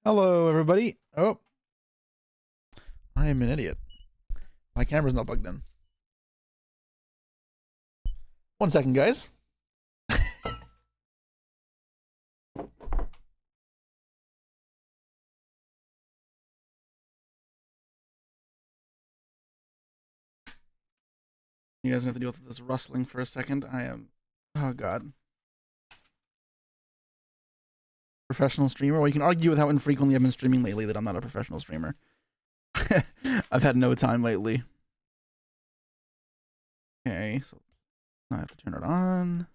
Hello, everybody. Oh, I am an idiot. My camera's not plugged in. 1 second, guys. You guys have to deal with this rustling for a second. I am... Oh, God. Professional streamer? Well, you can argue with how infrequently I've been streaming lately that I'm not a professional streamer. I've had no time lately. Okay, so I have to turn it on.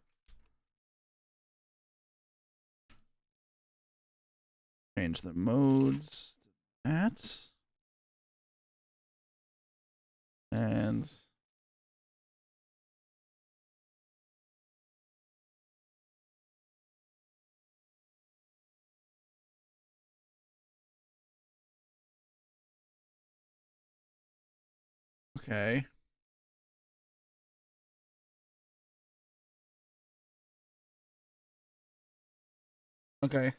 Change the modes to that. And... Okay. Okay.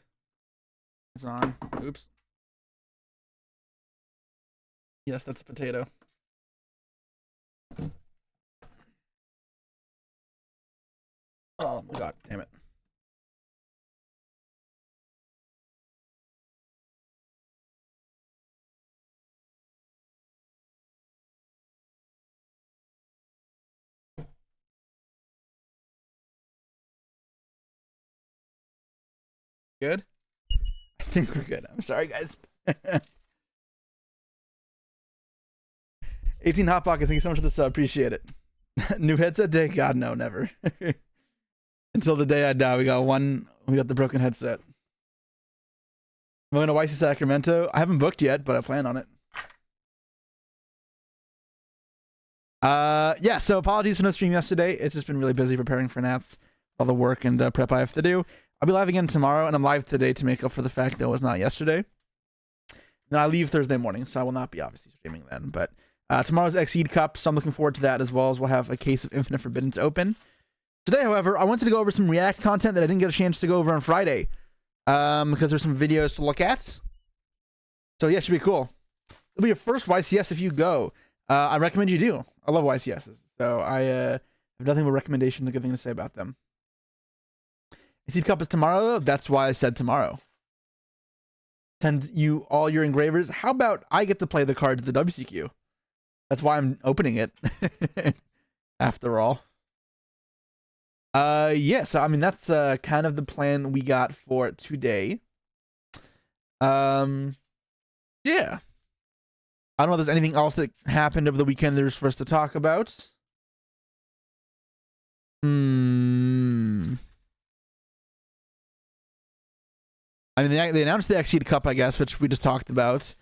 It's on. Oops. Yes, that's a potato. Oh my God, damn it. Good? I think we're good. I'm sorry, guys. 18 Hot Pockets, thank you so much for the sub. Appreciate it. New headset day? God, no, never. Until the day I die, we got the broken headset. I'm going to YC Sacramento. I haven't booked yet, but I plan on it. Yeah, so apologies for no stream yesterday. It's just been really busy preparing for Nats, all the work and prep I have to do. I'll be live again tomorrow, and I'm live today to make up for the fact that it was not yesterday. Then I leave Thursday morning, so I will not be obviously streaming then. But tomorrow's Exceed Cup, so I'm looking forward to that, as well as we'll have a case of Infinite Forbidden to open. Today, however, I wanted to go over some React content that I didn't get a chance to go over on Friday, because there's some videos to look at. So yeah, it should be cool. It'll be your first YCS if you go. I recommend you do. I love YCSs, so I have nothing but recommendations and good thing to say about them. Exceed Cup is tomorrow, though. That's why I said tomorrow. Send you all your engravers. How about I get to play the cards of the WCQ? That's why I'm opening it. After all. Yeah, so I mean that's kind of the plan we got for today. Yeah. I don't know if there's anything else that happened over the weekend there's for us to talk about. I mean, they announced the Exceed Cup, I guess, which we just talked about.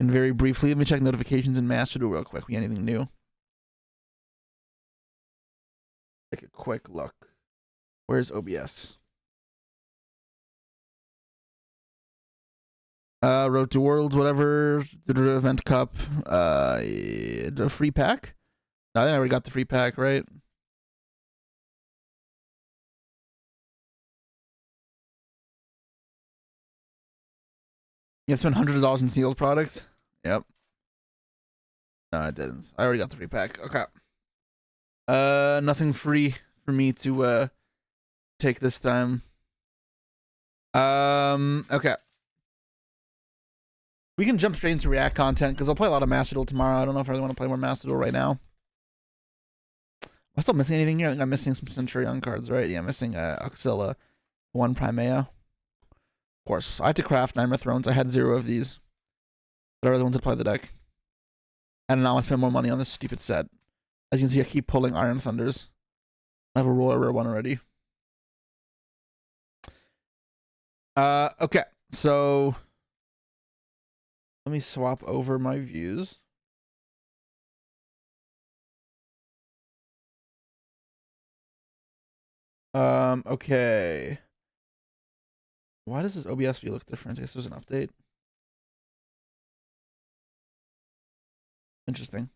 And very briefly, let me check notifications in Master real quick. We got anything new? Take a quick look. Where's OBS? Road to Worlds, whatever. Event Cup. The free pack? No, I think I already got the free pack, right? You have to spend hundreds of dollars in sealed products? Yep. No, I didn't. I already got the free pack. Okay. Nothing free for me to take this time. Okay. We can jump straight into React content because I'll play a lot of Master Duel tomorrow. I don't know if I really want to play more Master Duel right now. Am I still missing anything here? I think I'm missing some Centurion cards, right? Yeah, I'm missing Oxilla, 1 Primea. Of course, I had to craft 9 Thrones. I had 0 of these. But I really wanted to play the deck. I don't know, I want to spend more money on this stupid set. As you can see, I keep pulling Iron Thunders. I have a Rare one already. Okay, so let me swap over my views. Okay. Why does this OBS view look different? I guess there's an update. Interesting.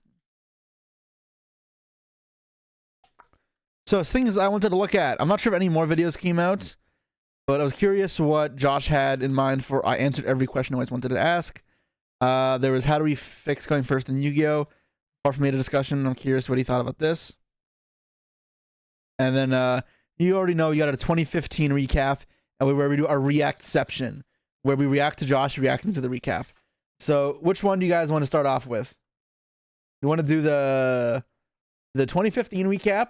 So things I wanted to look at. I'm not sure if any more videos came out. But I was curious what Josh had in mind for. I answered every question I always wanted to ask. There was how do we fix going first in Yu-Gi-Oh? Apart from made a discussion, I'm curious what he thought about this. And then you already know you got a 2015 recap, and where we do our reactception, where we react to Josh reacting to the recap. So which one do you guys want to start off with? You want to do the 2015 recap,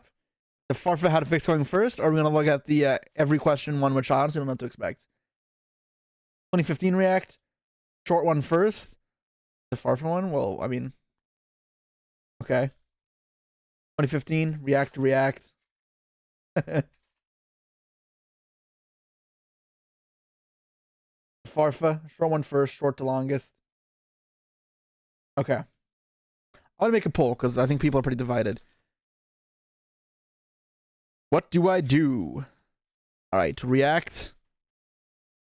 the Farfa how to fix going first, or are we going to look at the every question one, which I honestly don't know what to expect? 2015 react, short one first, the Farfa one. Well, I mean, okay. 2015 react to react. Farfa, short one first, short to longest. Okay. I want to make a poll because I think people are pretty divided. What do I do? All right, react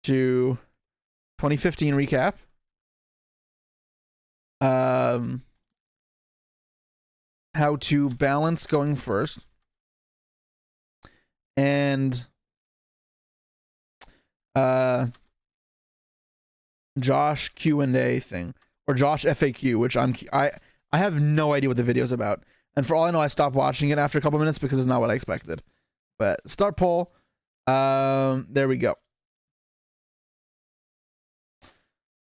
to 2015 recap. How to balance going first. And Josh Q&A thing, or Josh FAQ, which I have no idea what the video's about, and for all I know I stopped watching it after a couple minutes because it's not what I expected. But start poll. There we go.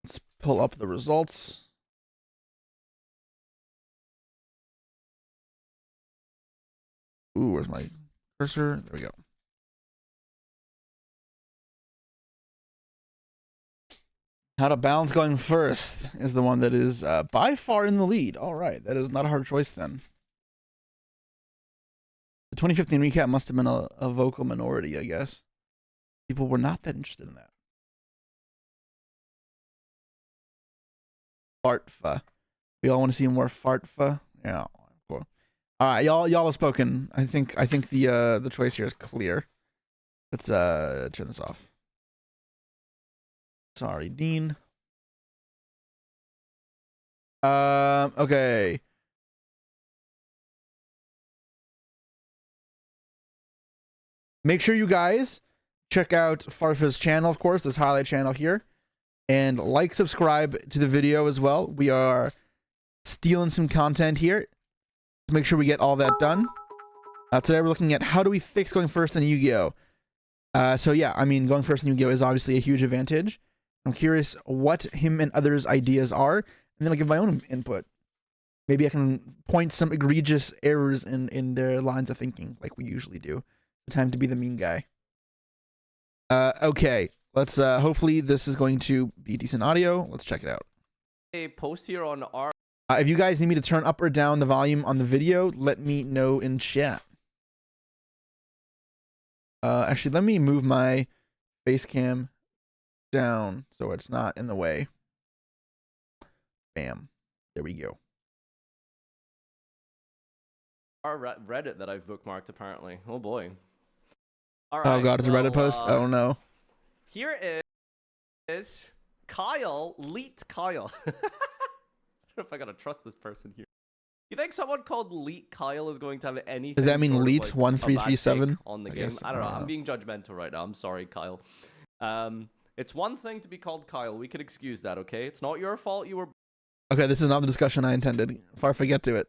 Let's pull up the results. Ooh, where's my cursor? There we go. How to balance going first is the one that is by far in the lead. All right, that is not a hard choice then. The 2015 recap must have been a vocal minority, I guess. People were not that interested in that. Fartfa. We all want to see more Fartfa. Yeah, cool. All right, y'all have spoken. I think the choice here is clear. Let's turn this off. Sorry, Dean. Okay. Make sure you guys check out Farfa's channel, of course, this highlight channel here, and like, subscribe to the video as well. We are stealing some content here to make sure we get all that done. Today we're looking at how do we fix going first in Yu-Gi-Oh. So yeah, I mean, going first in Yu-Gi-Oh is obviously a huge advantage. I'm curious what him and others' ideas are, and then I'll give my own input. Maybe I can point some egregious errors in their lines of thinking, like we usually do. Time to be the mean guy. Okay, let's hopefully this is going to be decent audio. Let's check it out. A post here on our if you guys need me to turn up or down the volume on the video, let me know in chat. Actually, let me move my face cam down so it's not in the way. Bam. There we go. our Reddit that I've bookmarked apparently. Oh boy. All right. Oh god, it's a Reddit post. Oh no. Here is Kyle, Leet Kyle. I don't know if I gotta trust this person here. You think someone called Leet Kyle is going to have anything? Does that mean Leet 1337 on the game? I don't know. I'm being judgmental right now. I'm sorry, Kyle. It's one thing to be called Kyle. We could excuse that, okay? It's not your fault. You were. Okay, this is not the discussion I intended. Far forget to it.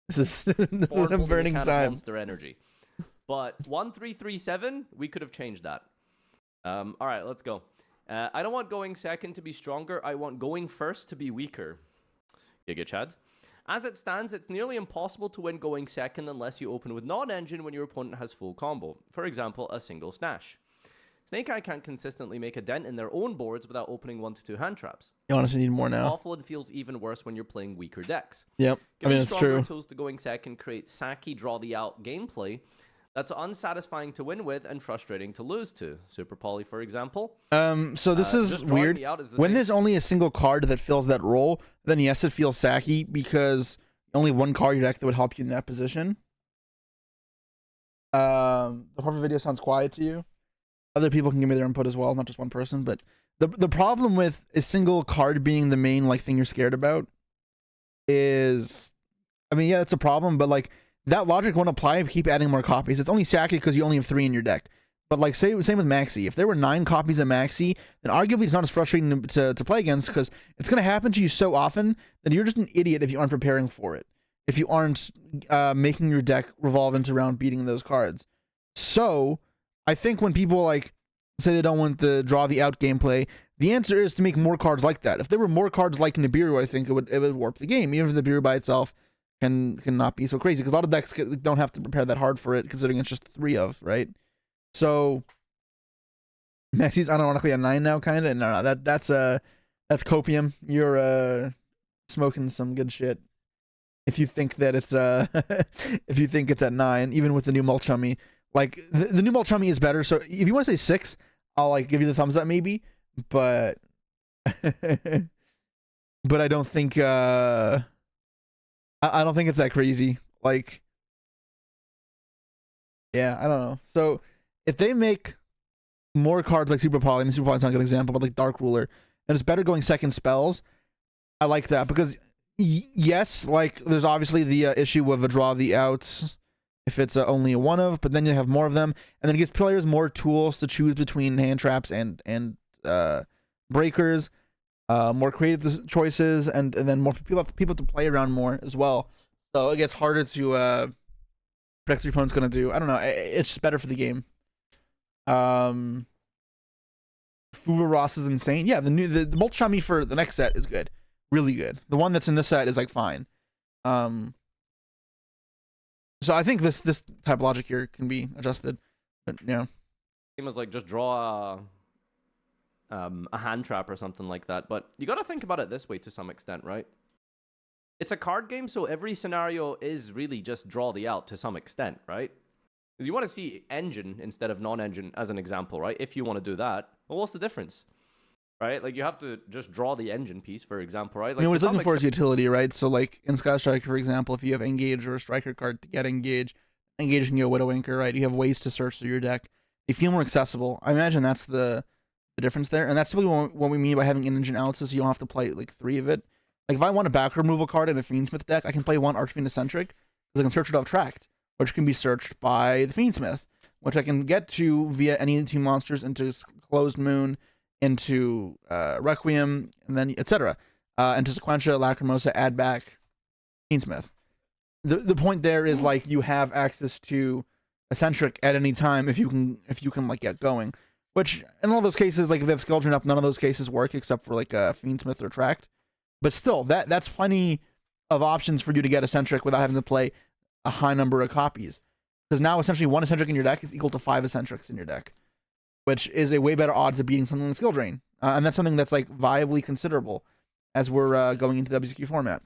This is a burning time. Monster energy. But 1337, we could have changed that. All right, let's go. I don't want going second to be stronger. I want going first to be weaker. Giga Chad. As it stands, it's nearly impossible to win going second unless you open with non-engine when your opponent has full combo. For example, a single Snash. Snake Eye can't consistently make a dent in their own boards without opening 1 to 2 hand traps. You honestly need more it's now. Awful and feels even worse when you're playing weaker decks. Yep, I mean, it's true. Tools to going second create sacky, draw the out gameplay that's unsatisfying to win with and frustrating to lose to. Super Poly, for example. So this is weird. When there's only a single card that fills that role, then yes, it feels sacky because only one card in your deck that would help you in that position. The perfect video sounds quiet to you. Other people can give me their input as well, not just one person. But the problem with a single card being the main thing you're scared about is, I mean, yeah, it's a problem, but that logic won't apply if you keep adding more copies. It's only sacky because you only have 3 in your deck. But like, same with Maxi. If there were 9 copies of Maxi, then arguably it's not as frustrating to play against, because it's going to happen to you so often that you're just an idiot if you aren't preparing for it. If you aren't making your deck revolve into around beating those cards. So I think when people like say they don't want the draw the out gameplay, the answer is to make more cards like that. If there were more cards like Nibiru, I think it would warp the game. Even if the Nibiru by itself can not be so crazy, because a lot of decks don't have to prepare that hard for it, considering it's just 3 of, right? So Maxi's unironically a 9 now, kind of. No, that's copium. You're smoking some good shit if you think that it's if you think it's at 9, even with the new Mulchummy. Like the new Mulchummy is better. So if you want to say 6, I'll like give you the thumbs up maybe, but but I don't think I don't think it's that crazy. Like, yeah, I don't know. So if they make more cards like Super Poly, I mean, Super Poly's not a good example, but like Dark Ruler, and it's better going second spells, I like that, because yes, like there's obviously the issue with a draw the outs if it's only a 1 of, but then you have more of them, and then it gives players more tools to choose between hand traps and breakers, more creative choices, and then more people to play around more as well. So it gets harder to predict what your opponent's gonna do. I don't know. It's just better for the game. Fuba Ross is insane. Yeah, the Mulchummy for the next set is good, really good. The one that's in this set is like fine. So I think this type of logic here can be adjusted. But yeah, It was like just draw a hand trap or something like that. But you got to think about it this way to some extent, right? It's a card game, so every scenario is really just draw the out to some extent, right? Because you want to see engine instead of non-engine as an example, right? If you want to do that, well, what's the difference? Right? Like, you have to just draw the engine piece, for example, right? Like, I mean, what it's looking for is utility, right? So, like, in Sky Striker, for example, if you have Engage or a Striker card to get Engage can get Widow Anchor, right? You have ways to search through your deck. They feel more accessible. I imagine that's the difference there. And that's simply what we mean by having engine analysis. You don't have to play, like, 3 of it. Like, if I want a back removal card in a Fiendsmith deck, I can play 1 Archfiend Eccentric, because I can search it off Tract, which can be searched by the Fiendsmith, which I can get to via any 2 monsters into Closed Moon, into Requiem, and then etc. Into Sequentia, Lacrimosa, add back Fiendsmith. The point there is, like, you have access to Eccentric at any time if you can like get going. Which in all those cases, like if they have Skeldron up, none of those cases work except for like a Fiendsmith or Tract. But still, that's plenty of options for you to get Eccentric without having to play a high number of copies. Because now essentially 1 Eccentric in your deck is equal to 5 Eccentrics in your deck, which is a way better odds of beating something like Skill Drain. And that's something that's like viably considerable as we're going into the WCQ format.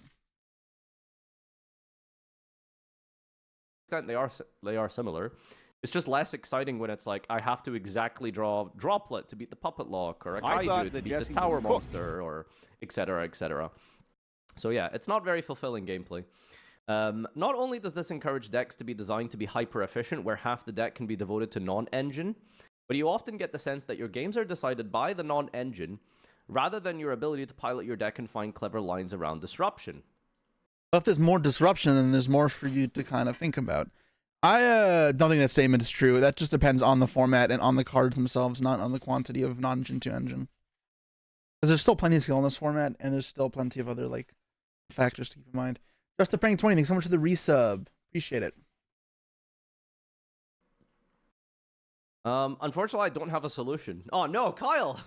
They are similar. It's just less exciting when it's like, I have to exactly draw Droplet to beat the Puppet Lock, or a Kaiju to beat this Tower Monster, or etc, etc. So yeah, it's not very fulfilling gameplay. Not only does this encourage decks to be designed to be hyper efficient, where half the deck can be devoted to non-engine, but you often get the sense that your games are decided by the non-engine, rather than your ability to pilot your deck and find clever lines around disruption. But if there's more disruption, then there's more for you to kind of think about. I don't think that statement is true. That just depends on the format and on the cards themselves, not on the quantity of non-engine to engine. Because there's still plenty of skill in this format, and there's still plenty of other like factors to keep in mind. Just the Prank 20, thanks so much for the resub. Appreciate it. Unfortunately, I don't have a solution. Oh no, Kyle!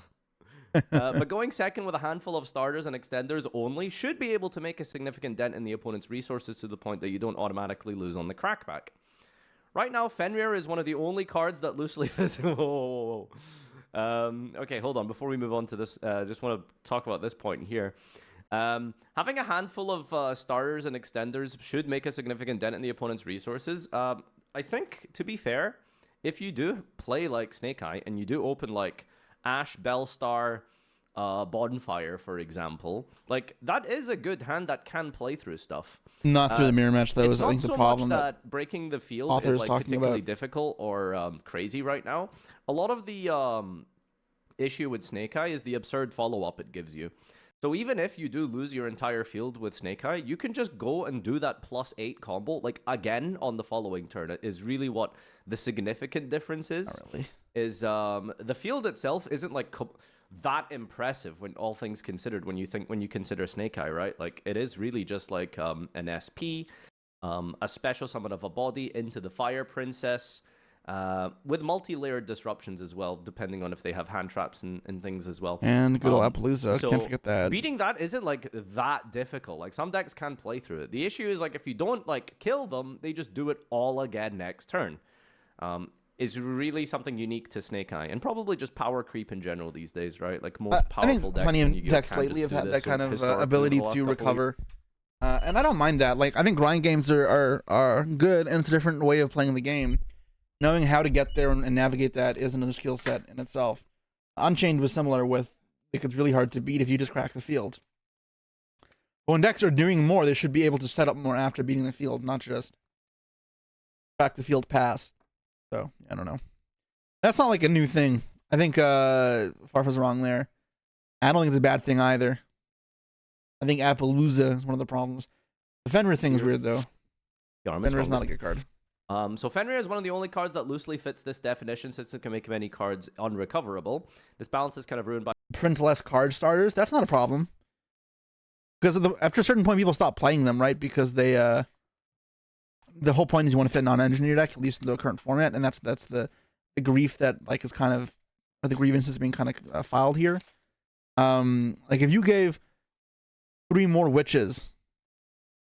But going second with a handful of starters and extenders only should be able to make a significant dent in the opponent's resources to the point that you don't automatically lose on the crackback. Right now, Fenrir is one of the only cards that loosely fits. Okay, hold on. Before we move on to this, just want to talk about this point here. Having a handful of starters and extenders should make a significant dent in the opponent's resources. I think, to be fair, if you do play like Snake Eye and you do open like Ash, Bellstar, Bonfire, for example, like that is a good hand that can play through stuff. Not through the mirror match, though. It's is I not think so the problem much that breaking the field is like particularly difficult or crazy right now. A lot of the issue with Snake Eye is the absurd follow-up it gives you. So even if you do lose your entire field with Snake Eye, you can just go and do that +8 combo, like, again on the following turn. It is really what the significant difference is. Not really. is the field itself isn't like that impressive when all things considered. When you consider Snake Eye, right? Like it is really just like an SP, a special summon of a body into the Fire Princess. With multi-layered disruptions as well, depending on if they have hand traps and things as well. And good old Appaloosa, so can't forget that. Beating that isn't like that difficult. Like some decks can play through it. The issue is like if you don't like kill them, they just do it all again next turn. Is really something unique to Snake Eye and probably just power creep in general these days, right? Like most powerful I think decks. plenty of decks lately have had that kind of ability to recover. Weeks. And I don't mind that. Like I think grind games are good, and it's a different way of playing the game. Knowing how to get there and navigate that is another skill set in itself. Unchained was similar with, like, it's really hard to beat if you just crack the field. But when decks are doing more, they should be able to set up more after beating the field, not just crack the field pass. So, I don't know. That's not like a new thing. I think Farfa's wrong there. I don't think it's a bad thing either. I think Appaloosa is one of the problems. The Fenrir thing is weird, though. Fenrir is not a good card. So Fenrir is one of the only cards that loosely fits this definition since it can make many cards unrecoverable. This balance is kind of ruined by print less card starters. That's not a problem. Because after a certain point, people stop playing them, right? Because they, the whole point is you want to fit non-engine in your deck, at least in the current format, and that's the grief that like is kind of, or the grievances being kind of filed here. Like if you gave 3 more witches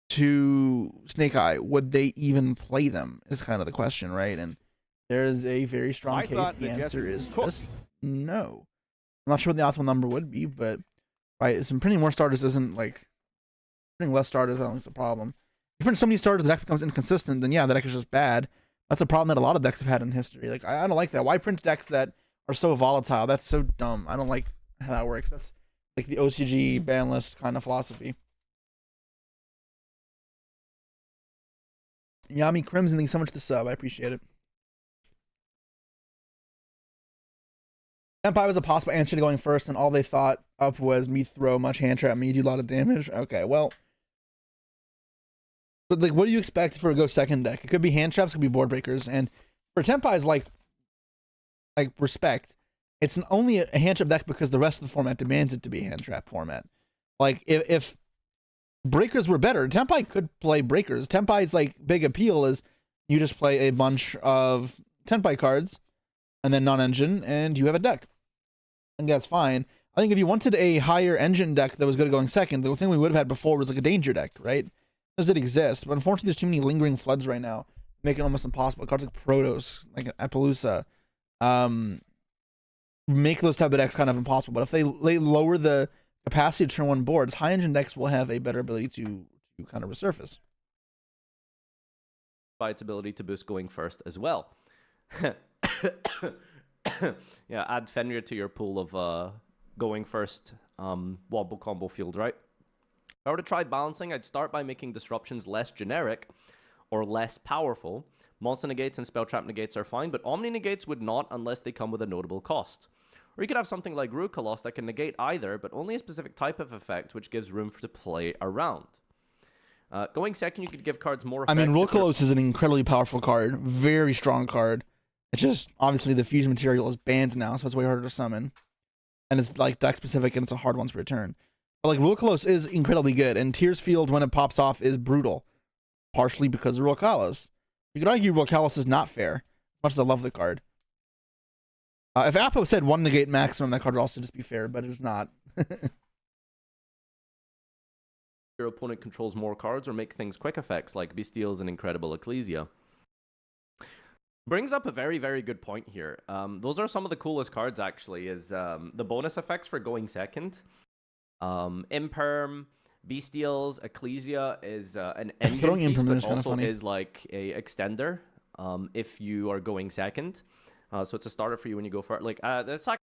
to Snake Eye, would they even play them is kind of the question, right? And there is a very strong case. The answer is just no. I'm not sure what the optimal number would be, but right, some printing more starters isn't like printing less starters. I don't think it's a problem. If you print so many starters, the deck becomes inconsistent. Then yeah, the deck is just bad. That's a problem that a lot of decks have had in history. Like I don't like that. Why print decks that are so volatile? That's so dumb. I don't like how that works. That's like the OCG ban list kind of philosophy. Yami Crimson, thanks so much for the sub. I appreciate it. Senpai was a possible answer to going first, and all they thought up was me throw much hand trap, me do a lot of damage. Okay, well. But like, what do you expect for a go second deck? It could be hand traps, it could be board breakers. And for Tenpai's like respect, it's only a hand trap deck because the rest of the format demands it to be a hand trap format. Like, if breakers were better, Tenpai could play breakers. Tenpai's like big appeal is you just play a bunch of Tenpai cards and then non-engine and you have a deck. And that's fine. I think if you wanted a higher engine deck that was good at going second, the thing we would have had before was like a danger deck, right? Those did exist, but unfortunately there's too many lingering floods right now, make it almost impossible. Cards like Protos, like Appaloosa, make those type of decks kind of impossible. But if they lower the capacity to turn 1 boards, high engine decks will have a better ability to kind of resurface. By its ability to boost going first as well. Yeah, add Fenrir to your pool of going first wobble combo field, right? If I were to try balancing, I'd start by making disruptions less generic or less powerful. Monster negates and spell trap negates are fine, but Omni negates would not unless they come with a notable cost. Or you could have something like Rukalos that can negate either, but only a specific type of effect, which gives room to play around. Going second, you could give cards more effects. I mean, Rukalos is an incredibly powerful card. Very strong card. It's just, obviously, the fusion material is banned now, so it's way harder to summon. And it's, like, deck-specific, and it's a hard one to return. But, like, Rukalos is incredibly good, and Tears Field, when it pops off, is brutal. Partially because of Rukalos. You could argue Rukalos is not fair, as much as I love the card. If Appo said 1 negate maximum, that card would also just be fair, but it is not. Your opponent controls more cards or make things quick effects like Bestials and Incredible Ecclesia. Brings up a very, very good point here. Those are some of the coolest cards, actually, is the bonus effects for going second. Imperm, Bestials, Ecclesia is an engine piece, but also is like a extender if you are going second. So it's a starter for you when you go for it. Like, that's like...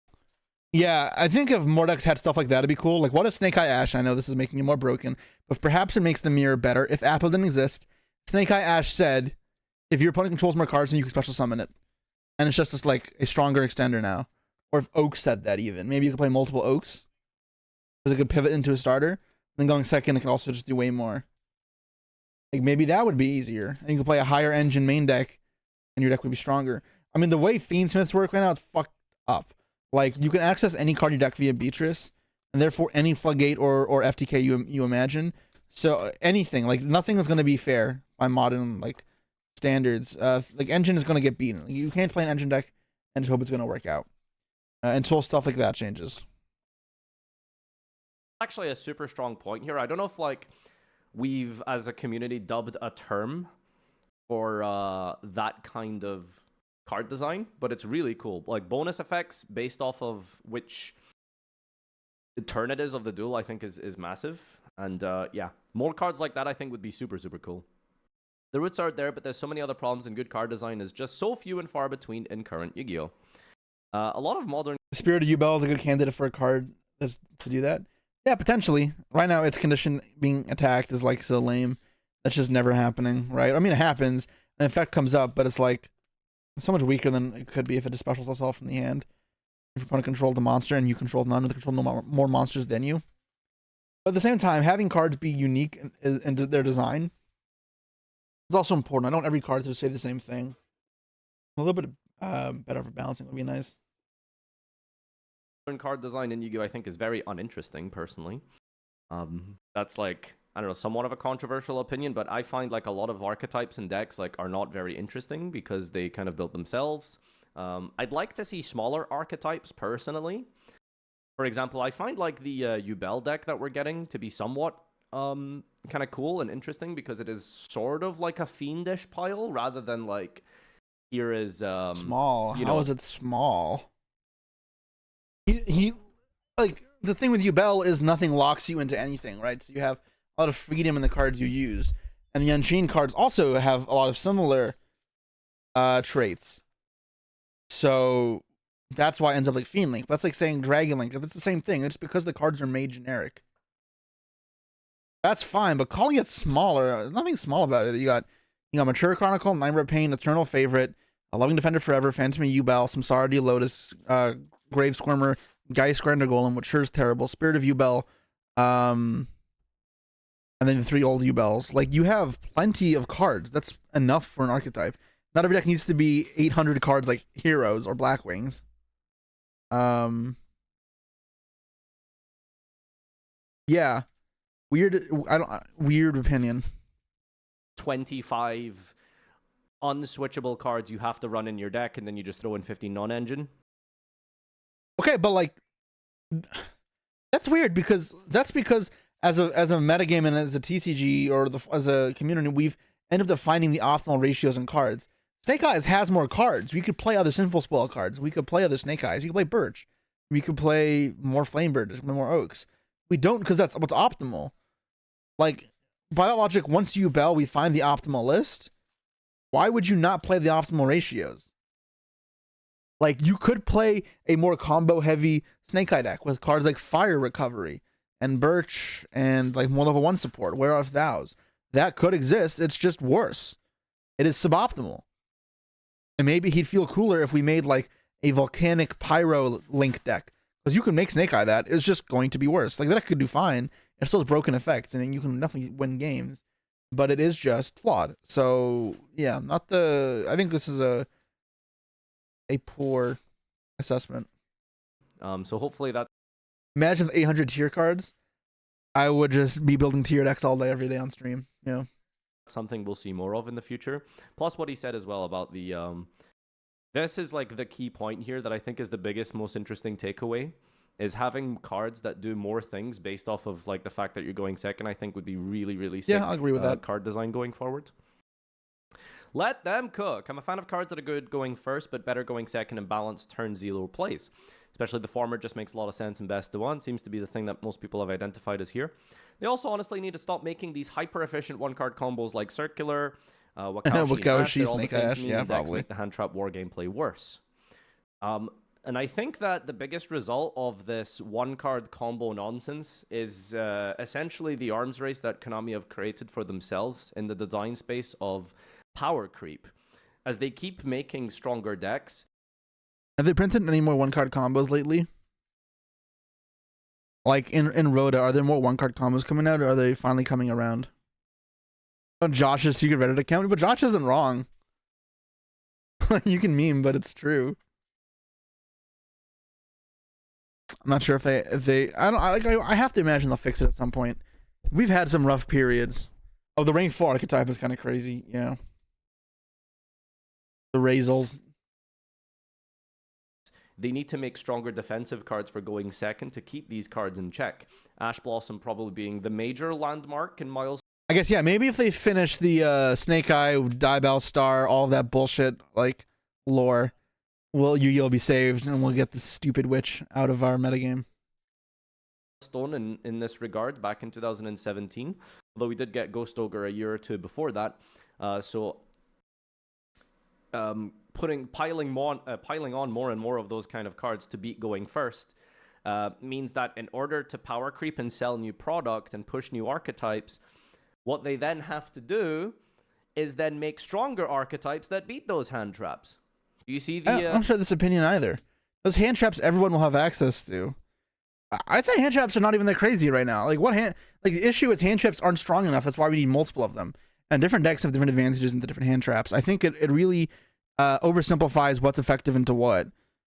Yeah, I think if more decks had stuff like that, it'd be cool. Like, what if Snake Eye Ash? I know this is making it more broken, but perhaps it makes the mirror better. If Apple didn't exist, Snake Eye Ash said, if your opponent controls more cards, then you can special summon it. And it's just like a stronger extender now. Or if Oak said that even. Maybe you could play multiple Oaks. Because it could pivot into a starter. Then going second, it can also just do way more. Like, maybe that would be easier. And you could play a higher engine main deck, and your deck would be stronger. I mean, the way Fiendsmiths work right now, it's fucked up. Like, you can access any card in your deck via Beatrice, and therefore any Floodgate or FTK you imagine. So anything, like, nothing is going to be fair by modern, like, standards. Like, Engine is going to get beaten. You can't play an Engine deck and just hope it's going to work out. Until stuff like that changes. Actually, a super strong point here. I don't know if, like, we've, as a community, dubbed a term for that kind of card design, but it's really cool. Like, bonus effects based off of which turn it is of the duel, I think is massive. And yeah, more cards like that I think would be super, super cool. The roots are there, but there's so many other problems, and good card design is just so few and far between in current Yu-Gi-Oh! A lot of modern... Spirit of Yubel is a good candidate for a card to do that. Yeah, potentially. Right now, its condition being attacked is, like, so lame. That's just never happening, right? I mean, it happens, an effect comes up, but it's, like, so much weaker than it could be if it just specials itself from the hand. If your opponent controlled the monster and you controlled none, they control no more monsters than you. But at the same time, having cards be unique in their design is also important. I don't want every card to say the same thing. A little bit better for balancing would be nice. Card design in Yu-Gi-Oh! I think is very uninteresting, personally. That's, like, I don't know, somewhat of a controversial opinion, but I find, like, a lot of archetypes and decks, like, are not very interesting because they kind of built themselves. I'd like to see smaller archetypes, personally. For example, I find, like, the Yubel deck that we're getting to be somewhat kind of cool and interesting because it is sort of like a fiendish pile rather than, like, here is... small. How is it small? He like, the thing with Yubel is nothing locks you into anything, right? So you have a lot of freedom in the cards you use. And the Unchained cards also have a lot of similar traits. So that's why it ends up like Fiend Link. That's like saying Dragon Link. It's the same thing. It's because the cards are made generic. That's fine, but calling it smaller, nothing small about it. You got Mature Chronicle, Nightmare Pain, Eternal Favorite, A Loving Defender Forever, Phantom Yubel, Samsara Lotus, Grave Squirmer, Geist Grinder Golem, which sure is terrible, Spirit of Yubel, and then the 3 old Yubels. Like, you have plenty of cards. That's enough for an archetype. Not every deck needs to be 800 cards like Heroes or Blackwings. Yeah. Weird opinion. 25 unswitchable cards you have to run in your deck, and then you just throw in 15 non-engine. Okay, but, like, that's weird because as a metagame and as a TCG or as a community, we've ended up defining the optimal ratios in cards. Snake Eyes has more cards. We could play other Sinful Spoil cards. We could play other Snake Eyes. We could play Birch. We could play more Flamebird, more Oaks. We don't, because that's what's optimal. Like, by that logic, once you Bell, we find the optimal list. Why would you not play the optimal ratios? Like, you could play a more combo-heavy Snake Eye deck with cards like Fire Recovery and Birch and, like, more level 1 support, Wear Off Vows. That could exist. It's just worse. It is suboptimal. And maybe he'd feel cooler if we made, like, a Volcanic Pyro Link deck. Because you can make Snake Eye that. It's just going to be worse. Like, that deck could do fine. It still has broken effects, and you can definitely win games. But it is just flawed. So, yeah, I think this is a poor assessment. So hopefully that... Imagine the 800 tier cards. I would just be building tier decks all day, every day on stream. Yeah. Something we'll see more of in the future. Plus what he said as well about the... this is, like, the key point here that I think is the biggest, most interesting takeaway, is having cards that do more things based off of, like, the fact that you're going second, I think would be really, really sick. Yeah, I agree with that. Card design going forward. Let them cook. I'm a fan of cards that are good going first, but better going second and balanced turn 0 plays. Especially the former just makes a lot of sense in best of 1. Seems to be the thing that most people have identified as here. They also honestly need to stop making these hyper-efficient one-card combos like Circular, Wakaushi, Snake Ash, yeah, probably. Make the hand trap war gameplay worse. And I think that the biggest result of this one-card combo nonsense is essentially the arms race that Konami have created for themselves in the design space of power creep. As they keep making stronger decks. Have they printed any more one-card combos lately? Like in Rhoda, are there more one-card combos coming out, or are they finally coming around? On Josh's secret Reddit account, but Josh isn't wrong. You can meme, but it's true. I'm not sure if they I have to imagine they'll fix it at some point. We've had some rough periods. Oh, the rank 4 archetype is kind of crazy. Yeah. The Razels. They need to make stronger defensive cards for going second to keep these cards in check. Ash Blossom probably being the major landmark in Miles. I guess, yeah, maybe if they finish the Snake Eye, Diebell Star, all that bullshit, like, lore, Yu-Gi-Oh! Will be saved, and we'll get the stupid witch out of our metagame. Stone in this regard back in 2017, although we did get Ghost Ogre a year or two before that. Piling on more and more of those kind of cards to beat going first means that in order to power creep and sell new product and push new archetypes, what they then have to do is then make stronger archetypes that beat those hand traps. Do you see the... I don't share this opinion either. Those hand traps everyone will have access to. I'd say hand traps are not even that crazy right now. Like, the issue is hand traps aren't strong enough. That's why we need multiple of them. And different decks have different advantages in the different hand traps. I think it really oversimplifies what's effective into what.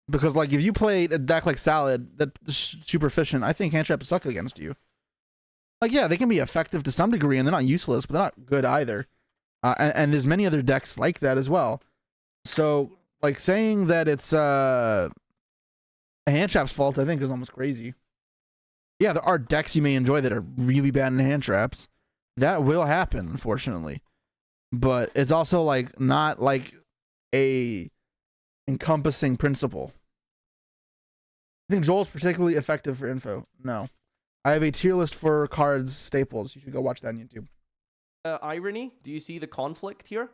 Because, like, if you play a deck like Salad that's super efficient, I think hand traps suck against you. Like, yeah, they can be effective to some degree, and they're not useless, but they're not good either. And there's many other decks like that as well. So, like, saying that it's a hand trap's fault, I think, is almost crazy. Yeah, there are decks you may enjoy that are really bad in hand traps. That will happen, unfortunately. But it's also, like, not, like, a encompassing principle. I think Joel's particularly effective for info. No. I have a tier list for cards staples. You should go watch that on YouTube. Irony? Do you see the conflict here?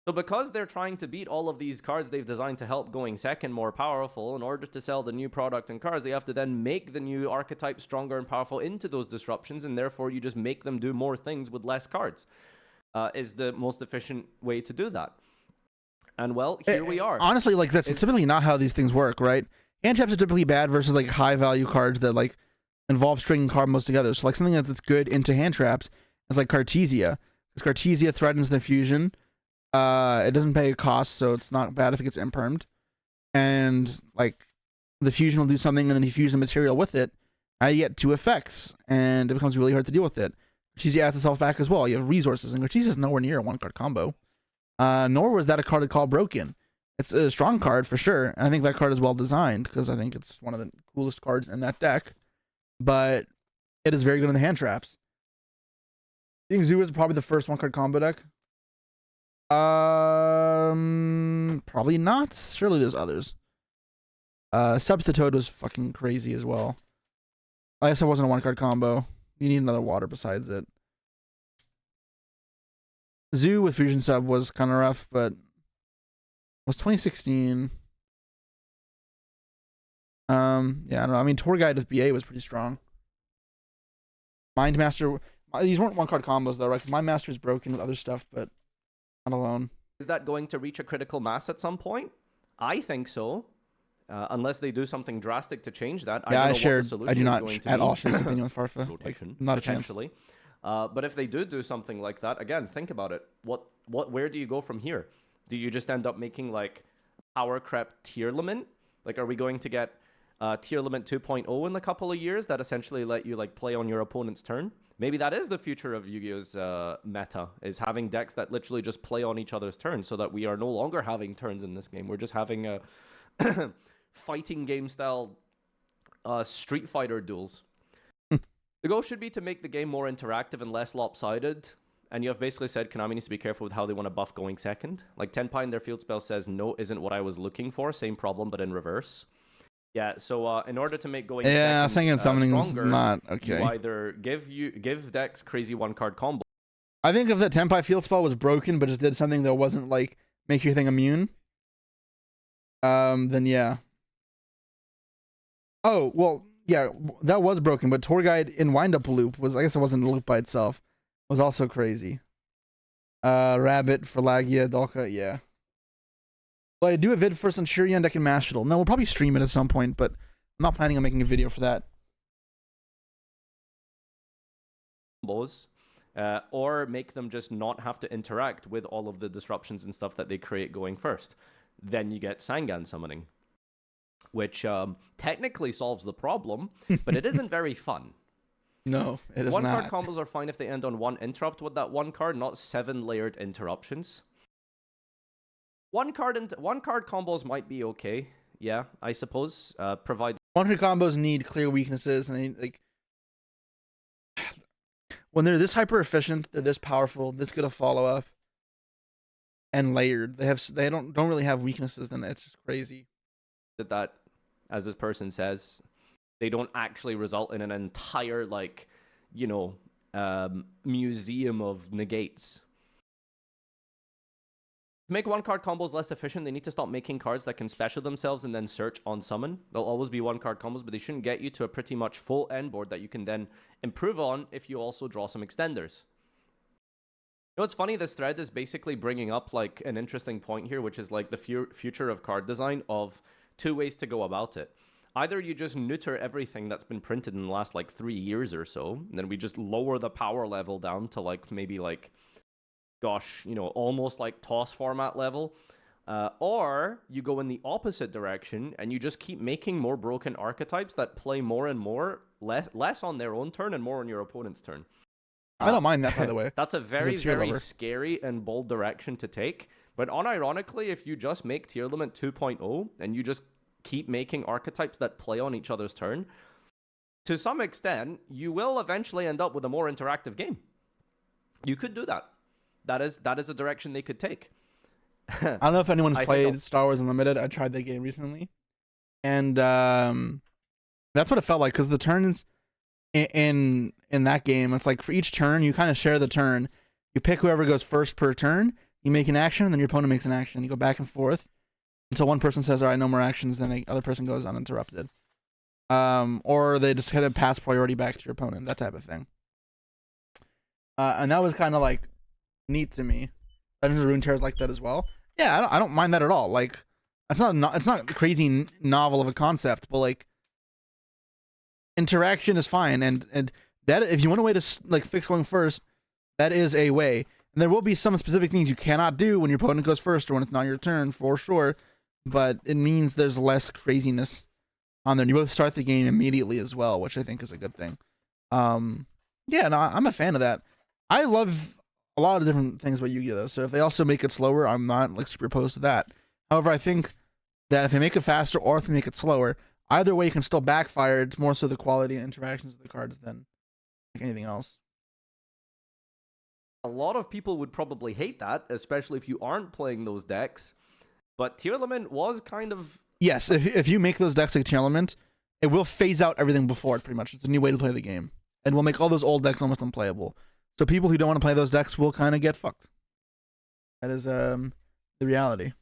So because they're trying to beat all of these cards they've designed to help going second more powerful, in order to sell the new product and cards, they have to then make the new archetype stronger and powerful into those disruptions, and therefore you just make them do more things with less cards. Is the most efficient way to do that. And well, here we are. Honestly, like, that's typically not how these things work, right? Hand traps are typically bad versus, like, high value cards that, like, involve stringing card most together. So, like, something that's good into hand traps is like Cartesia, because Cartesia threatens the fusion. It doesn't pay a cost, so it's not bad if it gets impermed. And, like, the fusion will do something, and then you fuse the material with it. Now you get 2 effects, and it becomes really hard to deal with it. Cartesia adds itself back as well. You have resources, and Cartesia is nowhere near a 1-card combo. Nor was that a card called Broken. It's a strong card for sure, and I think that card is well designed, because I think it's one of the coolest cards in that deck. But it is very good in the hand traps. I think Zoo is probably the first 1-card combo deck. Probably not. Surely there's others. Substitute was fucking crazy as well. I guess it wasn't a 1-card combo. You need another water besides it. Zoo with Fusion Sub was kind of rough, but it was 2016. Yeah, I don't know. I mean, Tour Guide with BA was pretty strong. Mindmaster, these weren't 1-card combos though, right? Because Mindmaster is broken with other stuff, but not alone. Is that going to reach a critical mass at some point? I think so. Unless they do something drastic to change that. Yeah, I do not at all share this opinion with Farfa. Like, not a chance. But if they do something like that, again, think about it. Where do you go from here? Do you just end up making, like, power creep tier limit? Like, are we going to get tier limit 2.0 in a couple of years that essentially let you, like, play on your opponent's turn? Maybe that is the future of Yu-Gi-Oh's meta, is having decks that literally just play on each other's turns, so that we are no longer having turns in this game. We're just having a fighting game style Street Fighter duels. The goal should be to make the game more interactive and less lopsided. And you have basically said Konami needs to be careful with how they want to buff going second. Like, Tenpai in their field spell says, no, isn't what I was looking for. Same problem, but in reverse. Yeah, so in order to make going second saying something's stronger, not okay. You either give decks crazy 1-card combo. I think if the Tenpai field spell was broken, but just did something that wasn't, like, make your thing immune, then yeah. Oh, well, yeah, that was broken, but Tour Guide in Wind-Up Loop was, I guess it wasn't a loop by itself, was also crazy. Rabbit, Fralagia, Dolka, yeah. Well, I do a vid for Centurion deck in Mashal. No, we'll probably stream it at some point, but I'm not planning on making a video for that. or make them just not have to interact with all of the disruptions and stuff that they create going first. Then you get Sangan summoning, which technically solves the problem, but it isn't very fun. No, it is not. One-card combos are fine if they end on one interrupt with that one card, not 7 layered interruptions. One-card combos might be okay. Yeah, I suppose. Provide one-card combos need clear weaknesses, and they, like, when they're this hyper efficient, they're this powerful, this good a follow up, and layered. They don't really have weaknesses. Then it's just crazy. That, as this person says, they don't actually result in an entire, like, you know, museum of negates. To make one-card combos less efficient, they need to stop making cards that can special themselves and then search on summon. They'll always be one-card combos, but they shouldn't get you to a pretty much full end board that you can then improve on if you also draw some extenders. You know what's funny? This thread is basically bringing up, like, an interesting point here, which is, like, the future of card design of 2 ways to go about it. Either you just neuter everything that's been printed in the last, like, 3 years or so, and then we just lower the power level down to, like, maybe, like, gosh, you know, almost like TOS format level. Or you go in the opposite direction and you just keep making more broken archetypes that play more and more, less on their own turn and more on your opponent's turn. I don't mind that, by the way. That's a very, very scary and bold direction to take. But unironically, if you just make Tier Limit 2.0 and you just keep making archetypes that play on each other's turn, to some extent, you will eventually end up with a more interactive game. You could do that. That is a direction they could take. I don't know if anyone's played Star Wars Unlimited. I tried that game recently, and that's what it felt like. Because the turns in that game, it's like for each turn, you kind of share the turn. You pick whoever goes first per turn. You make an action, and then your opponent makes an action. You go back and forth until one person says, "All right, no more actions." Then the other person goes uninterrupted, or they just kind of pass priority back to your opponent. That type of thing. And that was kind of like neat to me. Dungeons of Runeterra is like that as well. Yeah, I don't mind that at all. Like, it's not crazy novel of a concept, but like interaction is fine, and that if you want a way to like fix going first, that is a way. And there will be some specific things you cannot do when your opponent goes first or when it's not your turn, for sure. But it means there's less craziness on there. And you both start the game immediately as well, which I think is a good thing. Yeah, no, I'm a fan of that. I love a lot of different things about Yu-Gi-Oh! Though, so if they also make it slower, I'm not like super opposed to that. However, I think that if they make it faster or if they make it slower, either way can still backfire. It's more so the quality and interactions of the cards than like anything else. A lot of people would probably hate that, especially if you aren't playing those decks. But Tier Element was kind of... Yes, if you make those decks like Tier Element, it will phase out everything before it, pretty much. It's a new way to play the game. And will make all those old decks almost unplayable. So people who don't want to play those decks will kind of get fucked. That is the reality.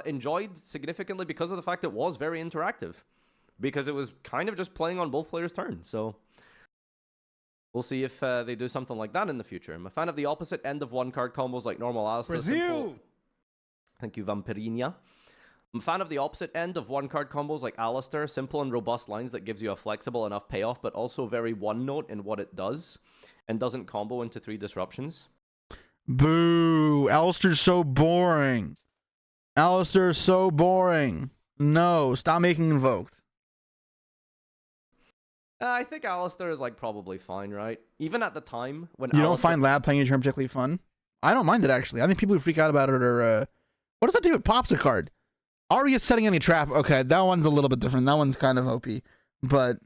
Enjoyed significantly because of the fact it was very interactive. Because it was kind of just playing on both players' turns. So we'll see if they do something like that in the future. I'm a fan of the opposite end of one-card combos like normal Alistair. Brazil! Thank you, Vampirinia. I'm a fan of the opposite end of one-card combos like Alistair. Simple and robust lines that gives you a flexible enough payoff, but also very one-note in what it does. And doesn't combo into 3 disruptions. Boo! Alistair's so boring. Alistair's so boring. No, stop making invoked. I think Alistair is like probably fine, right? Even at the time when you don't find lab playing a turn particularly fun. I don't mind it actually. I think people who freak out about it are. What does that do? It pops a card. Aria setting any trap. Okay, that one's a little bit different. That one's kind of OP, but.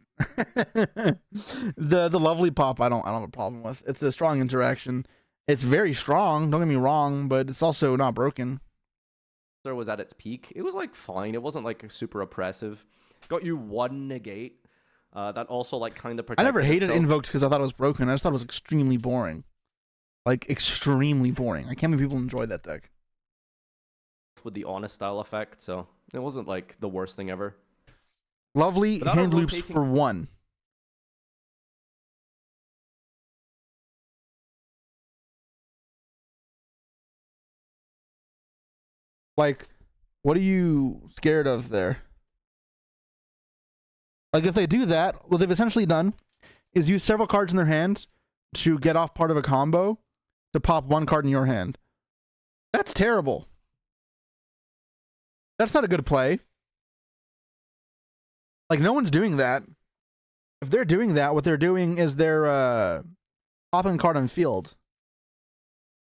the lovely pop I don't have a problem with. It's a strong interaction. It's very strong, don't get me wrong, but it's also not broken. There was at its peak. It was like fine. It wasn't like super oppressive. Got you 1 negate. That also like kind of protected I never hated itself. Invoked because I thought it was broken. I just thought it was extremely boring. Like extremely boring. I can't believe people enjoy that deck. With the honest style effect, so it wasn't like the worst thing ever. Lovely hand loops for 1. Like, what are you scared of there? Like, if they do that, what they've essentially done is use several cards in their hands, to get off part of a combo to pop one card in your hand. That's terrible. That's not a good play. Like, no one's doing that. If they're doing that, what they're doing is they're popping a card on field.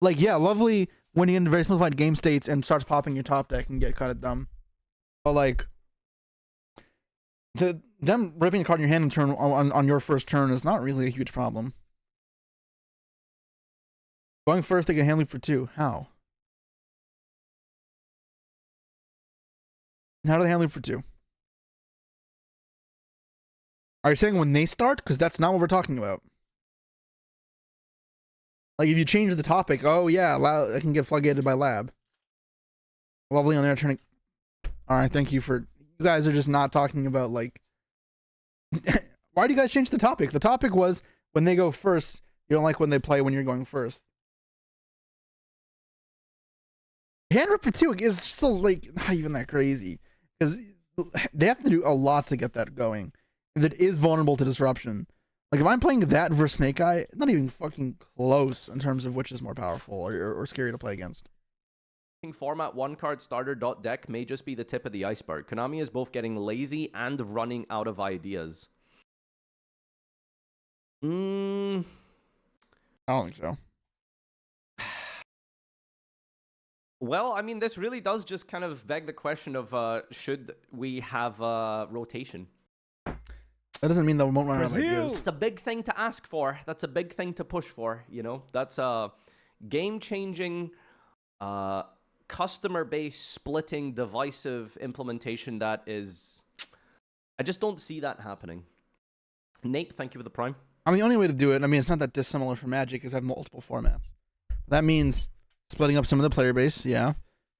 Like, yeah, lovely when you get into very simplified game states and starts popping your top deck and get kind of dumb. But like, them ripping a card in your hand on your first turn is not really a huge problem. Going first, they get hand loop for 2. How? How do they hand loop for 2? Are you saying when they start? Because that's not what we're talking about. Like, if you change the topic, oh yeah, I can get floodgated by lab. Lovely on there turning. Alright, thank you for. You guys are just not talking about, like. Why do you guys change the topic? The topic was when they go first, you don't like when they play when you're going first. Hand rip for 2 is still, like, not even that crazy. Because they have to do a lot to get that going. That is vulnerable to disruption. Like, if I'm playing that versus Snake Eye, not even fucking close in terms of which is more powerful or scary to play against. Format 1-card starter deck may just be the tip of the iceberg. Konami is both getting lazy and running out of ideas. I don't think so. Well, I mean, this really does just kind of beg the question of should we have rotation? That doesn't mean that we won't run out of ideas. It's a big thing to ask for. That's a big thing to push for, you know? That's a game-changing, customer-based, splitting, divisive implementation that is... I just don't see that happening. Nate, thank you for the prime. I mean, the only way to do it, I mean, it's not that dissimilar from Magic, is have multiple formats. That means splitting up some of the player base, yeah.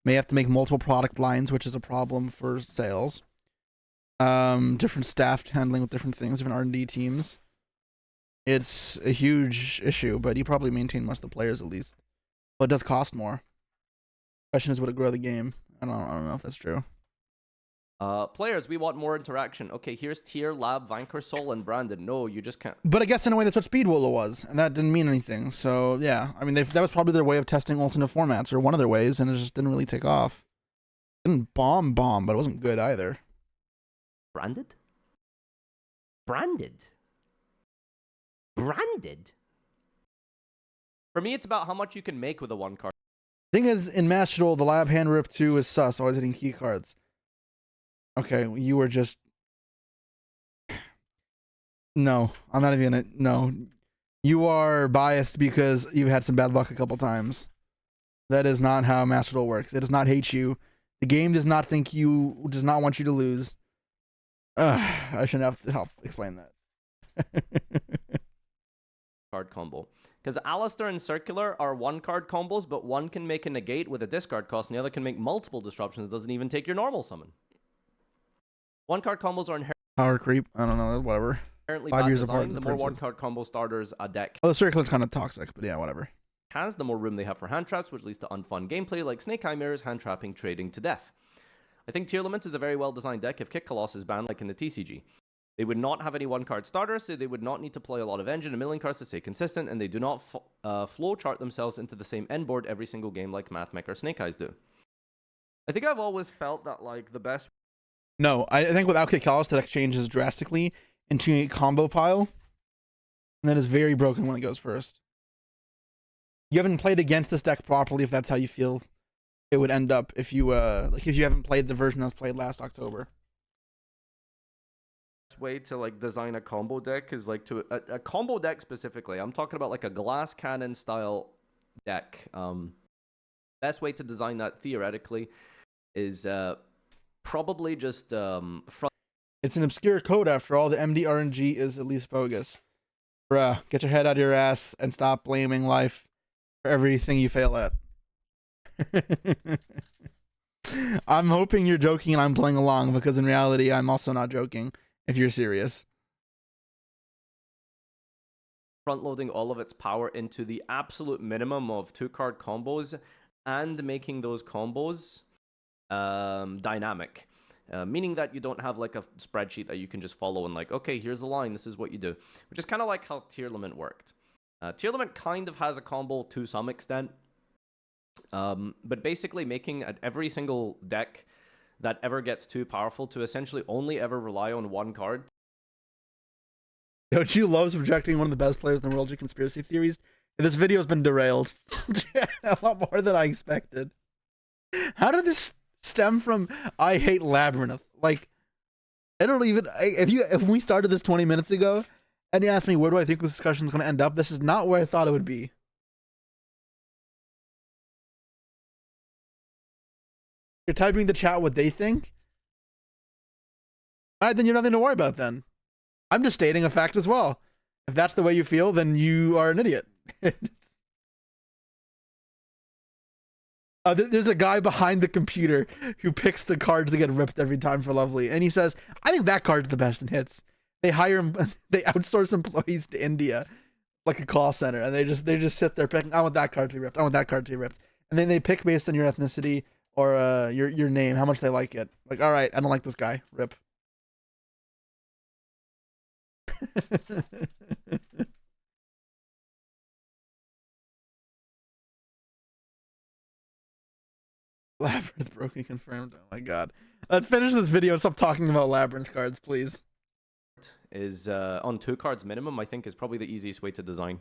May have to make multiple product lines, which is a problem for sales. Different staff handling with different things, different R&D teams. It's a huge issue, but you probably maintain most of the players at least. But it does cost more. Question is, would it grow the game? I don't know if that's true. Players, we want more interaction. Okay, here's Tier, Lab, Vanker, Soul, and Brandon. No, you just can't. But I guess in a way that's what Speed Woola was, and that didn't mean anything. So yeah, I mean that was probably their way of testing alternate formats, or one of their ways, and it just didn't really take off. It didn't bomb, but it wasn't good either. Branded? For me, it's about how much you can make with a 1-card. Thing is, in Master Duel, the Lab Hand Rip 2 is sus, always hitting key cards. Okay, you were just... No, I'm not even gonna... No. You are biased because you've had some bad luck a couple times. That is not how Master Duel works. It does not hate you. The game does not want you to lose. I shouldn't have to help explain that. Card combo. Because Alistair and Circular are 1-card combos, but one can make a negate with a discard cost, and the other can make multiple disruptions. Doesn't even take your normal summon. 1-card combos are inherently Power creep. I don't know. Whatever. 5 5 years design. apart. The more 1-card combo starters a deck Oh, the Circular's kind of toxic, but yeah, whatever. has, the more room they have for hand traps, which leads to unfun gameplay like Snake Eye Mirrors, hand trapping, trading to death. I think Tier Limits is a very well designed deck if Kick Colossus is banned like in the TCG. They would not have any 1-card starters, so they would not need to play a lot of engine and milling cards to stay consistent, and they do not flow chart themselves into the same end board every single game like Mathmech or Snake Eyes do. I think I've always felt that like the best... No, I think without Kick Colossus, the deck changes drastically into a combo pile, and that is very broken when it goes first. You haven't played against this deck properly if that's how you feel it would end up if you like if you haven't played the version that was played last October. Way to like design a combo deck is like to a combo deck specifically. I'm talking about like a glass cannon style deck. Best way to design that theoretically is probably just It's an obscure code after all. The MD RNG is at least bogus. Bruh, get your head out of your ass and stop blaming life for everything you fail at. I'm hoping you're joking and I'm playing along, because in reality I'm also not joking if you're serious. front loading all of its power into the absolute minimum of 2-card combos and making those combos dynamic. Meaning that you don't have like a spreadsheet that you can just follow and like, okay, here's the line, this is what you do. Which is kind of like how Tier Limit worked. Tearlament kind of has a combo to some extent. But basically making every single deck that ever gets too powerful to essentially only ever rely on one card. Don't you love subjecting one of the best players in the world to conspiracy theories? This video has been derailed a lot more than I expected. How did this stem from I hate Labyrinth? Like, I don't even, if we started this 20 minutes ago and you asked me where do I think this discussion is going to end up, this is not where I thought it would be. You're typing in the chat what they think? Alright, then you have nothing to worry about then. I'm just stating a fact as well. If that's the way you feel, then you are an idiot. There's a guy behind the computer who picks the cards that get ripped every time for Lovely, and he says, I think that card's the best in hits. They hire him, they outsource employees to India like a call center, and they just sit there picking, I want that card to be ripped, I want that card to be ripped. And then they pick based on your ethnicity or your name, how much they like it. Like, all right, I don't like this guy. Rip. Labyrinth broken confirmed. Oh my god. Let's finish this video and stop talking about Labyrinth cards, please. Is on 2 cards minimum, I think is probably the easiest way to design.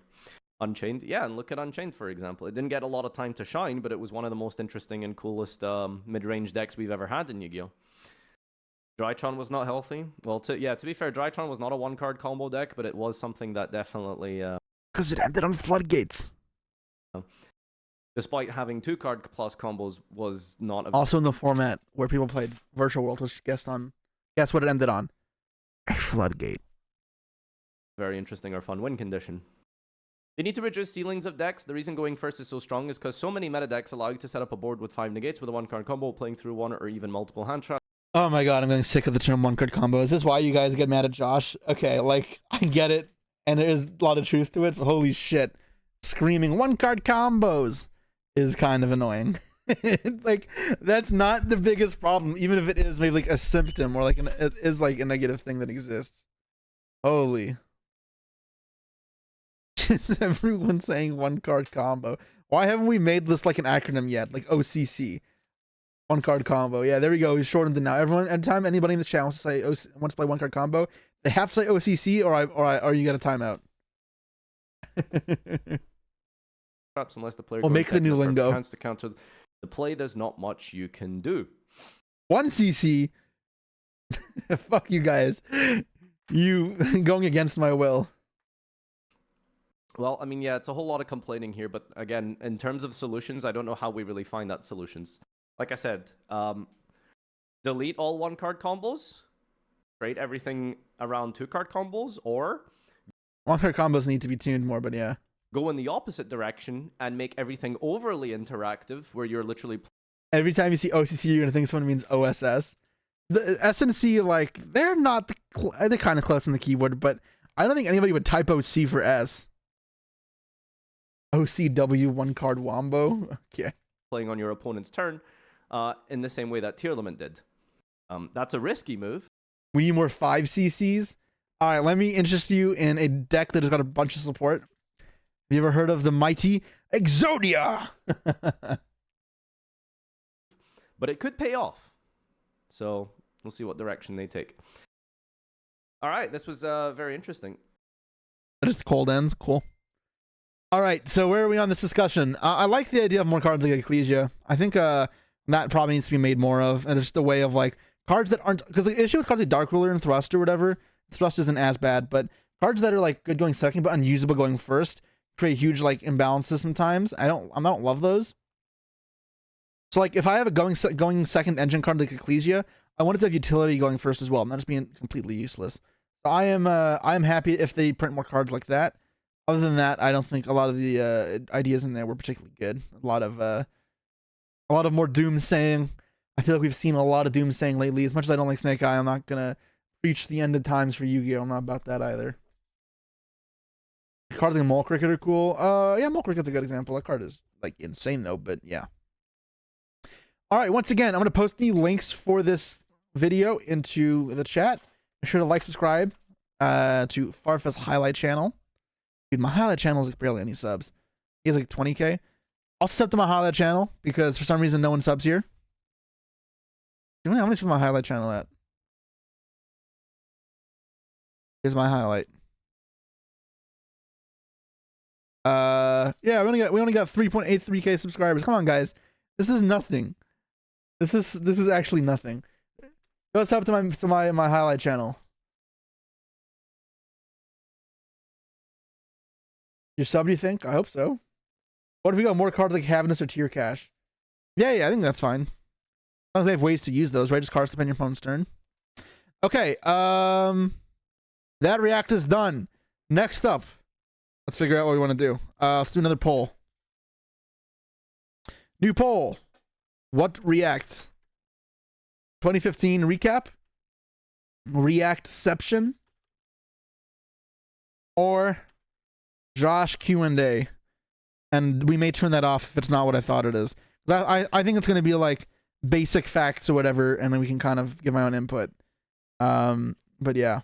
Unchained, yeah, and look at Unchained, for example. It didn't get a lot of time to shine, but it was one of the most interesting and coolest mid-range decks we've ever had in Yu-Gi-Oh! Drytron was not healthy. Well, to be fair, Drytron was not a 1-card combo deck, but it was something that definitely... Because it ended on Floodgates. Despite having 2-card plus combos, was not... Also in the format where people played Virtual World, which guess what it ended on? A Floodgate. Very interesting or fun win condition. They need to reduce ceilings of decks. The reason going first is so strong is because so many meta decks allow you to set up a board with 5 negates with a 1-card combo, playing through 1 or even multiple hand traps. Oh my god, I'm getting sick of the term 1-card combo. Is this why you guys get mad at Josh? Okay, like, I get it, and there's a lot of truth to it, but holy shit. Screaming 1-card combos is kind of annoying. Like, that's not the biggest problem, even if it is maybe like a symptom or like it is like a negative thing that exists. Holy. Just everyone saying 1-card combo. Why haven't we made this like an acronym yet? Like OCC. 1-card combo. Yeah, there we go. We shortened it now. Everyone, anytime anybody in the chat wants to say wants to play 1-card combo, they have to say OCC or you get a timeout. Perhaps unless the player we'll make the new lingo. To counter the play, there's not much you can do. 1CC. Fuck you guys. You going against my will. Well, I mean, yeah, it's a whole lot of complaining here, but again, in terms of solutions, I don't know how we really find that solutions. Like I said, delete all 1-card combos, trade everything around 2-card combos, or 1-card combos need to be tuned more, but yeah. Go in the opposite direction and make everything overly interactive, where you're literally... Every time you see OCC, you're going to think someone means OSS. The SNC, like, they're not... they're kind of close on the keyboard, but I don't think anybody would type OC for S. OCW 1-card wombo? Okay. Playing on your opponent's turn in the same way that Tearlament did. That's a risky move. We need more 5CCs. All right, let me interest you in a deck that has got a bunch of support. Have you ever heard of the mighty Exodia? But it could pay off. So we'll see what direction they take. All right, this was very interesting. Just cold ends, cool. All right, so where are we on this discussion? I like the idea of more cards like Ecclesia. I think that probably needs to be made more of, and it's just a way of like cards that aren't, because the issue with cards like Dark Ruler and Thrust or whatever, Thrust isn't as bad, but cards that are like good going second but unusable going first create huge like imbalances sometimes. I don't love those. So like if I have a going second engine card like Ecclesia, I want it to have utility going first as well, not just being completely useless. So I am happy if they print more cards like that. Other than that, I don't think a lot of the ideas in there were particularly good. A lot of more doomsaying. I feel like we've seen a lot of doomsaying lately. As much as I don't like Snake Eye, I'm not gonna preach the end of times for Yu-Gi-Oh! I'm not about that either. Cards like Mole Cricket are cool. Yeah, Mole Cricket's a good example. That card is like insane though, but yeah. All right, once again, I'm gonna post the links for this video into the chat. Be sure to like, subscribe to Farfet's highlight channel. Dude, my highlight channel is like barely any subs. He has like 20K. I'll sub to my highlight channel because for some reason no one subs here. How many people my highlight channel at? Here's my highlight. Yeah, we only got 3.83K subscribers. Come on, guys. This is nothing. This is actually nothing. Go sub to my highlight channel. Your sub, do you think? I hope so. What if we got more cards like Havness or Tier Cash? Yeah, I think that's fine. As long as they have ways to use those, right? Just cards depending on your opponent's turn. Okay, that react is done. Next up, let's figure out what we want to do. Let's do another poll. New poll. What reacts? 2015 recap? Reactception? Or Josh Q&A? And we may turn that off if it's not what I thought it is. I think it's going to be like basic facts or whatever, and then we can kind of give my own input. But yeah.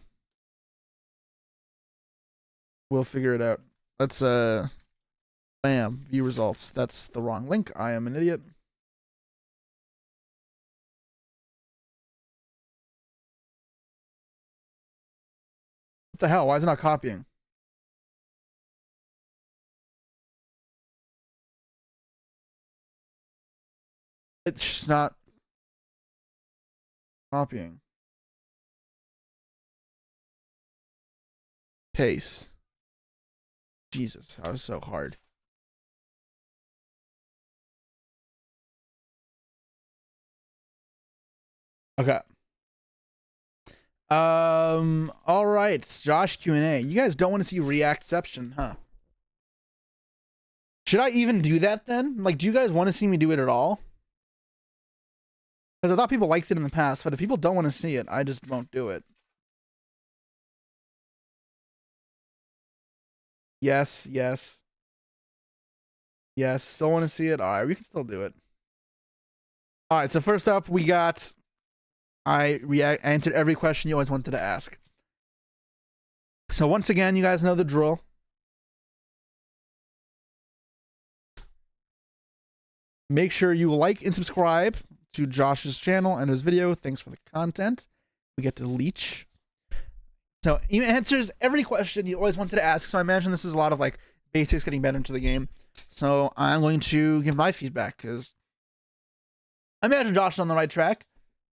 We'll figure it out. Let's, bam, view results. That's the wrong link. I am an idiot. What the hell? Why is it not copying? It's just not copying. Paste. Jesus, that was so hard. Okay. All right, Josh Q&A. You guys don't want to see Reactception, huh? Should I even do that then? Like, do you guys want to see me do it at all? Because I thought people liked it in the past, but if people don't want to see it, I just won't do it. Yes. Still want to see it? All right, we can still do it. All right, so first up, we got... I answered every question you always wanted to ask. So once again, you guys know the drill. Make sure you like and subscribe to Josh's channel and his video. Thanks for the content. We get to leech. So he answers every question you always wanted to ask. So I imagine this is a lot of like basics getting better into the game. So I'm going to give my feedback because I imagine Josh is on the right track.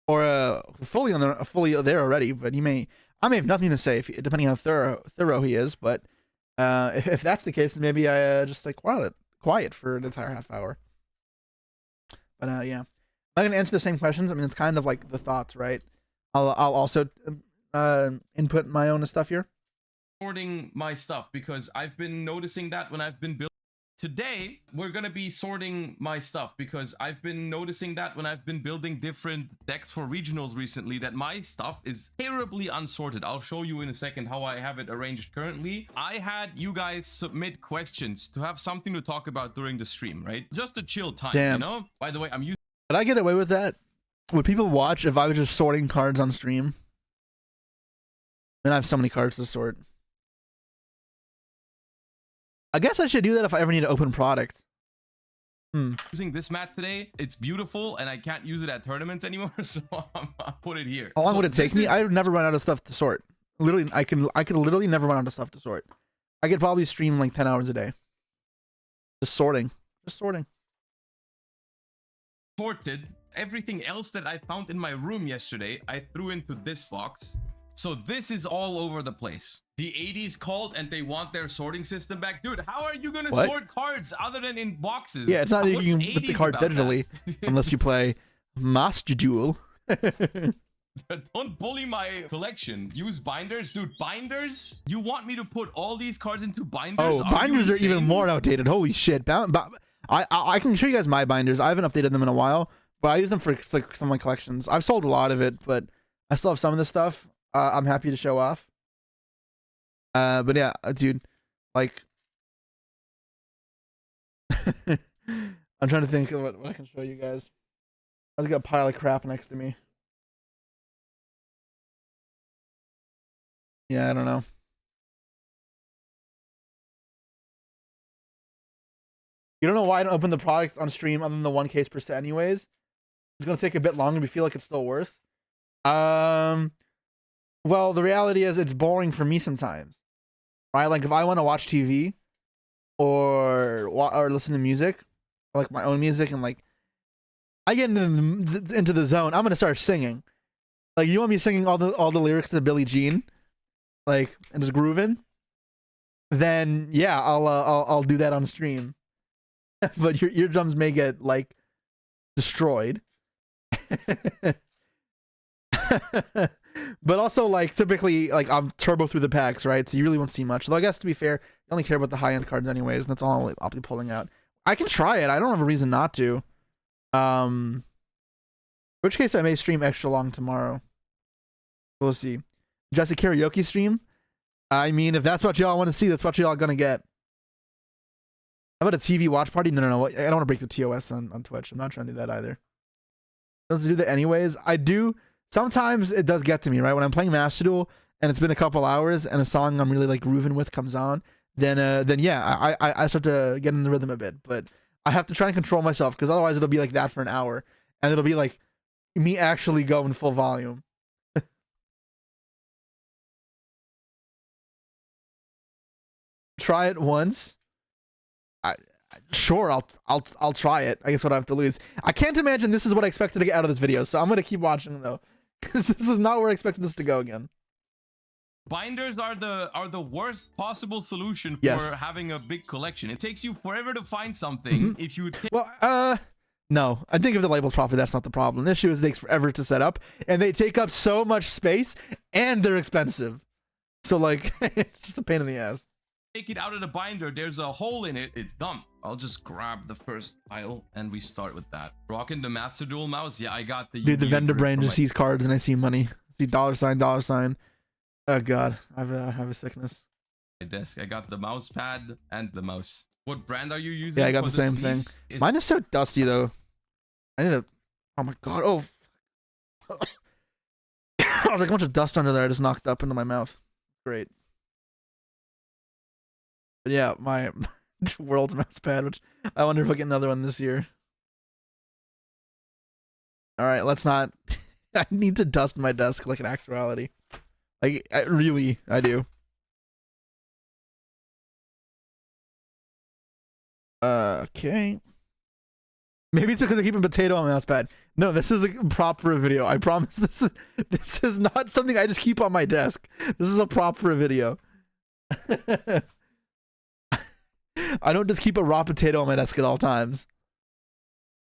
Or fully there already, but I may have nothing to say depending on how thorough he is. But if that's the case, then maybe I just like quiet for an entire half hour. But yeah, I'm gonna answer the same questions. I mean, it's kind of like the thoughts, right? I'll also input my own stuff here. Sorting my stuff because I've been noticing that when I've been building. Today, we're going to be sorting my stuff because I've been noticing that when I've been building different decks for regionals recently that my stuff is terribly unsorted. I'll show you in a second how I have it arranged currently. I had you guys submit questions to have something to talk about during the stream, right? Just a chill time, you know? By the way, I'm using... Would I get away with that? Would people watch if I was just sorting cards on stream? And I have so many cards to sort. I guess I should do that if I ever need to open product. Using this mat today. It's beautiful and I can't use it at tournaments anymore, so I'll put it here. How long would it take me? I would never run out of stuff to sort. Literally, I could literally never run out of stuff to sort. I could probably stream like 10 hours a day. Just sorting. Sorted. Everything else that I found in my room yesterday, I threw into this box. So this is all over the place. The 80s called and they want their sorting system back. Dude, how are you gonna sort cards other than in boxes? Yeah, it's not like you can put the cards digitally unless you play Master Duel. Don't bully my collection. Use binders. Dude, binders? You want me to put all these cards into binders? Oh, binders are even more outdated. Holy shit. I can show you guys my binders. I haven't updated them in a while, but I use them for like some of my collections. I've sold a lot of it, but I still have some of this stuff. I'm happy to show off. But yeah, dude, like, I'm trying to think of what I can show you guys. I just got a pile of crap next to me. Yeah, I don't know. You don't know why I don't open the product on stream other than the 1 case per set anyways. It's gonna take a bit longer, but we feel like it's still worth. Well, the reality is it's boring for me sometimes. Right? Like if I want to watch TV or listen to music, like my own music, and like I get into the zone, I'm gonna start singing. Like you want me singing all the lyrics to Billie Jean, like and just grooving? Then yeah, I'll do that on stream. But your eardrums may get like destroyed. But also like typically like I'm turbo through the packs, right? So you really won't see much. Though I guess to be fair, you only care about the high end cards anyways, and that's all I'll be pulling out. I can try it. I don't have a reason not to. In which case I may stream extra long tomorrow. We'll see. Just a karaoke stream? I mean, if that's what y'all want to see, that's what y'all gonna get. How about a TV watch party? No. I don't want to break the TOS on Twitch. I'm not trying to do that either. Does do that anyways? I do. Sometimes it does get to me, right? When I'm playing Master Duel and it's been a couple hours and a song I'm really like grooving with comes on, then yeah, I start to get in the rhythm a bit. But I have to try and control myself because otherwise it'll be like that for an hour and it'll be like me actually going full volume. Try it once. Sure, I'll try it. I guess what I have to lose. I can't imagine this is what I expected to get out of this video, so I'm gonna keep watching though, because this is not where I expected this to go again. Binders are the worst possible solution for Yes. having a big collection. It takes you forever to find something. If you Well, no. I think if the label's proper, that's not the problem. The issue is it takes forever to set up, and they take up so much space, and they're expensive. So like, it's just a pain in the ass. take it out of the binder, there's a hole in it. It's dumb. I'll just grab the first pile and we start with that. Rocking the Master Duel mouse. Yeah, I got the. Dude, the vendor brain from just sees cards and I see money. I see $sign. Oh god, I have a sickness. my desk. I got the mouse pad and the mouse. What brand are you using? Yeah, I got for the same thing. sleeves? Mine is so dusty though. I need to. Oh my god. Oh. I was like a bunch of dust under there. I just knocked up into my mouth. Great. But yeah, my world's mouse pad, which I wonder if I'll get another one this year. All right, let's not. I need to dust my desk like in actuality. Like, I do. Okay. Maybe it's because I keep a potato on my mouse pad. No, this is a prop for a video. I promise this is not something I just keep on my desk. This is a prop for a video. I don't just keep a raw potato on my desk at all times.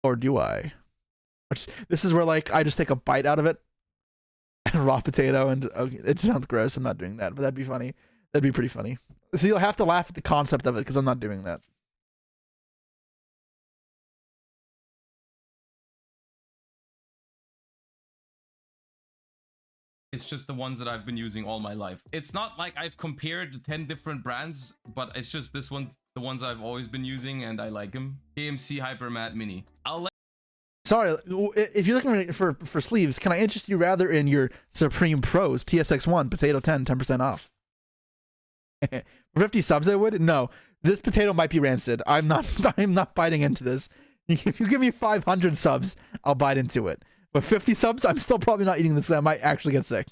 Or do I? This is where like I just take a bite out of it. And raw potato and okay, it sounds gross. I'm not doing that, but that'd be funny. That'd be pretty funny. So you'll have to laugh at the concept of it because I'm not doing that. It's just the ones that I've been using all my life. It's not like I've compared 10 different brands, but it's just this one's the ones I've always been using and I like them. KMC Hyper Matte Mini. I'll let. Sorry, if you're looking for sleeves, can I interest you rather in your Supreme Pros TSX1 Potato 10% off? For 50 subs, I would. No, this potato might be rancid. I'm not biting into this. If you give me 500 subs, I'll bite into it. But 50 subs, I'm still probably not eating this. I might actually get sick.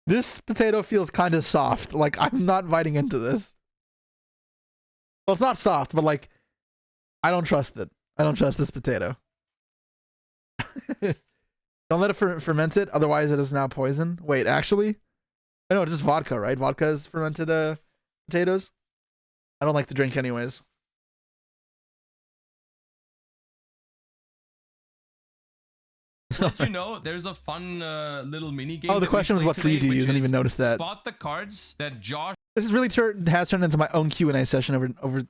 This potato feels kind of soft. Like I'm not biting into this. Well, it's not soft, but like I don't trust it. I don't trust this potato. Don't let it ferment it, otherwise it is now poison. Wait, actually? No, it's just vodka, right? Vodka is fermented potatoes. I don't like to drink anyways. Let you know, there's a fun little mini game. Oh, the question was what sleeve do you use? I didn't even notice that. Spot the cards that Josh This is really has turned into my own Q&A session over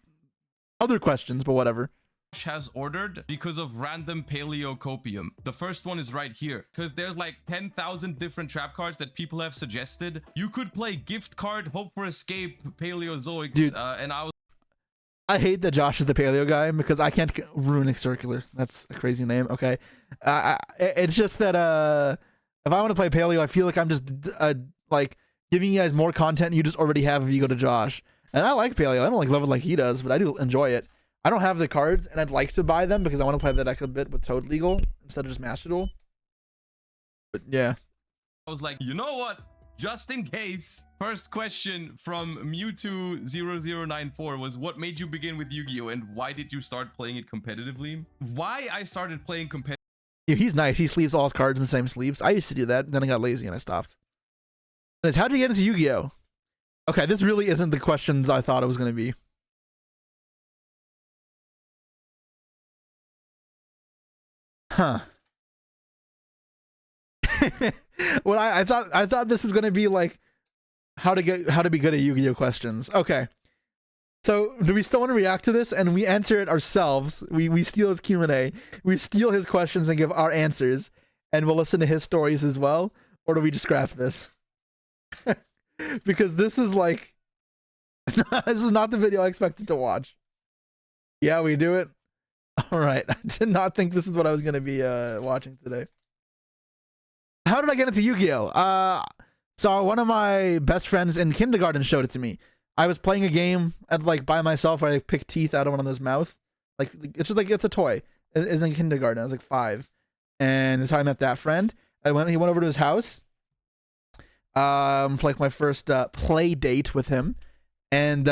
other questions, but whatever. has ordered because of random paleo copium. The first one is right here because there's like 10,000 different trap cards that people have suggested. You could play gift card, hope for escape, paleozoics, Dude. and I hate that Josh is the paleo guy because I can't runic circular. That's a crazy name. Okay, it's just that if I want to play paleo, I feel like I'm just like giving you guys more content you just already have if you go to Josh. And I like Paleo. I don't like love it like he does, but I do enjoy it. I don't have the cards, and I'd like to buy them because I want to play the deck a bit with Toad Legal instead of just Master Duel. But yeah. I was like, you know what? Just in case. First question from Mewtwo0094 was, what made you begin with Yu-Gi-Oh! And why did you start playing it competitively? Why I started playing competitively? Yeah, he's nice. He sleeves all his cards in the same sleeves. I used to do that, then I got lazy and I stopped. How did you get into Yu-Gi-Oh? Okay, this really isn't the questions I thought it was going to be. Huh. What I thought this was going to be like how to be good at Yu-Gi-Oh questions. Okay. So, do we still want to react to this and we answer it ourselves? We steal his Q&A. We steal his questions and give our answers, and we'll listen to his stories as well, or do we just scrap this? Because this is like this is not the video I expected to watch. Yeah, we do it. All right. I did not think this is what I was going to be watching today. How did I get into Yu-Gi-Oh? So one of my best friends in kindergarten showed it to me. I was playing a game at like by myself where I pick teeth out of one of those mouth. Like it's just like it's a toy. It's in kindergarten. I was like 5, and the time I met that friend, he went over to his house. For like my first play date with him, and he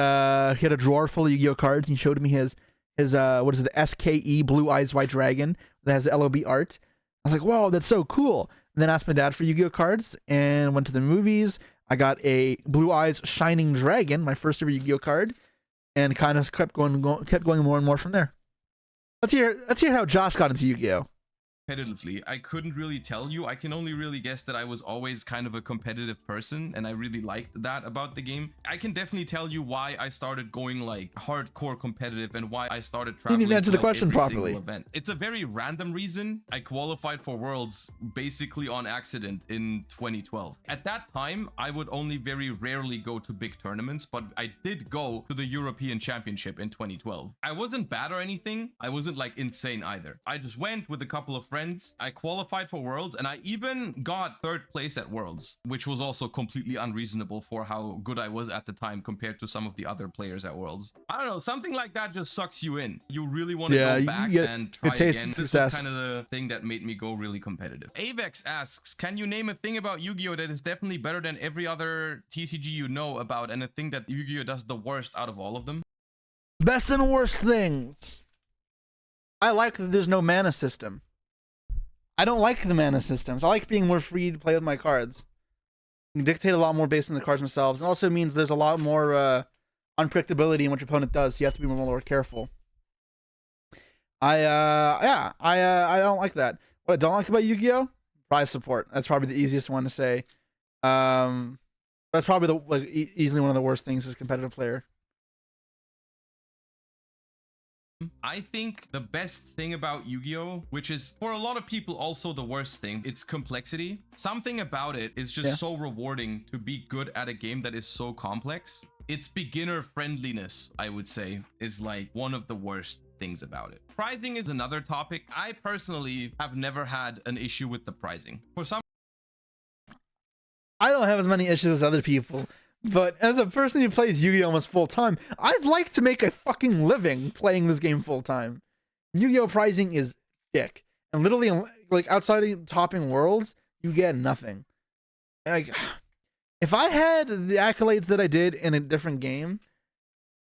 had a drawer full of Yu-Gi-Oh cards. And he showed me his what is it, the SKE Blue Eyes White Dragon that has the LOB art. I was like, whoa, that's so cool. And then asked my dad for Yu-Gi-Oh cards and went to the movies. I got a Blue Eyes Shining Dragon, my first ever Yu-Gi-Oh card, and kind of kept going more and more from there. Let's hear how Josh got into Yu-Gi-Oh. Competitively, I couldn't really tell you. I can only really guess that I was always kind of a competitive person, and I really liked that about the game. I can definitely tell you why I started going like hardcore competitive and why I started traveling. You didn't answer the like, question every properly. single event. It's a very random reason. I qualified for Worlds basically on accident in 2012. At that time, I would only very rarely go to big tournaments, but I did go to the European Championship in 2012. I wasn't bad or anything. I wasn't like insane either. I just went with a couple of friends. I qualified for Worlds, and I even got 3rd place at Worlds, which was also completely unreasonable for how good I was at the time compared to some of the other players at Worlds. I don't know, something like that just sucks you in. You really want to go back and try again. This is kind of the thing that made me go really competitive. Avex asks, can you name a thing about Yu-Gi-Oh that is definitely better than every other TCG you know about, and a thing that Yu-Gi-Oh does the worst out of all of them? Best and worst things. I like that there's no mana system. I don't like the mana systems. I like being more free to play with my cards. You can dictate a lot more based on the cards themselves. It also means there's a lot more unpredictability in what your opponent does, so you have to be more careful. I don't like that. What I don't like about Yu-Gi-Oh? Prize support. That's probably the easiest one to say. That's probably easily one of the worst things as a competitive player. I think the best thing about Yu-Gi-Oh, which is for a lot of people also the worst thing, it's complexity. Something about it is just so rewarding to be good at a game that is so complex. Its beginner friendliness, I would say, is like one of the worst things about it. Pricing is another topic. I personally have never had an issue with the pricing. For some, I don't have as many issues as other people. But as a person who plays Yu-Gi-Oh almost full time, I'd like to make a fucking living playing this game full time. Yu-Gi-Oh pricing is thick, and literally, like outside of topping worlds, you get nothing. Like, if I had the accolades that I did in a different game,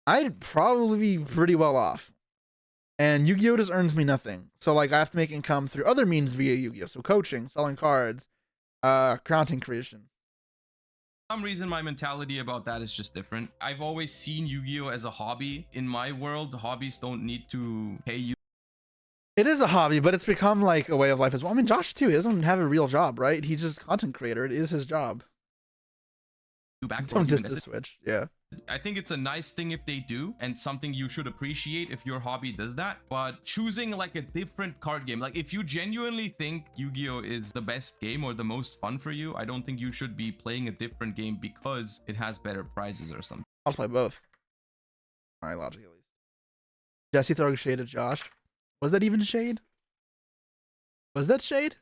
I'd probably be pretty well off. And Yu-Gi-Oh just earns me nothing. So like, I have to make income through other means via Yu-Gi-Oh. So coaching, selling cards, content creation. For some reason, my mentality about that is just different. I've always seen Yu-Gi-Oh as a hobby. In my world, hobbies don't need to pay you. It is a hobby, but it's become like a way of life as well. I mean, Josh too, he doesn't have a real job, right? He's just a content creator. It is his job. Back From just the Switch, yeah. I think it's a nice thing if they do, and something you should appreciate if your hobby does that. But choosing like a different card game, like if you genuinely think Yu-Gi-Oh is the best game or the most fun for you, I don't think you should be playing a different game because it has better prizes or something. I'll play both. My logic at least. Jesse throwing shade at Josh. Was that even shade? Was that shade?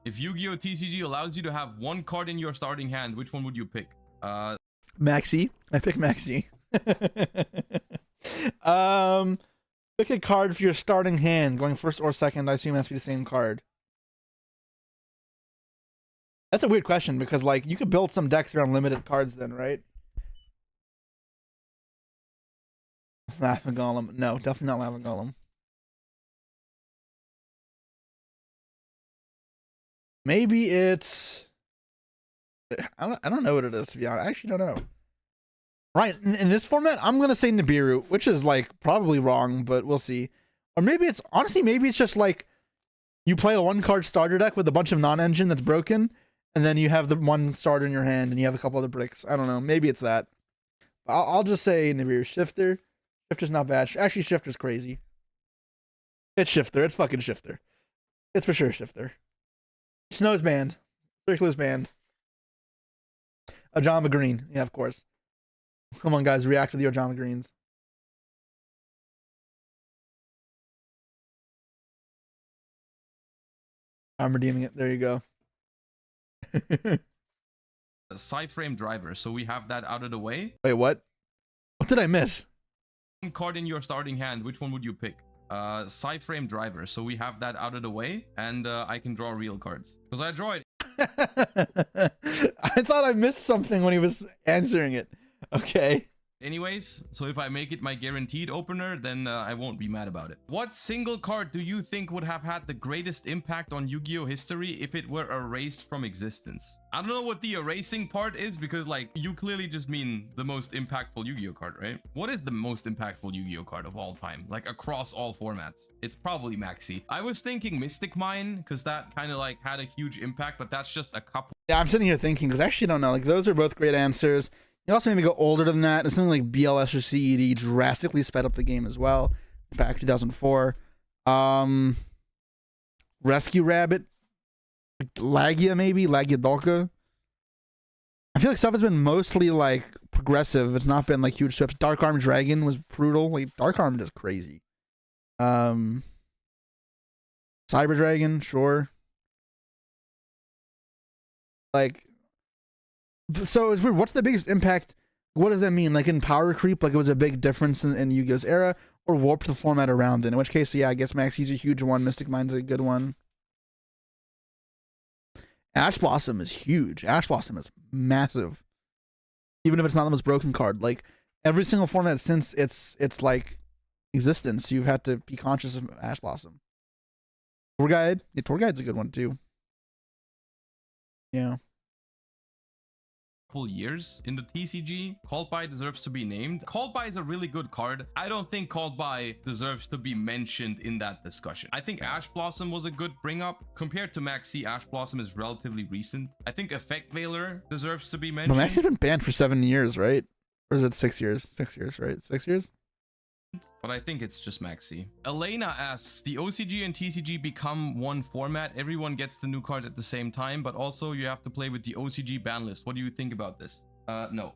If Yu-Gi-Oh TCG allows you to have one card in your starting hand, which one would you pick? Maxi. I pick Maxi. Pick a card for your starting hand, going first or second. I assume it has to be the same card. That's a weird question because, like, you could build some decks around limited cards then, right? Laughing Golem. No, definitely not Laughing Golem. Maybe it's... I don't know what it is, to be honest. I actually don't know. Right, in this format, I'm going to say Nibiru, which is, like, probably wrong, but we'll see. Or maybe it's... Honestly, maybe it's just, like, you play a one-card starter deck with a bunch of non-engine that's broken, and then you have the one starter in your hand, and you have a couple other bricks. I don't know. Maybe it's that. I'll just say Nibiru. Shifter. Shifter's not bad. Actually, Shifter's crazy. It's Shifter. It's fucking Shifter. It's for sure Shifter. Snow's banned. Circular's banned. Ajama Green. Yeah, of course. Come on, guys. React with your Ajama Greens. I'm redeeming it. There you go. A Cyframe driver, so we have that out of the way. Wait, what? What did I miss? One card in your starting hand, which one would you pick? Cyframe driver, so we have that out of the way, and I can draw real cards. Because I draw it. I thought I missed something when he was answering it. Okay. Anyways, so if I make it my guaranteed opener, then I won't be mad about it. What single card do you think would have had the greatest impact on Yu-Gi-Oh history if it were erased from existence? I don't know what the erasing part is because, like, you clearly just mean the most impactful Yu-Gi-Oh card, right? What is the most impactful Yu-Gi-Oh card of all time? Like, across all formats? It's probably Maxi. I was thinking Mystic Mine because that kind of, like, had a huge impact, but that's just a couple. Yeah, I'm sitting here thinking because I actually don't know. Like, those are both great answers. You also maybe go older than that. And something like BLS or CED drastically sped up the game as well. Back 2004. Rescue Rabbit. Lagia maybe? Lagia Dolka. I feel like stuff has been mostly like progressive. It's not been like huge strips. Dark Arm Dragon was brutal. Like Dark Arm is crazy. Cyber Dragon, sure. Like, so it's weird. What's the biggest impact? What does that mean? Like in power creep, like it was a big difference in Yu-Gi-Oh's era, or warped the format around it? In which case, yeah, I guess Maxi's a huge one. Mystic Mine's a good one. Ash Blossom is huge. Ash Blossom is massive. Even if it's not the most broken card. Like every single format since its like existence, you've had to be conscious of Ash Blossom. Tour Guide. Yeah, Tour Guide's a good one too. Yeah. Years in the TCG. Called By deserves to be named. Called By is a really good card. I don't think Called By deserves to be mentioned in that discussion. I think Ash Blossom was a good bring up. Compared to Maxi, Ash Blossom is relatively recent. I think Effect Veiler deserves to be mentioned. But Maxi's been banned for 7 years, right? Or is it 6 years? 6 years, right? 6 years? But I think it's just Maxi. Elena asks, the OCG and TCG become one format. Everyone gets the new card at the same time, but also you have to play with the OCG ban list. What do you think about this? No.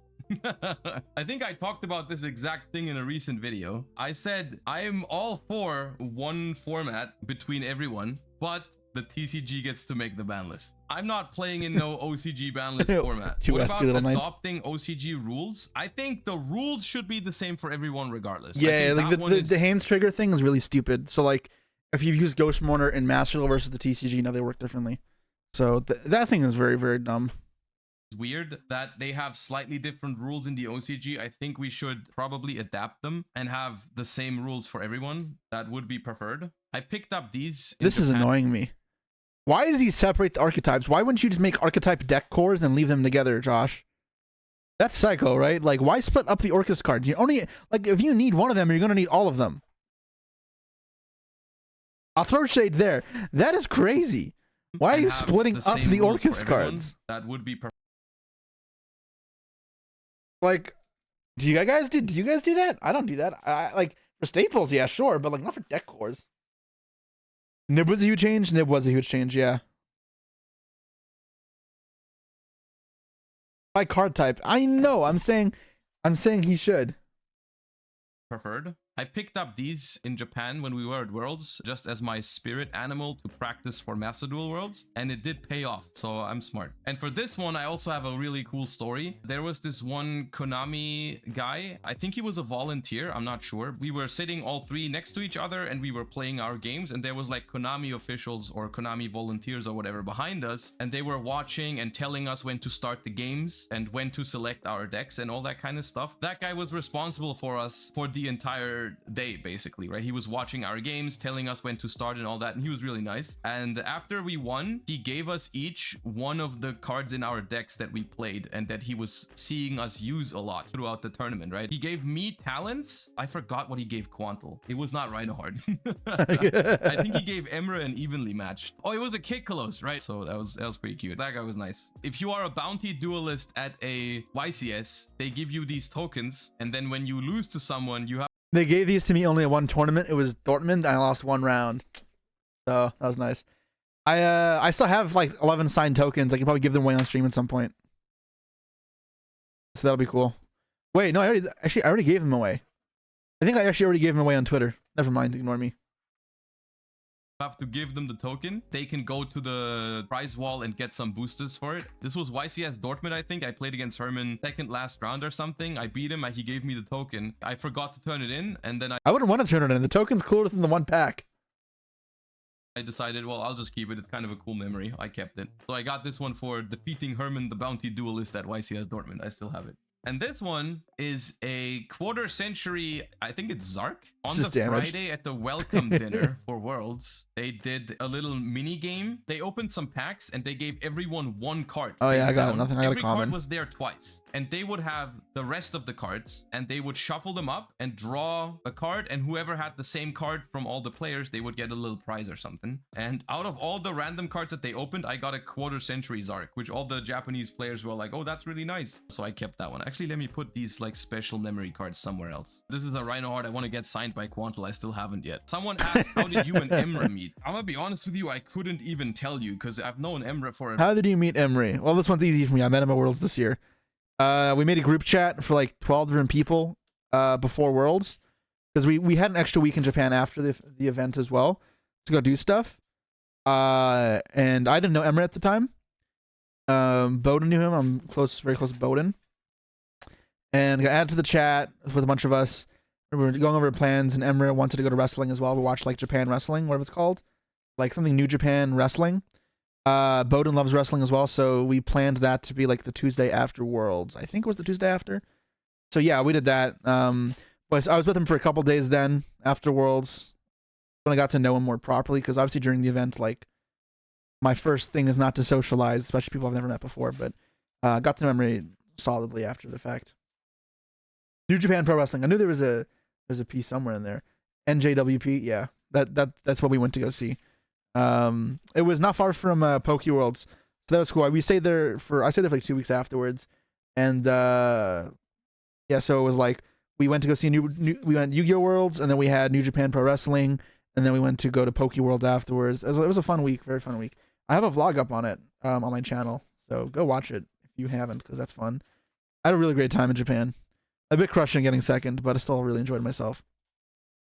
I think I talked about this exact thing in a recent video. I said, I am all for one format between everyone, but the TCG gets to make the ban list. I'm not playing in no OCG ban list format. Two what pesky about little adopting OCG rules? I think the rules should be the same for everyone regardless. Yeah, like the hands trigger thing is really stupid. So like, if you use Ghost Mourner in Master Duel versus the TCG, now they work differently. So that thing is very, very dumb. It's weird that they have slightly different rules in the OCG. I think we should probably adapt them and have the same rules for everyone. That would be preferred. I picked up these. This is annoying me. Why does he separate the archetypes? Why wouldn't you just make archetype deck cores and leave them together, Josh? That's psycho, right? Like, why split up the Orcus cards? You only, like, if you need one of them, you're going to need all of them. I'll throw shade there. That is crazy. Why are you splitting up the Orcus cards? That would be perfect. Like, do you guys do that? I don't do that. I like, for staples, yeah, sure, but like not for deck cores. Nib was a huge change. Nib was a huge change. Yeah. By card type, I know. I'm saying he should. preferred. I picked up these in Japan when we were at Worlds, just as my spirit animal to practice for Master Duel Worlds, and it did pay off, so I'm smart. And for this one, I also have a really cool story. There was this one Konami guy, I think he was a volunteer, I'm not sure. We were sitting all three next to each other and we were playing our games, and there was like Konami officials or Konami volunteers or whatever behind us, and they were watching and telling us when to start the games and when to select our decks and all that kind of stuff. That guy was responsible for us for the entire day, basically, right? He was watching our games, telling us when to start and all that, and he was really nice. And after we won, he gave us each one of the cards in our decks that we played and that he was seeing us use a lot throughout the tournament, right? He gave me Talents. I forgot what he gave Quantal. It was not Reinhardt. I think he gave Emre an evenly matched. Oh, it was a Kikkalos, right? So that was pretty cute. That guy was nice. If you are a bounty duelist at a YCS, they give you these tokens, and then when you lose to someone, you have... They gave these to me only at one tournament. It was Dortmund, and I lost one round. So that was nice. I still have like 11 signed tokens. I can probably give them away on stream at some point. So that'll be cool. Wait, no, I already gave them away. I think I actually already gave them away on Twitter. Never mind, ignore me. Have to give them the token. They can go to the prize wall and get some boosters for it. This was YCS Dortmund, I think. I played against Herman second last round or something. I beat him. He gave me the token. I forgot to turn it in, and then I wouldn't want to turn it in. The token's cooler than the one pack. I decided, well, I'll just keep it. It's kind of a cool memory. I kept it. So I got this one for defeating Herman, the bounty duelist at YCS Dortmund. I still have it. And this one is a quarter century, I think it's Zark. On the Friday at the welcome dinner for Worlds, they did a little mini game. They opened some packs and they gave everyone one card. Oh yeah, I got nothing. I got a common. Every card was there twice. And they would have the rest of the cards and they would shuffle them up and draw a card. And whoever had the same card from all the players, they would get a little prize or something. And out of all the random cards that they opened, I got a quarter century Zark, which all the Japanese players were like, oh, that's really nice. So I kept that one. Actually, let me put these like special memory cards somewhere else. This is a Reinhardt I want to get signed by Quantal. I still haven't yet. Someone asked, how did you and Emre meet? I'm gonna be honest with you, I couldn't even tell you because I've known Emre for... How did you meet Emre? Well, this one's easy for me. I met him at Worlds this year. We made a group chat for like 12 different people before Worlds because we had an extra week in Japan after the event as well to go do stuff. And I didn't know Emre at the time. Bowden knew him. I'm very close to Bowden. And got added to the chat with a bunch of us. We were going over plans, and Emre wanted to go to wrestling as well. We watched like Japan Wrestling, whatever it's called. Like something New Japan Wrestling. Bowden loves wrestling as well, so we planned that to be like the Tuesday after Worlds. I think it was the Tuesday after. So yeah, we did that. But I was with him for a couple days then after Worlds when I got to know him more properly, because obviously during the event, like my first thing is not to socialize, especially people I've never met before, but got to know Emre solidly after the fact. New Japan Pro Wrestling. I knew there's a piece somewhere in there. NJWP, yeah. That's what we went to go see. It was not far from Poke Worlds, so that was cool. I stayed there for like 2 weeks afterwards, and yeah, so it was like we went to go see we went Yu-Gi-Oh Worlds, and then we had New Japan Pro Wrestling, and then we went to go to Poke Worlds afterwards. It was a fun week, very fun week. I have a vlog up on it on my channel, so go watch it if you haven't, because that's fun. I had a really great time in Japan. A bit crushing getting second, but I still really enjoyed myself. It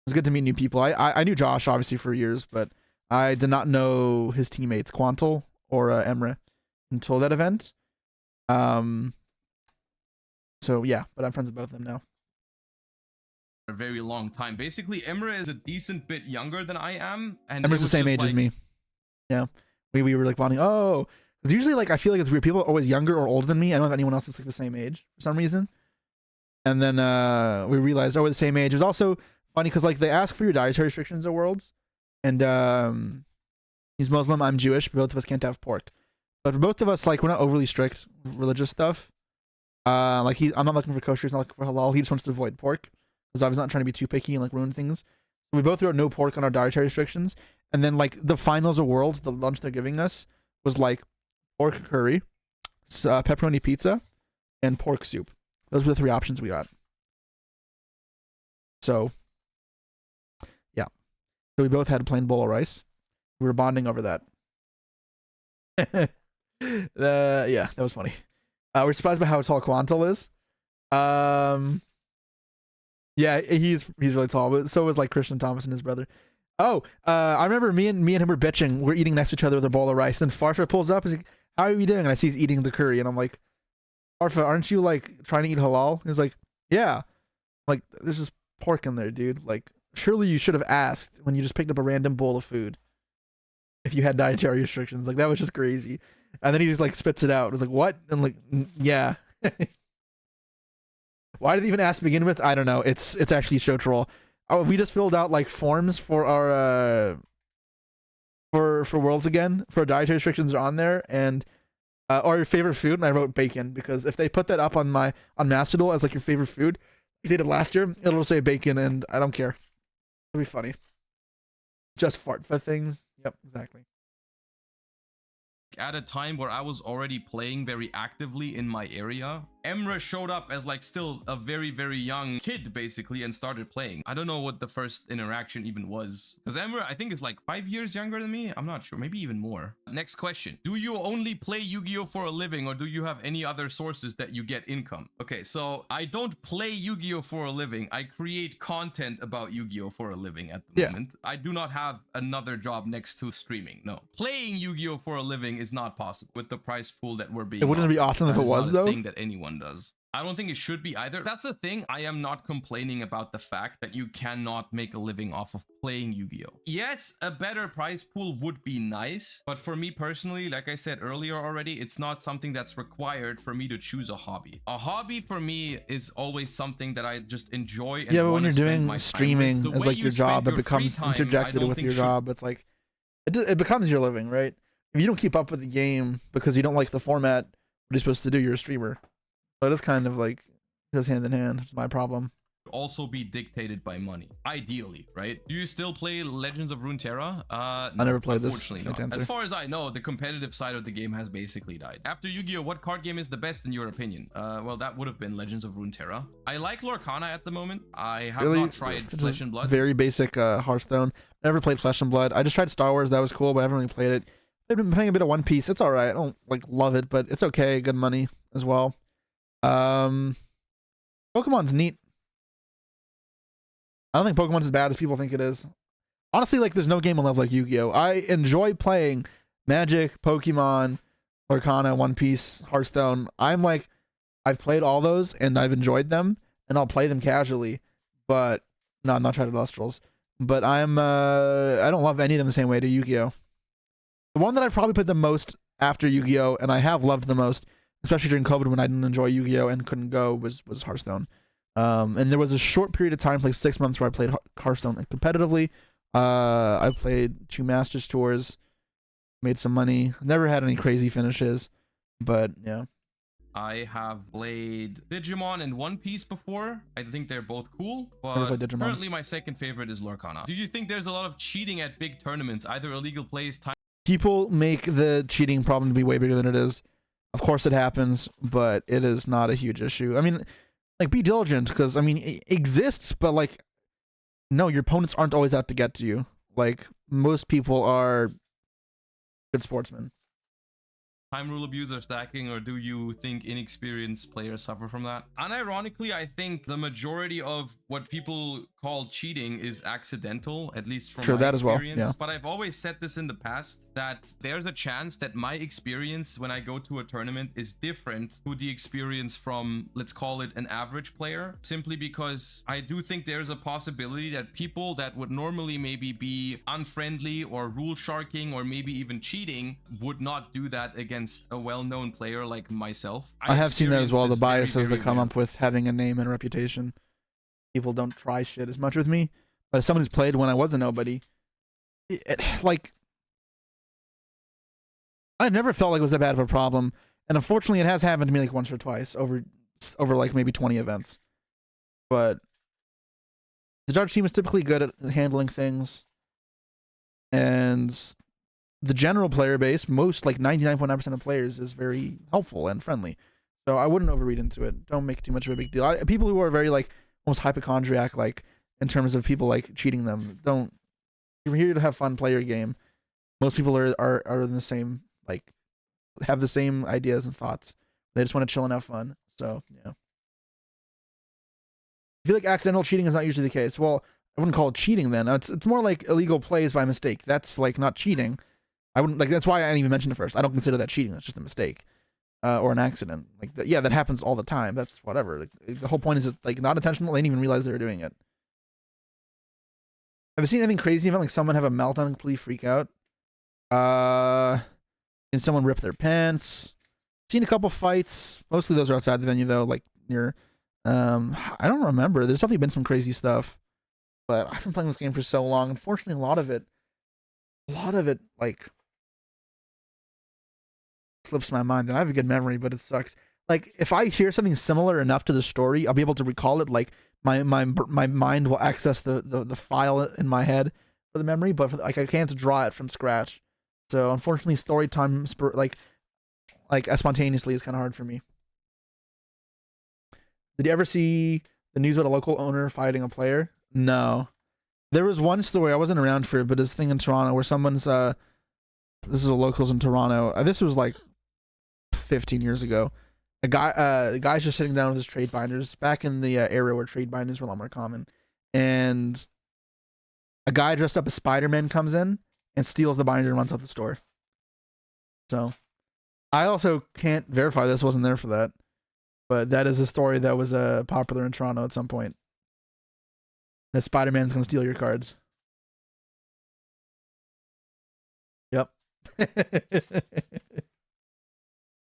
was good to meet new people. I knew Josh obviously for years, but I did not know his teammates Quantal or Emre until that event. So yeah, but I'm friends with both of them now. A very long time. Basically, Emre is a decent bit younger than I am, and Emre's the same age as me. Yeah, we were like bonding. Oh, because usually like I feel like it's weird. People are always younger or older than me. I don't have anyone else that's like the same age for some reason. And then we realized, oh, we're the same age. It was also funny because like they ask for your dietary restrictions at Worlds, and he's Muslim, I'm Jewish. Both of us can't have pork, but for both of us, like we're not overly strict with religious stuff. Like I'm not looking for kosher, he's not looking for halal. He just wants to avoid pork because I was not trying to be too picky and like ruin things. We both wrote no pork on our dietary restrictions, and then like the finals of Worlds, the lunch they're giving us was like pork curry, pepperoni pizza, and pork soup. Those were the 3 options we got. So, yeah. So we both had a plain bowl of rice. We were bonding over that. Yeah, that was funny. We're surprised by how tall Quantal is. Yeah, he's really tall, but so was like Christian Thomas and his brother. Oh, I remember me and him were bitching. We're eating next to each other with a bowl of rice. Then Farfa pulls up. He's like, "How are you doing?" And I see he's eating the curry, and I'm like, "Farfa, aren't you like trying to eat halal?" He's like, "Yeah." I'm like, there's just pork in there, dude. Like, surely you should have asked when you just picked up a random bowl of food if you had dietary restrictions. Like, that was just crazy. And then he just like spits it out. It was like, what? And like, yeah. Why did he even ask to begin with? I don't know. It's actually show troll. Oh, we just filled out like forms for our for Worlds again. For dietary restrictions are on there, and or your favorite food, and I wrote bacon because if they put that up on Mastodon as like your favorite food, like they did last year, it'll say bacon, and I don't care. It'll be funny. Just fart for things. Yep, exactly. At a time where I was already playing very actively in my area, Emre showed up as like still a very, very young kid basically and started playing. I don't know what the first interaction even was, because Emre I think is like 5 years younger than me. I'm not sure, maybe even more. Next question. Do you only play Yu-Gi-Oh for a living, or do you have any other sources that you get income? Okay, so I don't play Yu-Gi-Oh for a living. I create content about Yu-Gi-Oh for a living at the moment. I do not have another job next to streaming. No, playing Yu-Gi-Oh for a living is not possible with the price pool that we're being. It wouldn't be awesome if it was though. Thing that anyone does. I don't think it should be either. That's the thing. I am not complaining about the fact that you cannot make a living off of playing Yu-Gi-Oh. Yes, a better prize pool would be nice, but for me personally, like I said earlier already, it's not something that's required for me to choose a hobby. A hobby for me is always something that I just enjoy. And yeah, but when you're doing streaming as like your job, it becomes interjected with your job. It's like it becomes your living, right? If you don't keep up with the game because you don't like the format, what are you supposed to do? You're a streamer. So it is kind of like goes hand in hand. It's my problem. Also be dictated by money, ideally, right? Do you still play Legends of Runeterra? No, I never played this. Not. As far as I know, the competitive side of the game has basically died. After Yu-Gi-Oh, what card game is the best in your opinion? Well, that would have been Legends of Runeterra. I like Lorcana at the moment. I have not tried Flesh and Blood. Very basic Hearthstone. Never played Flesh and Blood. I just tried Star Wars. That was cool, but I haven't really played it. I've been playing a bit of One Piece. It's all right. I don't like love it, but it's okay. Good money as well. Pokemon's neat. I don't think Pokemon's as bad as people think it is. Honestly, like there's no game I love like Yu-Gi-Oh. I enjoy playing Magic, Pokemon, Lorcana, One Piece, Hearthstone. I'm like, I've played all those and I've enjoyed them, and I'll play them casually. But no, I'm not trying to Lustrals. But I don't love any of them the same way to Yu-Gi-Oh. The one that I probably played the most after Yu-Gi-Oh, and I have loved the most, especially during COVID when I didn't enjoy Yu-Gi-Oh and couldn't go, was Hearthstone. And there was a short period of time, like 6 months, where I played Hearthstone competitively. I played 2 Masters tours, made some money. Never had any crazy finishes, but yeah. I have played Digimon and One Piece before. I think they're both cool, but currently my second favorite is Lorcana. Do you think there's a lot of cheating at big tournaments, either illegal plays, time? People make the cheating problem to be way bigger than it is. Of course it happens, but it is not a huge issue. I mean, like, be diligent, because, I mean, it exists, but, like, no, your opponents aren't always out to get to you. Like, most people are good sportsmen. Time rule abuse or stacking, or do you think inexperienced players suffer from that? Unironically, I think the majority of what people call cheating is accidental, at least from my experience. Yeah. But I've always said this in the past, that there's a chance that my experience when I go to a tournament is different to the experience from, let's call it, an average player, simply because I do think there's a possibility that people that would normally maybe be unfriendly or rule sharking or maybe even cheating would not do that against a well-known player like myself. I have seen that as well, the biases that come up with having a name and a reputation. People don't try shit as much with me, but as someone who's played when I was a nobody, like, I never felt like it was that bad of a problem, and unfortunately it has happened to me like once or twice over like maybe 20 events. But the judge team is typically good at handling things, and the general player base, most, like 99.9% of players, is very helpful and friendly. So I wouldn't overread into it. Don't make too much of a big deal. People who are very, like, almost hypochondriac, like, in terms of people, like, cheating them, don't. You're here to have fun, play your game. Most people are in the same, like, have the same ideas and thoughts. They just want to chill and have fun. So, yeah. I feel like accidental cheating is not usually the case. Well, I wouldn't call it cheating then. It's more like illegal plays by mistake. That's like not cheating. I wouldn't like. That's why I didn't even mention it first. I don't consider that cheating. That's just a mistake, or an accident. Like yeah, that happens all the time. That's whatever. Like, the whole point is it's like not intentional. They didn't even realize they were doing it. Have you seen anything crazy event like someone have a meltdown and completely freak out? Can someone rip their pants? Seen a couple fights. Mostly those are outside the venue though, like near. I don't remember. There's definitely been some crazy stuff, but I've been playing this game for so long. Unfortunately, a lot of it like slips my mind, and I have a good memory, but it sucks. Like if I hear something similar enough to the story, I'll be able to recall it. Like my mind will access the file in my head for the memory, but like I can't draw it from scratch. So unfortunately, story time like spontaneously is kind of hard for me. Did you ever see the news about a local owner fighting a player? No. There was one story, I wasn't around for it, but this thing in Toronto where someone's this is a locals in Toronto. This was like 15 years ago. The guy's just sitting down with his trade binders back in the area where trade binders were a lot more common, and a guy dressed up as Spider-Man comes in and steals the binder and runs out the store. So I also can't verify this, wasn't there for that, but that is a story that was popular in Toronto at some point. That Spider-Man's gonna steal your cards. Yep.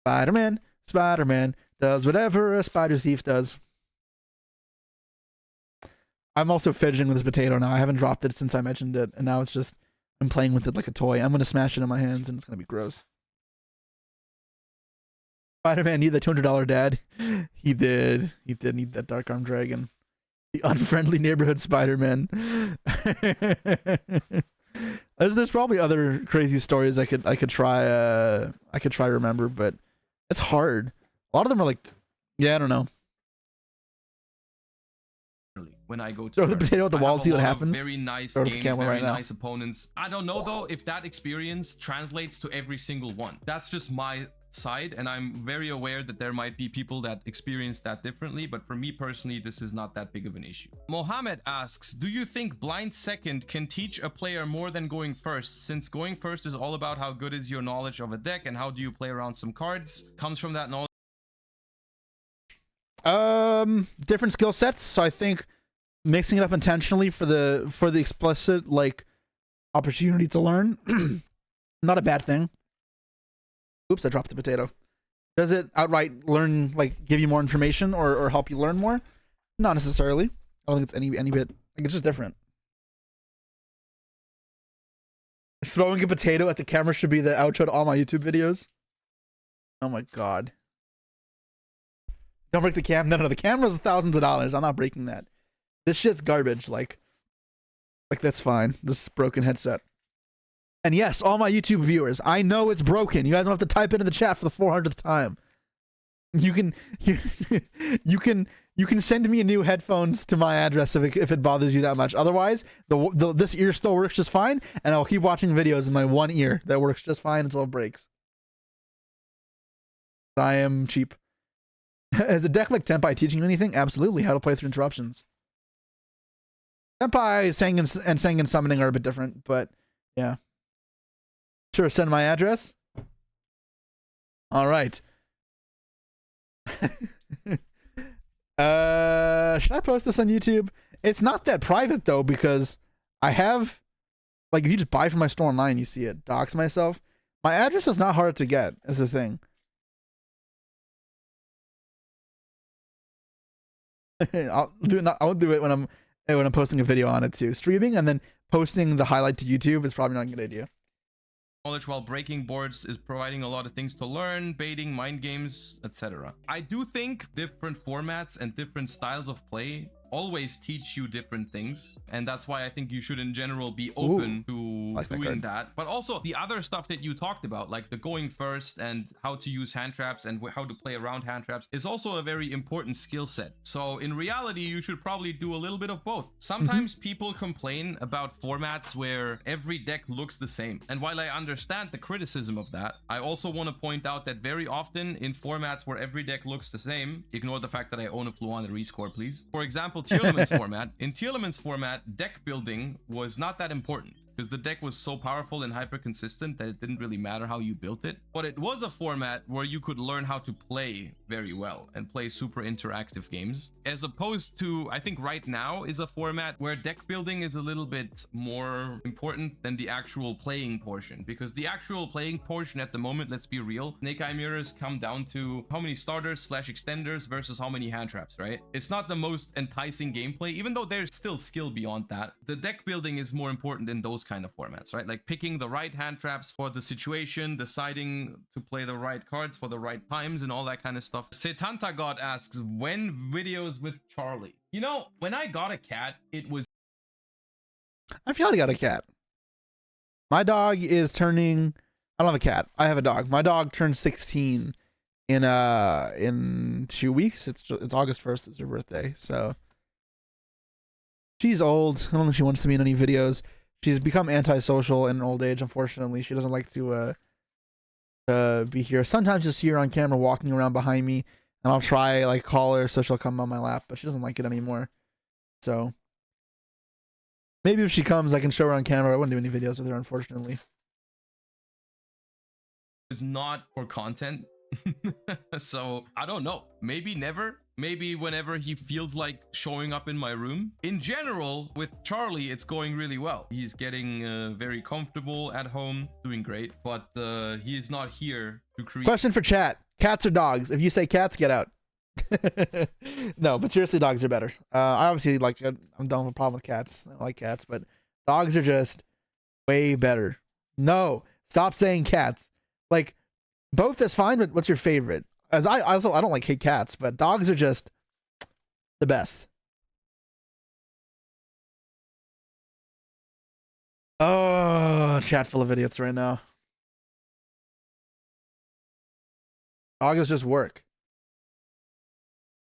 Spider-Man does whatever a spider thief does. I'm also fidgeting with this potato now. I haven't dropped it since I mentioned it, and now it's just I'm playing with it like a toy. I'm gonna smash it in my hands, and it's gonna be gross. Spider-Man need the $200 dad. He did need that dark arm dragon. The unfriendly neighborhood Spider-Man. There's probably other crazy stories I could try remember, but it's hard. A lot of them are like, yeah, I don't know. When I go to throw the potato at the wall and see what happens. Very nice throw games, very nice opponents. I don't know though if that experience translates to every single one. That's just my side, and I'm very aware that there might be people that experience that differently, but for me personally, this is not that big of an issue. Mohammed asks, do you think blind second can teach a player more than going first, since going first is all about how good is your knowledge of a deck and how do you play around some cards? Comes from that knowledge. Different skill sets, so I think mixing it up intentionally for the explicit like opportunity to learn, not a bad thing. Oops, I dropped the potato. Does it outright learn, like, give you more information or help you learn more? Not necessarily. I don't think it's any bit. Like, it's just different. Throwing a potato at the camera should be the outro to all my YouTube videos. Oh my god. Don't break the cam. No, the camera's thousands of dollars. I'm not breaking that. This shit's garbage. Like that's fine. This broken headset. And yes, all my YouTube viewers, I know it's broken. You guys don't have to type it in the chat for the 400th time. You can send me a new headphones to my address if it bothers you that much. Otherwise, this ear still works just fine, and I'll keep watching videos in my one ear that works just fine until it breaks. I am cheap. Is a deck like Tenpai teaching you anything? Absolutely. How to play through interruptions. Tenpai, Sengen summoning are a bit different, but yeah. Sure, send my address. All right. Should I post this on YouTube? It's not that private though, because I have, like, if you just buy from my store online, you see it. Dox myself. My address is not hard to get, is the thing. I'll do it when I'm posting a video on it too. Streaming and then posting the highlight to YouTube is probably not a good idea. Knowledge while breaking boards is providing a lot of things to learn, baiting, mind games, etc. I do think different formats and different styles of play always teach you different things, and that's why I think you should in general be open to doing that. But also the other stuff that you talked about, like the going first and how to use hand traps and how to play around hand traps, is also a very important skill set. So in reality, you should probably do a little bit of both. Sometimes people complain about formats where every deck looks the same, and while I understand the criticism of that, I also want to point out that very often in formats where every deck looks the same, ignore the fact that I own a Fluon and rescore, please. For example, Tearlaman's format, in Tearlaman's format, deck building was not that important because the deck was so powerful and hyper consistent that it didn't really matter how you built it. But it was a format where you could learn how to play very well and play super interactive games, as opposed to, I think right now is a format where deck building is a little bit more important than the actual playing portion, because the actual playing portion at the moment, let's be real, Snake Eye Mirrors come down to how many starters / extenders versus how many hand traps, right? It's not the most enticing gameplay, even though there's still skill beyond that. The deck building is more important in those kind of formats, right? Like picking the right hand traps for the situation, deciding to play the right cards for the right times and all that kind of stuff. Setanta God asks, when videos with Charlie? You know, when I got a cat, it was... I've already got a cat. My dog is turning... I don't have a cat. I have a dog. My dog turns 16 in 2 weeks. It's August 1st. It's her birthday. So she's old. I don't think she wants to be in any videos. She's become antisocial in old age, unfortunately. She doesn't like to be here. Sometimes you'll see her on camera walking around behind me, and I'll try like call her so she'll come on my lap, but she doesn't like it anymore. So maybe if she comes, I can show her on camera. I wouldn't do any videos with her, unfortunately. It's not for content. So I don't know, maybe never, maybe whenever he feels like showing up in my room. In general, with Charlie, it's going really well. He's getting very comfortable at home, doing great, but he is not here to create. Question for chat: cats or dogs? If you say cats, get out. No, but seriously, dogs are better. I obviously like, I'm done with a problem with cats. I like cats, but dogs are just way better. No, stop saying cats. Like, both is fine, but what's your favorite? As I don't like hate cats, but dogs are just the best. Oh, chat full of idiots right now. Dogs just work.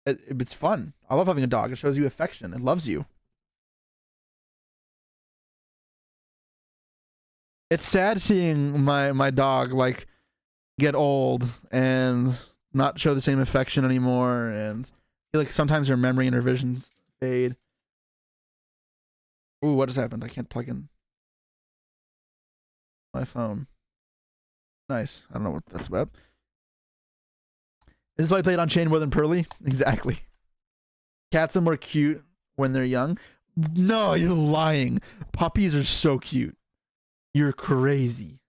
It's fun. I love having a dog. It shows you affection. It loves you. It's sad seeing my dog like get old and not show the same affection anymore, and I feel like sometimes her memory and her visions fade. Ooh, what has happened? I can't plug in my phone. Nice. I don't know what that's about. Is this why I played on chain more than Pearly? Exactly. Cats are more cute when they're young. No, you're lying. Puppies are so cute. You're crazy.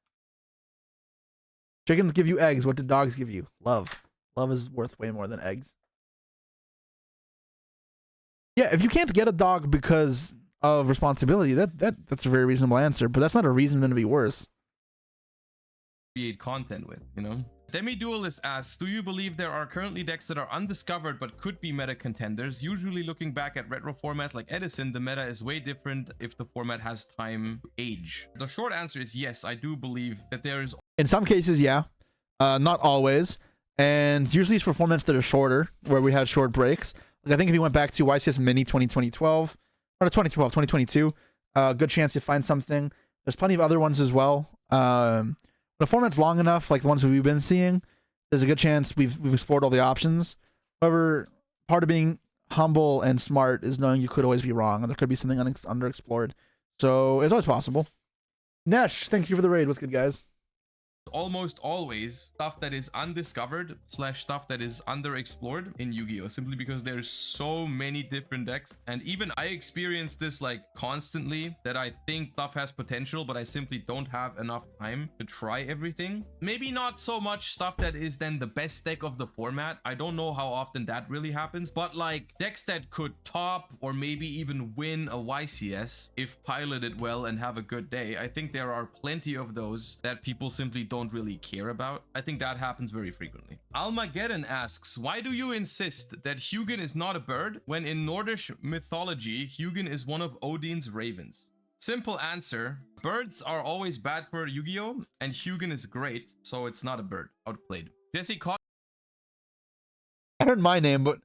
Chickens give you eggs. What do dogs give you? Love. Love is worth way more than eggs. Yeah, if you can't get a dog because of responsibility, that's a very reasonable answer, but that's not a reason for them to be worse. Create content with, you know? Demi-Duelist asks, do you believe there are currently decks that are undiscovered but could be meta contenders? Usually looking back at retro formats like Edison, the meta is way different if the format has time to age. The short answer is yes, I do believe that there is... In some cases, yeah. Not always. And usually it's for formats that are shorter, where we had short breaks. Like I think if you went back to YCS Mini 2012, or 2022, good chance you find something. There's plenty of other ones as well. The format's long enough, like the ones we've been seeing, there's a good chance we've explored all the options. However, part of being humble and smart is knowing you could always be wrong, and there could be something underexplored. So it's always possible. Nesh, thank you for the raid. What's good, guys? Almost always stuff that is undiscovered / stuff that is underexplored in Yu-Gi-Oh! Simply because there's so many different decks, and even I experience this like constantly, that I think stuff has potential, but I simply don't have enough time to try everything. Maybe not so much stuff that is then the best deck of the format. I don't know how often that really happens, but like decks that could top or maybe even win a YCS if piloted well and have a good day. I think there are plenty of those that people simply don't really care about. I think that happens very frequently. Almageddon asks, why do you insist that Hugin is not a bird when in Nordish mythology Hugin is one of Odin's ravens? Simple answer, birds are always bad for Yu-Gi-Oh! And Hugin is great, so it's not a bird. Outplayed. Jesse caught. I heard my name, but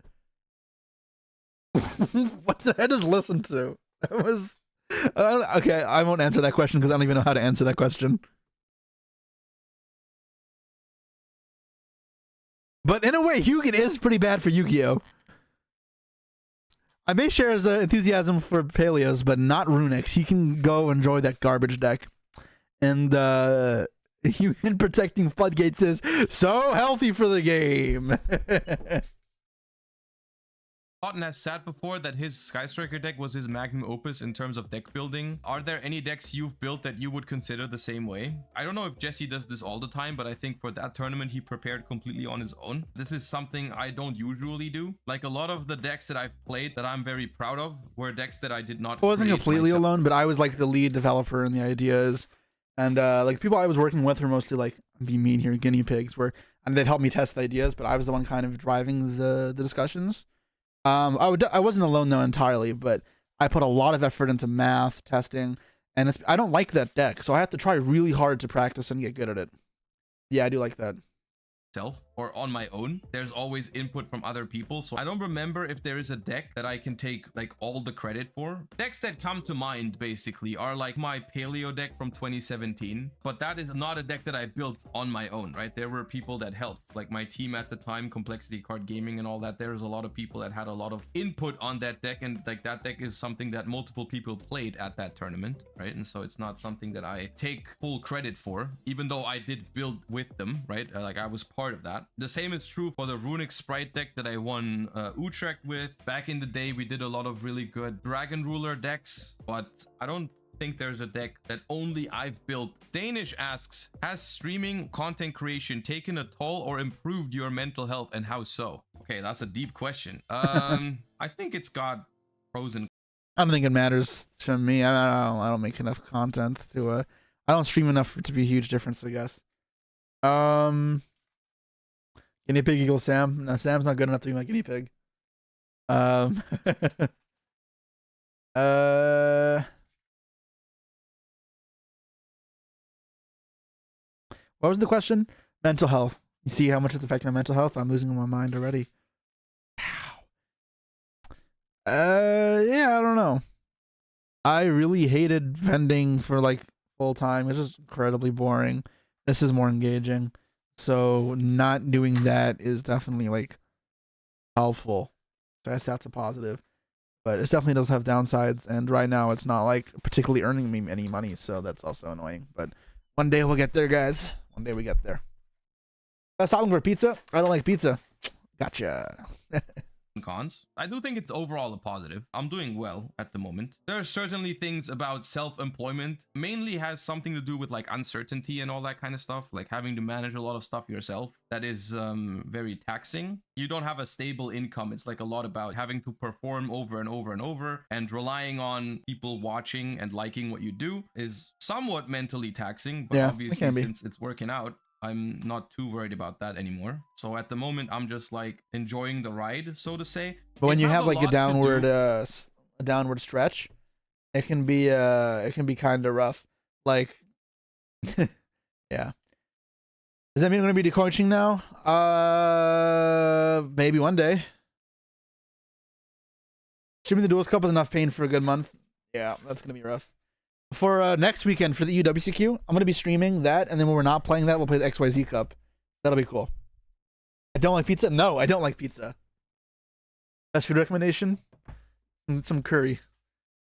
what did I just listen to? It was okay. I won't answer that question because I don't even know how to answer that question. But in a way, Hugin is pretty bad for Yu-Gi-Oh! I may share his enthusiasm for Paleos, but not Runics. He can go enjoy that garbage deck. And Human Protecting Floodgates is so healthy for the game. Cotton has said before that his Skystriker deck was his magnum opus in terms of deck building. Are there any decks you've built that you would consider the same way? I don't know if Jesse does this all the time, but I think for that tournament he prepared completely on his own. This is something I don't usually do. Like a lot of the decks that I've played that I'm very proud of were decks that I did not I wasn't create completely myself. alone, but I was like the lead developer in the ideas. And like people I was working with were mostly like, be mean here, guinea pigs, and they'd help me test the ideas, but I was the one kind of driving the discussions. I wasn't alone though entirely, but I put a lot of effort into math testing, and I don't like that deck, so I have to try really hard to practice and get good at it. Yeah, I do like that. Or on my own. There's always input from other people, so I don't remember if there is a deck that I can take like all the credit for. Decks that come to mind basically are like my Paleo deck from 2017, but that is not a deck that I built on my own, right? There were people that helped, like my team at the time, Complexity Card Gaming and all that. There was a lot of people that had a lot of input on that deck, and like that deck is something that multiple people played at that tournament, right? And so it's not something that I take full credit for, even though I did build with them, right? Like I was part of that. The same is true for the Runic Sprite deck that I won Utrecht with. Back in the day, we did a lot of really good Dragon Ruler decks, but I don't think there's a deck that only I've built. Danish asks, has streaming content creation taken a toll or improved your mental health, and how so? Okay, that's a deep question. I think it's got pros and I don't think it matters to me. I don't make enough content to I don't stream enough for it to be a huge difference, I guess. Guinea pig equals Sam. No, Sam's not good enough to be my guinea pig. What was the question? Mental health. You see how much it's affecting my mental health? I'm losing my mind already. Yeah, I don't know. I really hated vending for like full time. It's just incredibly boring. This is more engaging. So not doing that is definitely like helpful. So I guess that's a positive. But it definitely does have downsides, and right now it's not like particularly earning me any money, so that's also annoying. But one day we'll get there, guys. One day we get there. Stopping for pizza? I don't like pizza. Gotcha. cons. I do think it's overall a positive. I'm doing well at the moment. There are certainly things about self-employment, mainly has something to do with like uncertainty and all that kind of stuff, like having to manage a lot of stuff yourself. That is very taxing. You don't have a stable income. It's like a lot about having to perform over and over and over, and relying on people watching and liking what you do is somewhat mentally taxing, but Yeah, obviously since it's working out, I'm not too worried about that anymore. So at the moment, I'm just like enjoying the ride, so to say. But when you have like a downward stretch, it can be kind of rough. Like, yeah. Does that mean I'm gonna be coaching now? Maybe one day. Streaming the Duels Cup is enough pain for a good month. Yeah, that's gonna be rough. For next weekend for the UWCQ, I'm going to be streaming that, and then when we're not playing that, we'll play the XYZ Cup. That'll be cool. I don't like pizza? No, I don't like pizza. Best food recommendation? Some curry.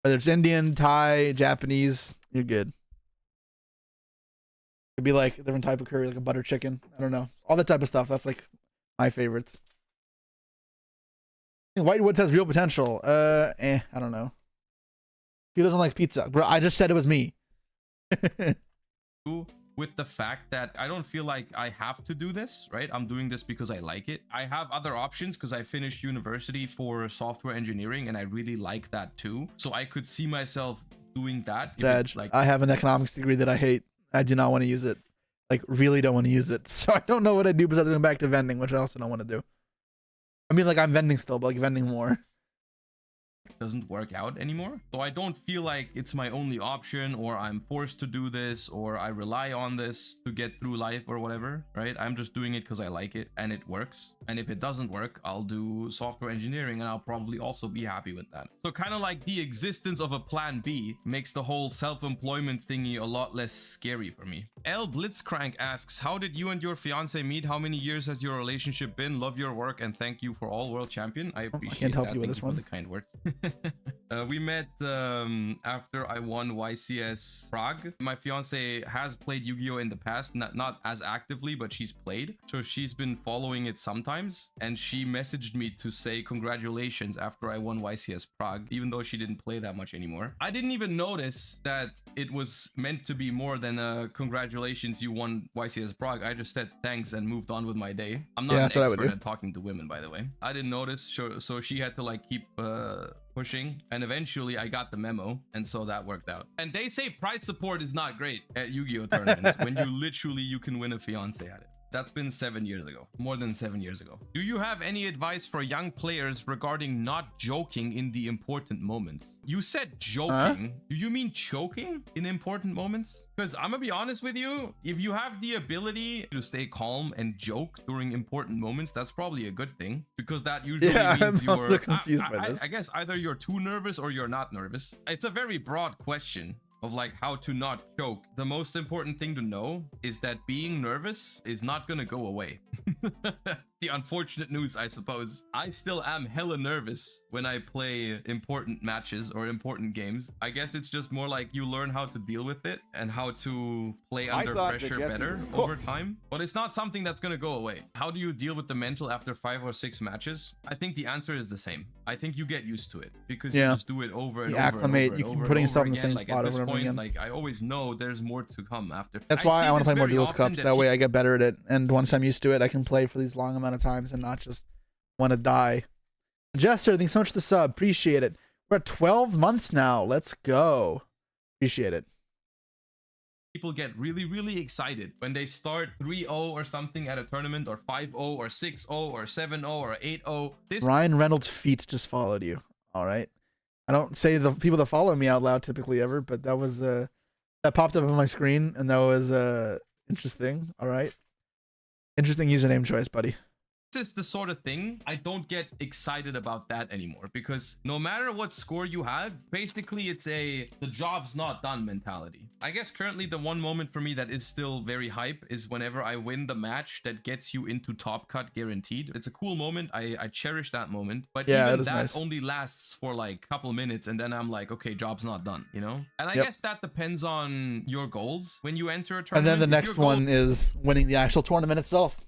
Whether it's Indian, Thai, Japanese, you're good. It'd be like a different type of curry, like a butter chicken. I don't know. All that type of stuff. That's like my favorites. Whitewoods has real potential. I don't know. He doesn't like pizza. Bro, I just said it was me. With the fact that I don't feel like I have to do this, right? I'm doing this because I like it. I have other options because I finished university for software engineering, and I really like that too. So I could see myself doing that. Edge. Like, I have an economics degree that I hate. I do not want to use it. Like, really don't want to use it. So I don't know what I do besides going back to vending, which I also don't want to do. I mean, like, I'm vending still, but like vending more. doesn't work out anymore. So I don't feel like it's my only option, or I'm forced to do this, or I rely on this to get through life or whatever, right? I'm just doing it because I like it and it works. And if it doesn't work, I'll do software engineering and I'll probably also be happy with that. So kind of like the existence of a plan B makes the whole self-employment thingy a lot less scary for me. L Blitzcrank asks, how did you and your fiance meet? How many years has your relationship been? Love your work and thank you for all, world champion. I appreciate I can't help that. you with Thank this for one. the kind words. We met after I won YCS Prague. My fiance has played Yu-Gi-Oh in the past, not as actively, but she's played. So she's been following it sometimes, and she messaged me to say congratulations after I won YCS Prague, even though she didn't play that much anymore. I didn't even notice that it was meant to be more than a congratulations, you won YCS Prague. I just said thanks and moved on with my day. I'm not an expert at talking to women, by the way. I didn't notice, so she had to like keep pushing, and eventually I got the memo, and so that worked out. And they say prize support is not great at Yu-Gi-Oh tournaments when you can win a fiance at it. That's been 7 years ago, more than 7 years ago. Do you have any advice for young players regarding not joking in the important moments? You said joking. Do you mean choking in important moments? Because I'm gonna be honest with you, if you have the ability to stay calm and joke during important moments, that's probably a good thing, because that usually means I'm also confused by this. I guess either you're too nervous or you're not nervous. It's a very broad question of like how to not choke. The most important thing to know is that being nervous is not gonna go away. The unfortunate news, I suppose. I still am hella nervous when I play important matches or important games. I guess it's just more like you learn how to deal with it and how to play under pressure better over time. But it's not something that's gonna go away. How do you deal with the mental after 5 or 6 matches? I think the answer is the same. I think you get used to it because you just do it over and over. Acclimate. And you over keep and putting over yourself in the again. same Like, spot at this over and over point, again. like I always know there's more to come after. That's why I want to play more Duels Cups. That way I get better at it. And once I'm used to it, I can play for these long amount of times and not just want to die. Jester, thanks so much for the sub. Appreciate it. We're at 12 months now. Let's go. Appreciate it. People get really, really excited when they start 3-0 or something at a tournament, or 5-0 or 6-0 or 7-0 or 8-0. Ryan Reynolds' feet just followed you. All right. I don't say the people that follow me out loud typically ever, but that was that popped up on my screen, and that was interesting. All right. Interesting username choice, buddy. This is the sort of thing I don't get excited about that anymore, because no matter what score you have, basically it's the job's not done mentality. I guess currently the one moment for me that is still very hype is whenever I win the match that gets you into top cut guaranteed. It's a cool moment. I cherish that moment, but even that nice. Only lasts for like a couple minutes, and then I'm like, okay, job's not done, you know? And I guess that depends on your goals when you enter a tournament. And then the next one is winning the actual tournament itself.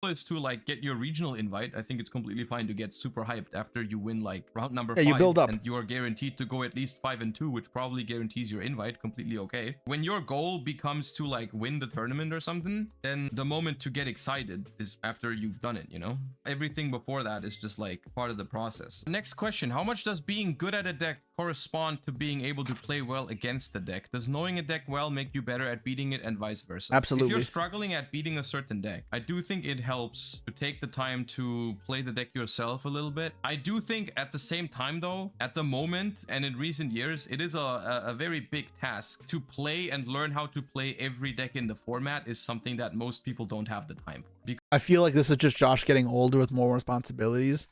Is to like get your regional invite. I think it's completely fine to get super hyped after you win like round number 5. You build up, and you're guaranteed to go at least 5-2, which probably guarantees your invite. Completely okay. When your goal becomes to like win the tournament or something, then the moment to get excited is after you've done it, you know? Everything before that is just like part of the process. Next question: how much does being good at a deck correspond to being able to play well against the deck? Does knowing a deck well make you better at beating it, and vice versa? Absolutely. If you're struggling at beating a certain deck, I do think it helps to take the time to play the deck yourself a little bit. I do think at the same time though, at the moment and in recent years, it is a very big task to play and learn how to play every deck in the format is something that most people don't have the time for. I feel like this is just Josh getting older with more responsibilities,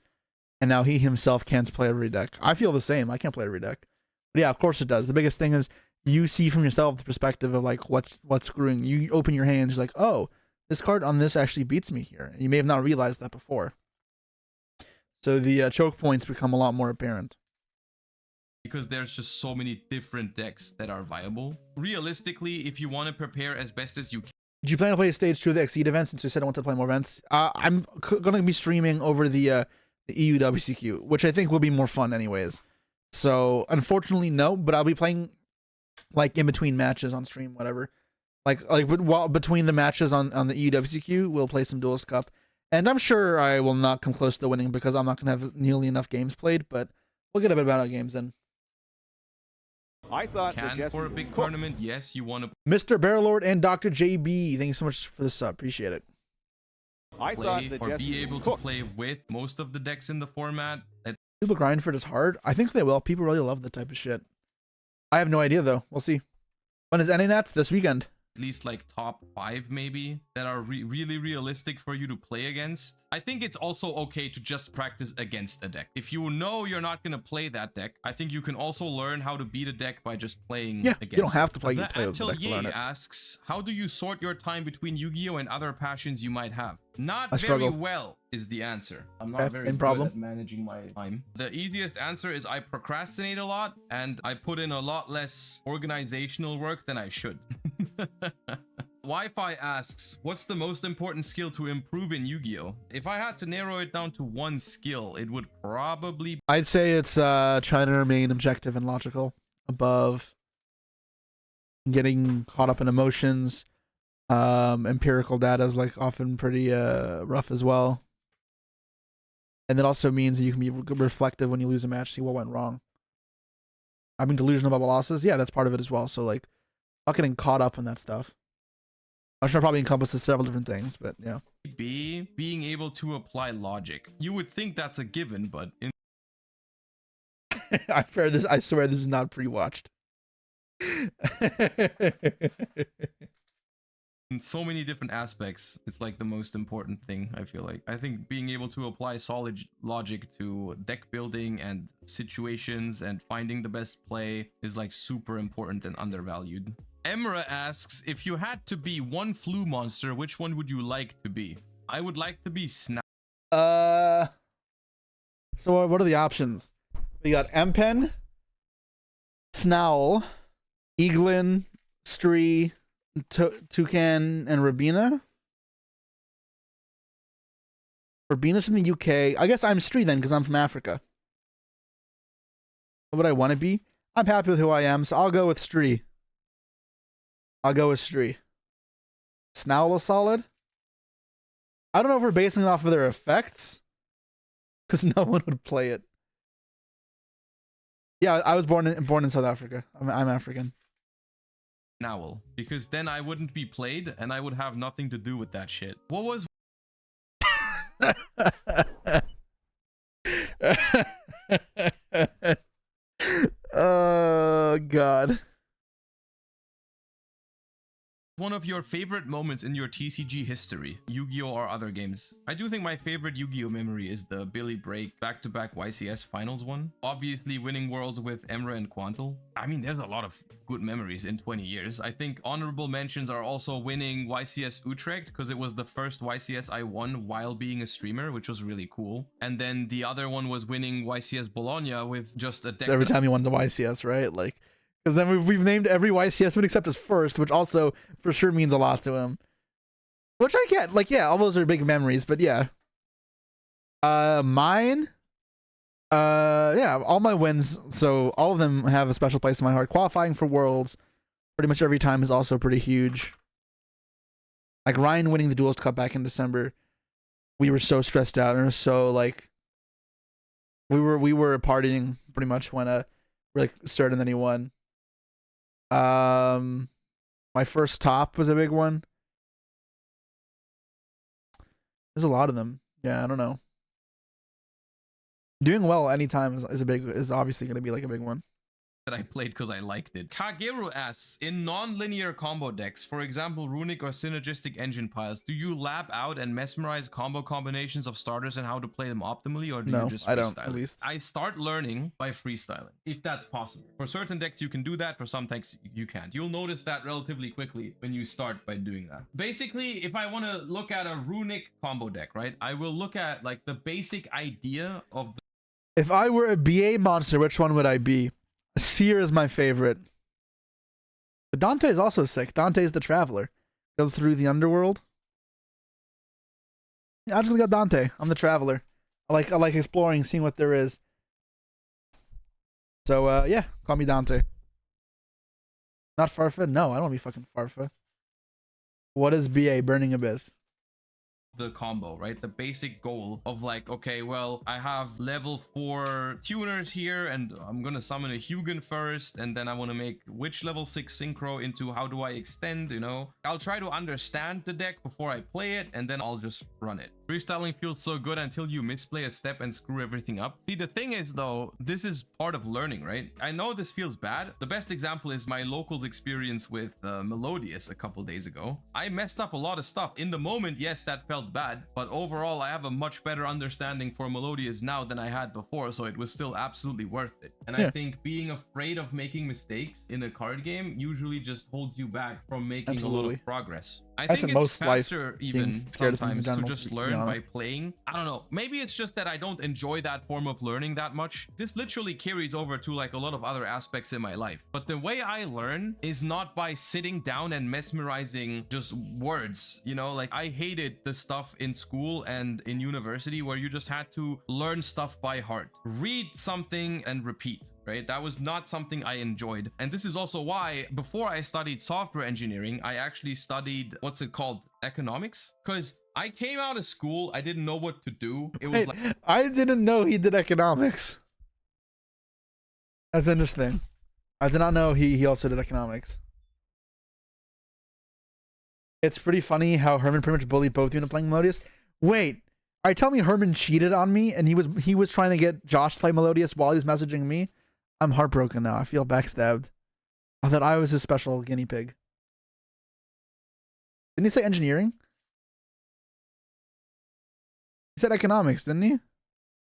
and now he himself can't play every deck. I feel the same. I can't play every deck. But yeah, of course it does. The biggest thing is you see from yourself the perspective of like what's screwing. You open your hands, you're like, oh, this card on this actually beats me here. And you may have not realized that before. So the choke points become a lot more apparent. Because there's just so many different decks that are viable. Realistically, if you want to prepare as best as you can. Did you plan to play stage 2 of the Exceed event since you said I want to play more events? I'm going to be streaming over the EU WCQ, which I think will be more fun anyways. So unfortunately, no, but I'll be playing like in between matches on stream, whatever. Like while between the matches on the EUWCQ, we'll play some Duels Cup. And I'm sure I will not come close to winning because I'm not going to have nearly enough games played, but we'll get a bit about our games in. I thought for a big tournament, yes, you want to Mr. Barrelord and Dr. JB, thank you so much for the sub. Appreciate it. play or be able to play with most of the decks in the format. At People grind for it as hard. I think they will. People really love that type of shit. I have no idea though. We'll see. When is NA Nats? This weekend. At least like top 5 maybe that are really realistic for you to play against. I think it's also okay to just practice against a deck. If you know you're not going to play that deck, I think you can also learn how to beat a deck by just playing against you don't have to play the with the deck to learn Atelier it. asks, how do you sort your time between Yu-Gi-Oh and other passions you might have? Not I very struggle. well is the answer. I'm not Okay, very same good problem. at managing my time. The easiest answer is I procrastinate a lot and I put in a lot less organizational work than I should. Wi-Fi asks, what's the most important skill to improve in Yu-Gi-Oh? If I had to narrow it down to one skill, it would probably... I'd say it's trying to remain objective and logical above getting caught up in emotions. Empirical data is like often pretty rough as well. And it also means that you can be reflective when you lose a match, see what went wrong. I mean, delusional about losses, yeah, that's part of it as well. So like, not getting caught up in that stuff. I'm sure it probably encompasses several different things, but yeah. being able to apply logic. You would think that's a given, but in I swear this is not pre-watched. so many different aspects, it's like the most important thing, I feel like. I think being able to apply solid logic to deck building and situations and finding the best play is like super important and undervalued. Emra asks, if you had to be one flu monster, which one would you like to be? I would like to be Snap. So what are the options? We got Empen, Snowl, Eaglin, Stree, Toucan, and Rabina. Rabina's from the UK. I guess I'm Stree then, because I'm from Africa. What would I want to be? I'm happy with who I am, so I'll go with Stree. Snowl is solid. I don't know if we're basing it off of their effects, because no one would play it. Yeah, I was born in South Africa. I'm African. Nowl, because then I wouldn't be played and I would have nothing to do with that shit. What was Oh god. one of your favorite moments in your TCG history, Yu-Gi-Oh or other games? I do think my favorite Yu-Gi-Oh memory is the Billy Break back-to-back YCS finals one. Obviously winning worlds with Emra and Quantal. I mean, there's a lot of good memories in 20 years. I think honorable mentions are also winning YCS Utrecht, because it was the first YCS I won while being a streamer, which was really cool. And then the other one was winning YCS Bologna with just a deck. So every time you won the YCS, right? Like, because then we've named every YCS win except his first, which also for sure means a lot to him. Which I get. Like, yeah, all those are big memories, but yeah. Mine. Yeah, all my wins, so all of them have a special place in my heart. Qualifying for Worlds pretty much every time is also pretty huge. Like Ryan winning the Duelist Cup back in December, we were so stressed out and so like we were partying pretty much when we like started and then he won. My first top was a big one. There's a lot of them. Yeah, I don't know. Doing well anytime is obviously going to be like a big one. That I played because I liked it. Kageru asks, in non-linear combo decks, for example runic or synergistic engine piles, do you lab out and mesmerize combo combinations of starters and how to play them optimally, or do you just freestyle? I don't, at least. I start learning by freestyling, if that's possible. For certain decks you can do that, for some decks you can't. You'll notice that relatively quickly when you start by doing that. Basically, if I want to look at a runic combo deck, right, I will look at like the basic idea of the... If I were a BA monster, which one would I be? Seer is my favorite. But Dante is also sick. Dante's the Traveler. Go through the underworld. Yeah, I'm just gonna go Dante. I'm the Traveler. I like exploring, seeing what there is. So yeah, call me Dante. Not Farfa? No, I don't want to be fucking Farfa. What is BA? Burning Abyss. the combo, right? The basic goal of like, okay, well, I have level 4 tuners here and I'm gonna summon a Hugin first, and then I want to make which level 6 synchro into how do I extend, you know? I'll try to understand the deck before I play it, and then I'll just run it. Freestyling feels so good until you misplay a step and screw everything up. See, the thing is though, this is part of learning, right? I know this feels bad. The best example is my locals experience with Melodious a couple days ago. I messed up a lot of stuff. In the moment, yes, that felt bad, but overall, I have a much better understanding for Melodious now than I had before, so it was still absolutely worth it. And I think being afraid of making mistakes in a card game usually just holds you back from making a lot of progress. I think it's faster even sometimes to just learn by playing. I don't know. Maybe it's just that I don't enjoy that form of learning that much. This literally carries over to like a lot of other aspects in my life. But the way I learn is not by sitting down and mesmerizing just words. You know, like I hated the stuff in school and in university where you just had to learn stuff by heart. Read something and repeat. Right? That was not something I enjoyed. And this is also why before I studied software engineering, I actually studied, what's it called? Economics? Because I came out of school, I didn't know what to do. It was like, I didn't know he did economics. That's interesting. I did not know he also did economics. It's pretty funny how Herman pretty much bullied both you into playing Melodious. Wait, are you telling me Herman cheated on me and he was trying to get Josh to play Melodious while he was messaging me? I'm heartbroken now. I feel backstabbed. I thought I was his special guinea pig. Didn't he say engineering? He said economics, didn't he?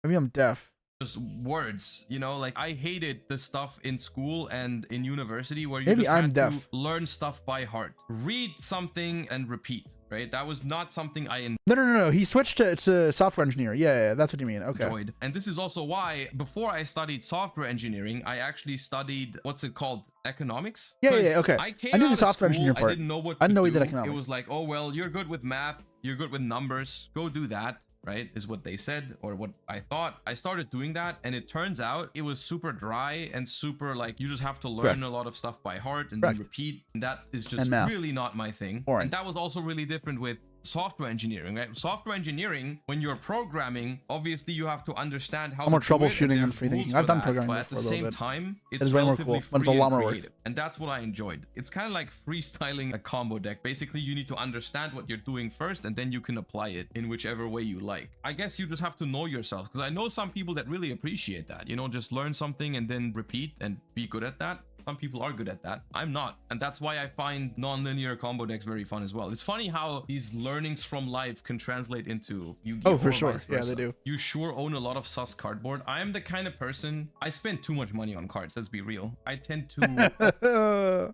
Maybe I'm deaf. just words, you know, like I hated the stuff in school and in university where you Maybe just I'm had deaf. to learn stuff by heart, read something and repeat, right? That was not something I No. He switched to software engineer. Yeah, that's what you mean. Okay. enjoyed. And this is also why before I studied software engineering, I actually studied, what's it called? Economics? Yeah, okay. I knew the software engineer part. I didn't know what I didn't know to he did do. economics. It was like, oh, well, you're good with math. You're good with numbers. Go do that. Right, is what they said, or what I thought. I started doing that, and it turns out it was super dry and super like you just have to learn a lot of stuff by heart and then repeat. And that is just really not my thing. Boring. And that was also really different with software engineering, right? Software engineering, when you're programming, obviously you have to understand how more to do it, troubleshooting and free rules thinking. for I've done that, programming but at for the a little same bit. time, It it's is way more relatively cool, but it's a free lot and more work. creative. And that's what I enjoyed. It's kind of like freestyling a combo deck. Basically, you need to understand what you're doing first, and then you can apply it in whichever way you like. I guess you just have to know yourself, because I know some people that really appreciate that, you know, just learn something and then repeat and be good at that. Some people are good at that. I'm not. And that's why I find non-linear combo decks very fun as well. It's funny how these learnings from life can translate into Yu-Gi-Oh! Oh, for sure. Yeah, they do. You sure own a lot of sus cardboard. I am the kind of person, I spend too much money on cards. Let's be real. I tend to...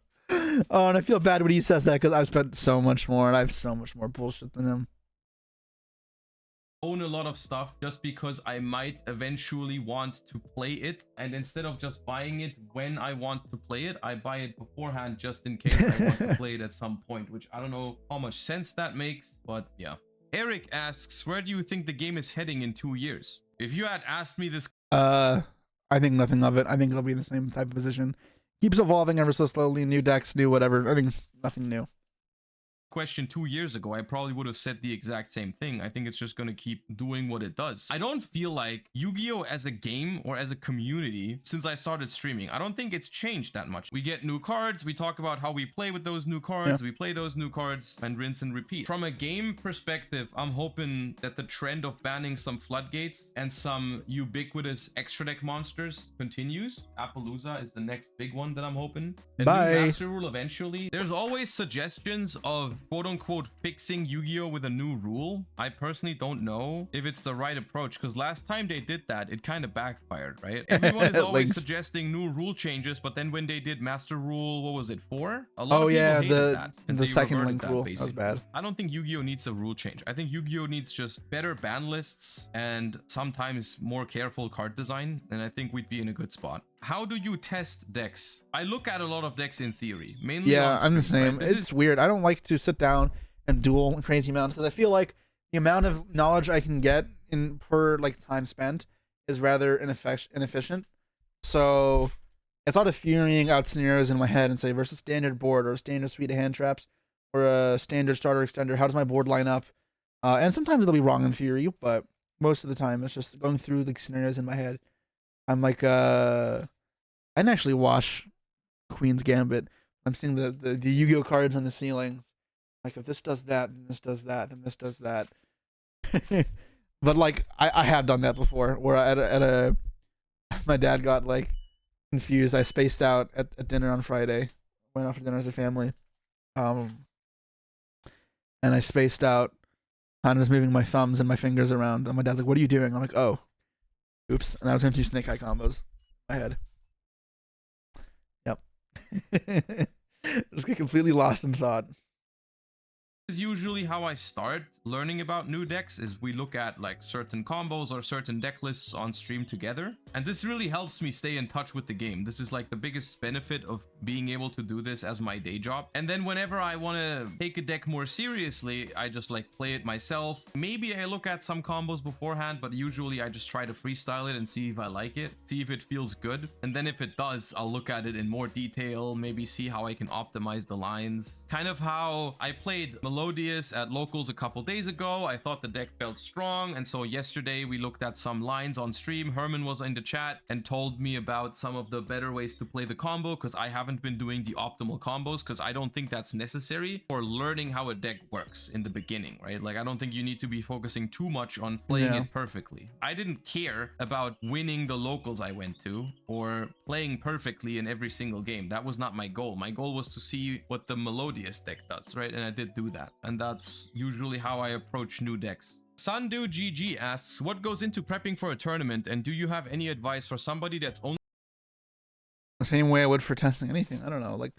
Oh, and I feel bad when he says that because I've spent so much more and I have so much more bullshit than him. own a lot of stuff just because I might eventually want to play it, and instead of just buying it when I want to play it, I buy it beforehand just in case I want to play it at some point, which I don't know how much sense that makes, but yeah. Eric asks, where do you think the game is heading in 2 years? If you had asked me this I think nothing of it. I think it'll be in the same type of position. Keeps evolving ever so slowly, new decks, new whatever. I think it's nothing new. question 2 years ago, I probably would have said the exact same thing. I think it's just going to keep doing what it does. I don't feel like Yu-Gi-Oh! As a game or as a community, since I started streaming, I don't think it's changed that much. We get new cards, we talk about how we play with those new cards, we play those new cards, and rinse and repeat. From a game perspective, I'm hoping that the trend of banning some floodgates and some ubiquitous extra deck monsters continues. Appaloosa is the next big one that I'm hoping. The new Master Rule eventually. There's always suggestions of quote-unquote fixing Yu-Gi-Oh! With a new rule. I personally don't know if it's the right approach, because last time they did that, it kind of backfired, right? Everyone is always suggesting new rule changes, but then when they did Master Rule, what was it, 4? A lot of people hated that, and the they second reverted link that, rule. basically. That was bad. I don't think Yu-Gi-Oh! Needs a rule change. I think Yu-Gi-Oh! Needs just better ban lists and sometimes more careful card design, and I think we'd be in a good spot. How do you test decks? I look at a lot of decks in theory, mainly on I'm the stream, same. right? It's weird. I don't like to sit down and duel crazy amounts because I feel like the amount of knowledge I can get in per like time spent is rather inefficient. So it's a lot of figuring out scenarios in my head and say versus standard board or a standard suite of hand traps or a standard starter extender. How does my board line up? And sometimes it'll be wrong in theory, but most of the time it's just going through the scenarios in my head. I'm like, I didn't actually watch Queen's Gambit. I'm seeing the Yu-Gi-Oh cards on the ceilings. Like, if this does that, then this does that, then this does that. But like, I have done that before, where my dad got like confused. I spaced out at dinner on Friday. Went out for dinner as a family. And I spaced out. I was moving my thumbs and my fingers around. And my dad's like, "What are you doing?" I'm like, "Oh, oops." And I was going through Snake Eye combos in my head. Yep. Just get completely lost in thought. Is usually how I start learning about new decks. Is we look at like certain combos or certain deck lists on stream together, and this really helps me stay in touch with the game. This is like the biggest benefit of being able to do this as my day job. And then whenever I want to take a deck more seriously, I just like play it myself. Maybe I look at some combos beforehand, but usually I just try to freestyle it and see if I like it, see if it feels good, and then if it does, I'll look at it in more detail, maybe see how I can optimize the lines. Kind of how I played Melodious at locals a couple days ago. I thought the deck felt strong, and so yesterday we looked at some lines on stream. Herman was in the chat and told me about some of the better ways to play the combo, because I haven't been doing the optimal combos, because I don't think that's necessary for learning how a deck works in the beginning, right? Like, I don't think you need to be focusing too much on playing it perfectly. I didn't care about winning the locals I went to or playing perfectly in every single game. That was not my goal. My goal was to see what the Melodious deck does, right? And I did do that. And that's usually how I approach new decks. Sandu GG asks, what goes into prepping for a tournament, and do you have any advice for somebody that's only The same way I would for testing anything. I don't know. Like,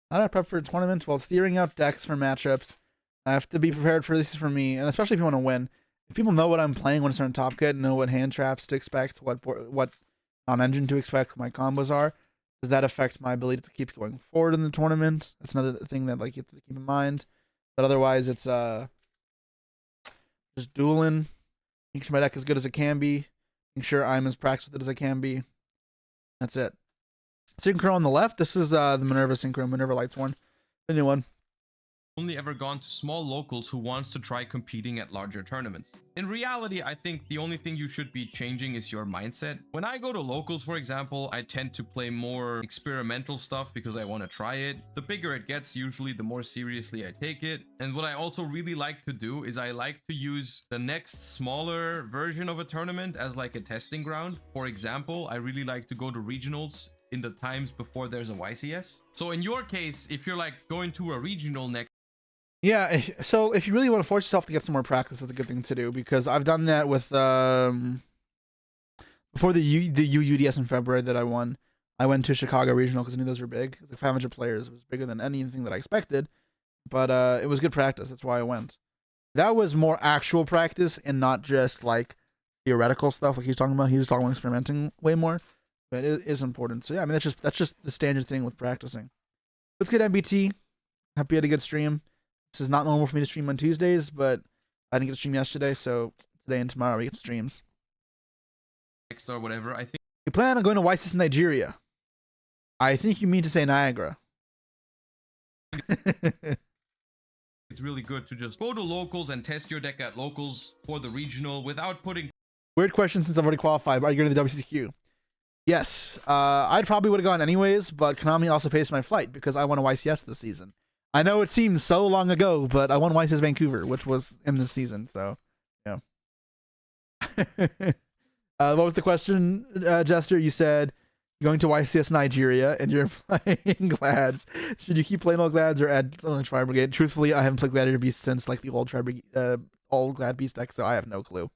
how do I prep for a tournament? Well, it's theorying out decks for matchups. I have to be prepared for this, is for me, and especially if you want to win. If people know what I'm playing when it's on top kit, know what hand traps to expect, what on engine to expect, what my combos are, does that affect my ability to keep going forward in the tournament? That's another thing that like you have to keep in mind. But otherwise, it's just dueling, making sure my deck is as good as it can be, making sure I'm as practiced with it as I can be. That's it. Synchro on the left. This is the Minerva Synchro, Minerva Lights one, the new one. ever gone to small locals who wants to try competing at larger tournaments. In reality, I think the only thing you should be changing is your mindset. When I go to locals, for example, I tend to play more experimental stuff because I want to try it. The bigger it gets, usually the more seriously I take it. And what I also really like to do is I like to use the next smaller version of a tournament as like a testing ground. For example, I really like to go to regionals in the times before there's a YCS. So in your case, if you're like going to a regional next, yeah, so if you really want to force yourself to get some more practice, that's a good thing to do, because I've done that with before the UUDS in February that I won. I went to Chicago Regional because I knew those were big. It was like 500 players. It was bigger than anything that I expected, but it was good practice. That's why I went. That was more actual practice and not just like theoretical stuff like he's talking about. He was talking about experimenting way more, but it is important. So yeah, I mean that's just the standard thing with practicing. Let's get MBT. Happy you had a good stream. This is not normal for me to stream on Tuesdays, but I didn't get to stream yesterday, so today and tomorrow we get streams. or whatever, I think You plan on going to YCS in Nigeria? I think you mean to say Niagara. it's really good to just go to locals and test your deck at locals for the regional without putting Weird question since I've already qualified, but are you going to the WCQ? Yes. I probably would have gone anyways, but Konami also pays for my flight because I won a YCS this season. I know it seems so long ago, but I won YCS Vancouver, which was in this season, so yeah. What was the question, Jester? You said you're going to YCS Nigeria and you're playing Glads. Should you keep playing all Glads or add something Tri Brigade? Truthfully, I haven't played Gladiator Beast since like the old old Glad Beast deck, so I have no clue.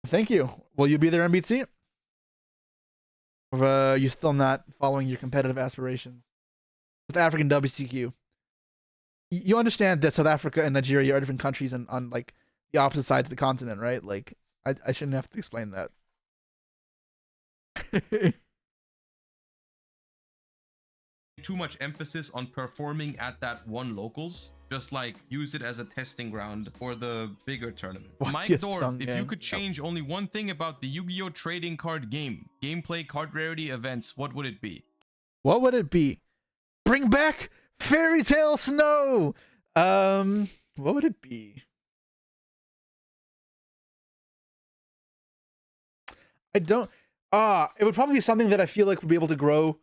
Thank you. Will you be there, MBT? Or are you still not following your competitive aspirations? With African WCQ. You understand that South Africa and Nigeria are different countries and on like the opposite sides of the continent, right? Like I shouldn't have to explain that. too much emphasis on performing at that one locals. Just like use it as a testing ground for the bigger tournament. Mike Dorf, if you could change only one thing about the Yu-Gi-Oh! Trading card game, gameplay, card rarity, events, what would it be? What would it be? Bring back Fairy Tale Snow! What would it be? I don't. It would probably be something that I feel like would be able to grow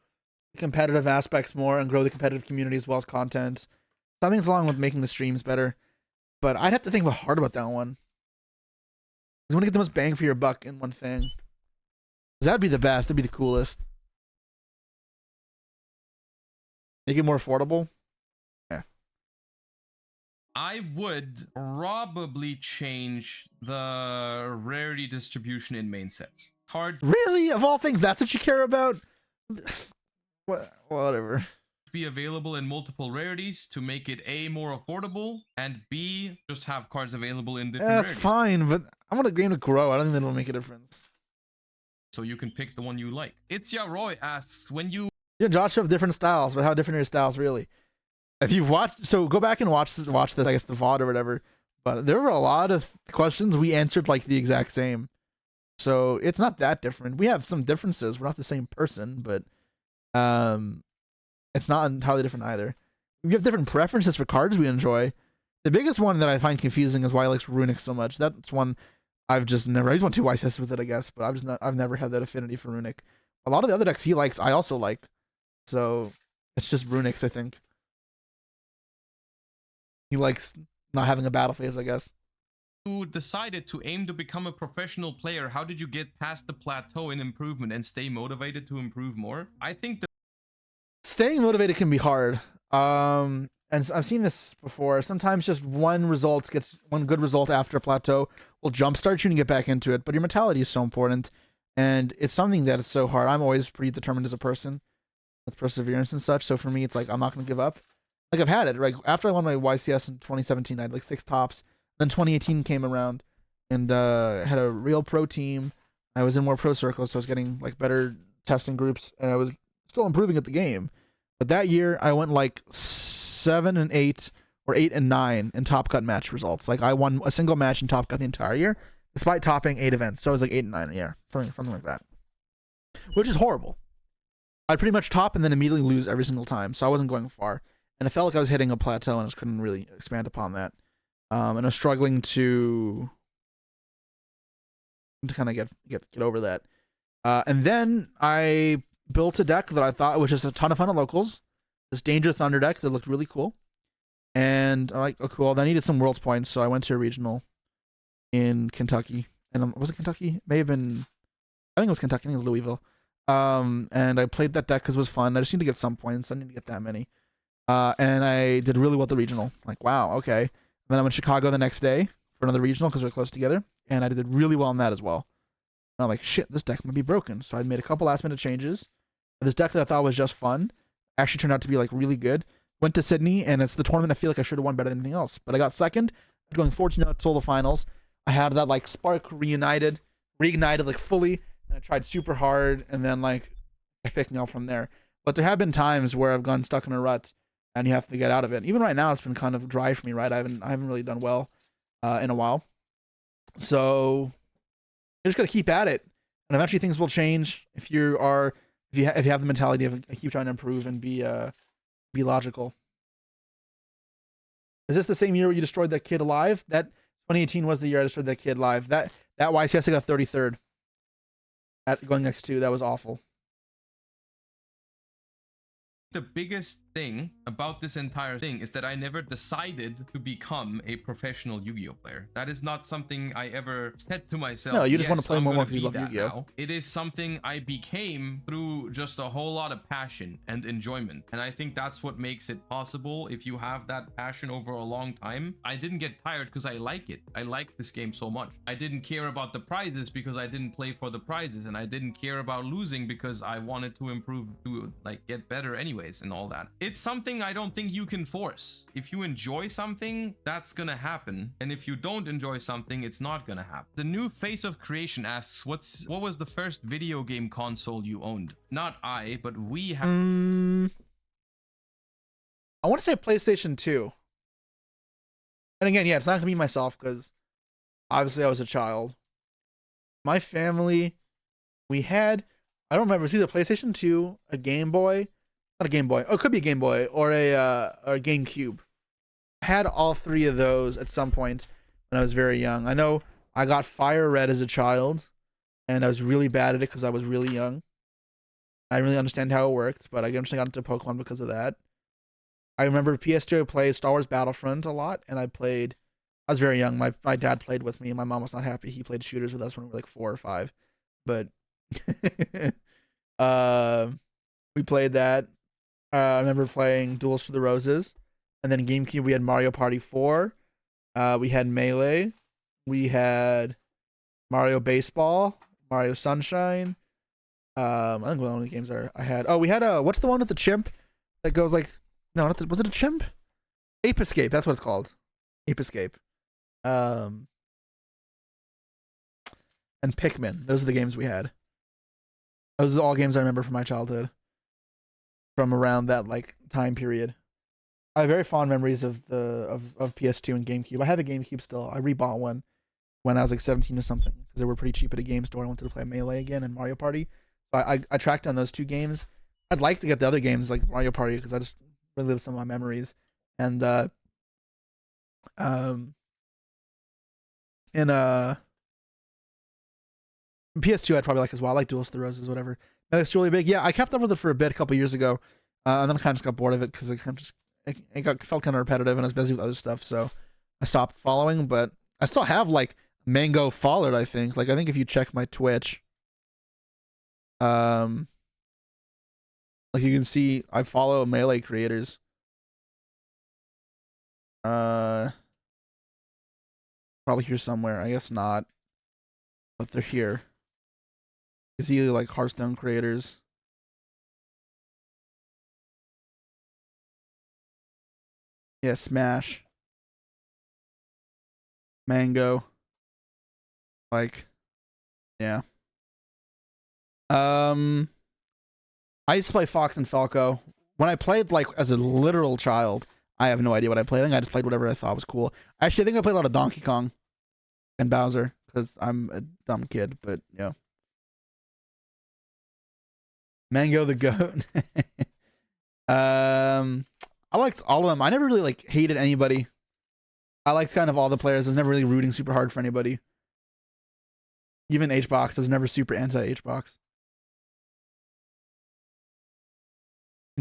the competitive aspects more and grow the competitive community as well as content. Something's along with making the streams better. But I'd have to think hard about that one. You want to get the most bang for your buck in one thing. That'd be the best. That'd be the coolest. Make it more affordable. Yeah. I would probably change the rarity distribution in main sets. Cards Really? Of all things, that's what you care about? Whatever. be available in multiple rarities to make it A, more affordable, and B, just have cards available in different That's rarities. fine, but I want a game to grow. I don't think that'll make a difference. So you can pick the one you like. Itzia Roy asks, when you... You and Josh have different styles, but how different are your styles really? If you've watched, so go back and watch this, I guess the VOD or whatever, but there were a lot of questions we answered like the exact same. So it's not that different. We have some differences. We're not the same person, but it's not entirely different either. We have different preferences for cards we enjoy. The biggest one that I find confusing is why he likes Runic so much. That's one I've just never. I just want 2 YCS with it, I guess, but I've never had that affinity for Runic. A lot of the other decks he likes, I also like. So it's just Runics, I think. He likes not having a battle phase, I guess. You decided to aim to become a professional player, how did you get past the plateau in improvement and stay motivated to improve more? I think the Staying motivated can be hard. And I've seen this before. Sometimes just one good result after a plateau will jumpstart you and get back into it. But your mentality is so important, and it's something that is so hard. I'm always pretty determined as a person with perseverance and such. So for me, it's like I'm not gonna give up. Like I've had it right after I won my YCS in 2017. I had like 6 tops. Then 2018 came around, and had a real pro team. I was in more pro circles, so I was getting like better testing groups, and I was still improving at the game. But that year, I went like 7 and 8 or 8 and 9 in Top Cut match results. Like I won a single match in Top Cut the entire year, despite topping 8 events. So I was like 8 and 9 a year, something like that, which is horrible. I'd pretty much top and then immediately lose every single time, so I wasn't going far, and I felt like I was hitting a plateau, and I just couldn't really expand upon that. And I was struggling to kind of get over that. And then I built a deck that I thought was just a ton of fun at locals. This Danger Thunder deck that looked really cool. And I'm like, oh, cool. Then I needed some Worlds points, so I went to a regional in Kentucky. And was it Kentucky? May have been. I think it was Kentucky. I think it was Louisville. And I played that deck because it was fun. I just need to get some points. I didn't need to get that many. And I did really well at the regional. Like, wow, okay. And then I went to Chicago the next day for another regional because we were close together. And I did really well on that as well. And I'm like, shit, this deck might be broken. So I made a couple last minute changes. This deck that I thought was just fun actually turned out to be like really good. Went to Sydney, and it's the tournament I feel like I should have won better than anything else. But I got second, going 14-0 until the finals. I had that like spark reignited like fully, and I tried super hard, and then like picking up from there. But there have been times where I've gone stuck in a rut, and you have to get out of it. Even right now, it's been kind of dry for me. Right, I haven't really done well in a while. So you just gotta keep at it, and eventually things will change. If you have the mentality of keep trying to improve and be logical. Is this the same year where you destroyed that kid alive? That 2018 was the year I destroyed that kid live. That YCS I got 33rd at going next 2. That was awful. The biggest thing about this entire thing is that I never decided to become a professional Yu-Gi-Oh player. That is not something I ever said to myself. No, you just want to "Yes, play I'm more gonna because you be love that Yu-Gi-Oh. now." It is something I became through just a whole lot of passion and enjoyment. And I think that's what makes it possible if you have that passion over a long time. I didn't get tired because I like it. I like this game so much. I didn't care about the prizes because I didn't play for the prizes, and I didn't care about losing because I wanted to improve, to like get better anyways and all that. It's something I don't think you can force. If you enjoy something, that's gonna happen. And if you don't enjoy something, it's not gonna happen. The new Face of Creation asks, what was the first video game console you owned? Not I, but we have. I want to say PlayStation 2. And again, yeah, it's not gonna be myself because obviously I was a child. My family, we had, I don't remember, it's either PlayStation 2, a Game Boy. Not a Game Boy. Oh, it could be a Game Boy or a GameCube. had all three of those at some point when I was very young. I know I got Fire Red as a child, and I was really bad at it because I was really young. I didn't really understand how it worked, but I eventually got into Pokemon because of that. I remember PS2 I played Star Wars Battlefront a lot, and I was very young. My dad played with me, and my mom was not happy. He played shooters with us when we were like 4 or 5. But we played that. I remember playing Duels for the Roses. And then GameCube, we had Mario Party 4. We had Melee. We had Mario Baseball, Mario Sunshine. I think one of the games I had. Oh, we had what's the one with the chimp that goes like, no, was it a chimp? Ape Escape. That's what it's called. Ape Escape. And Pikmin. Those are the games we had. Those are all games I remember from my childhood, from around that like time period. I have very fond memories of PS2 and GameCube. I have a GameCube still. I rebought one when I was like 17 or something because they were pretty cheap at a game store. I wanted to play Melee again and Mario Party. So I tracked down those two games. I'd like to get the other games like Mario Party because I just relive some of my memories. And in PS2 I'd probably like as well. I like Duels of the Roses, whatever. That's really big. Yeah, I kept up with it for a bit, a couple years ago, and then I kind of just got bored of it because it felt kind of repetitive, and I was busy with other stuff, so I stopped following. But I still have like Mango followed. I think if you check my Twitch, like you can see I follow Melee creators. Probably here somewhere. I guess not, but they're here. You see like Hearthstone creators. Yeah, Smash. Mango. Like, yeah. I used to play Fox and Falco. When I played like as a literal child, I have no idea what I played. I think I just played whatever I thought was cool. Actually, I think I played a lot of Donkey Kong and Bowser because I'm a dumb kid, but yeah. Mango the Goat. I liked all of them. I never really like hated anybody. I liked kind of all the players. I was never really rooting super hard for anybody. Even HBox, I was never super anti HBox.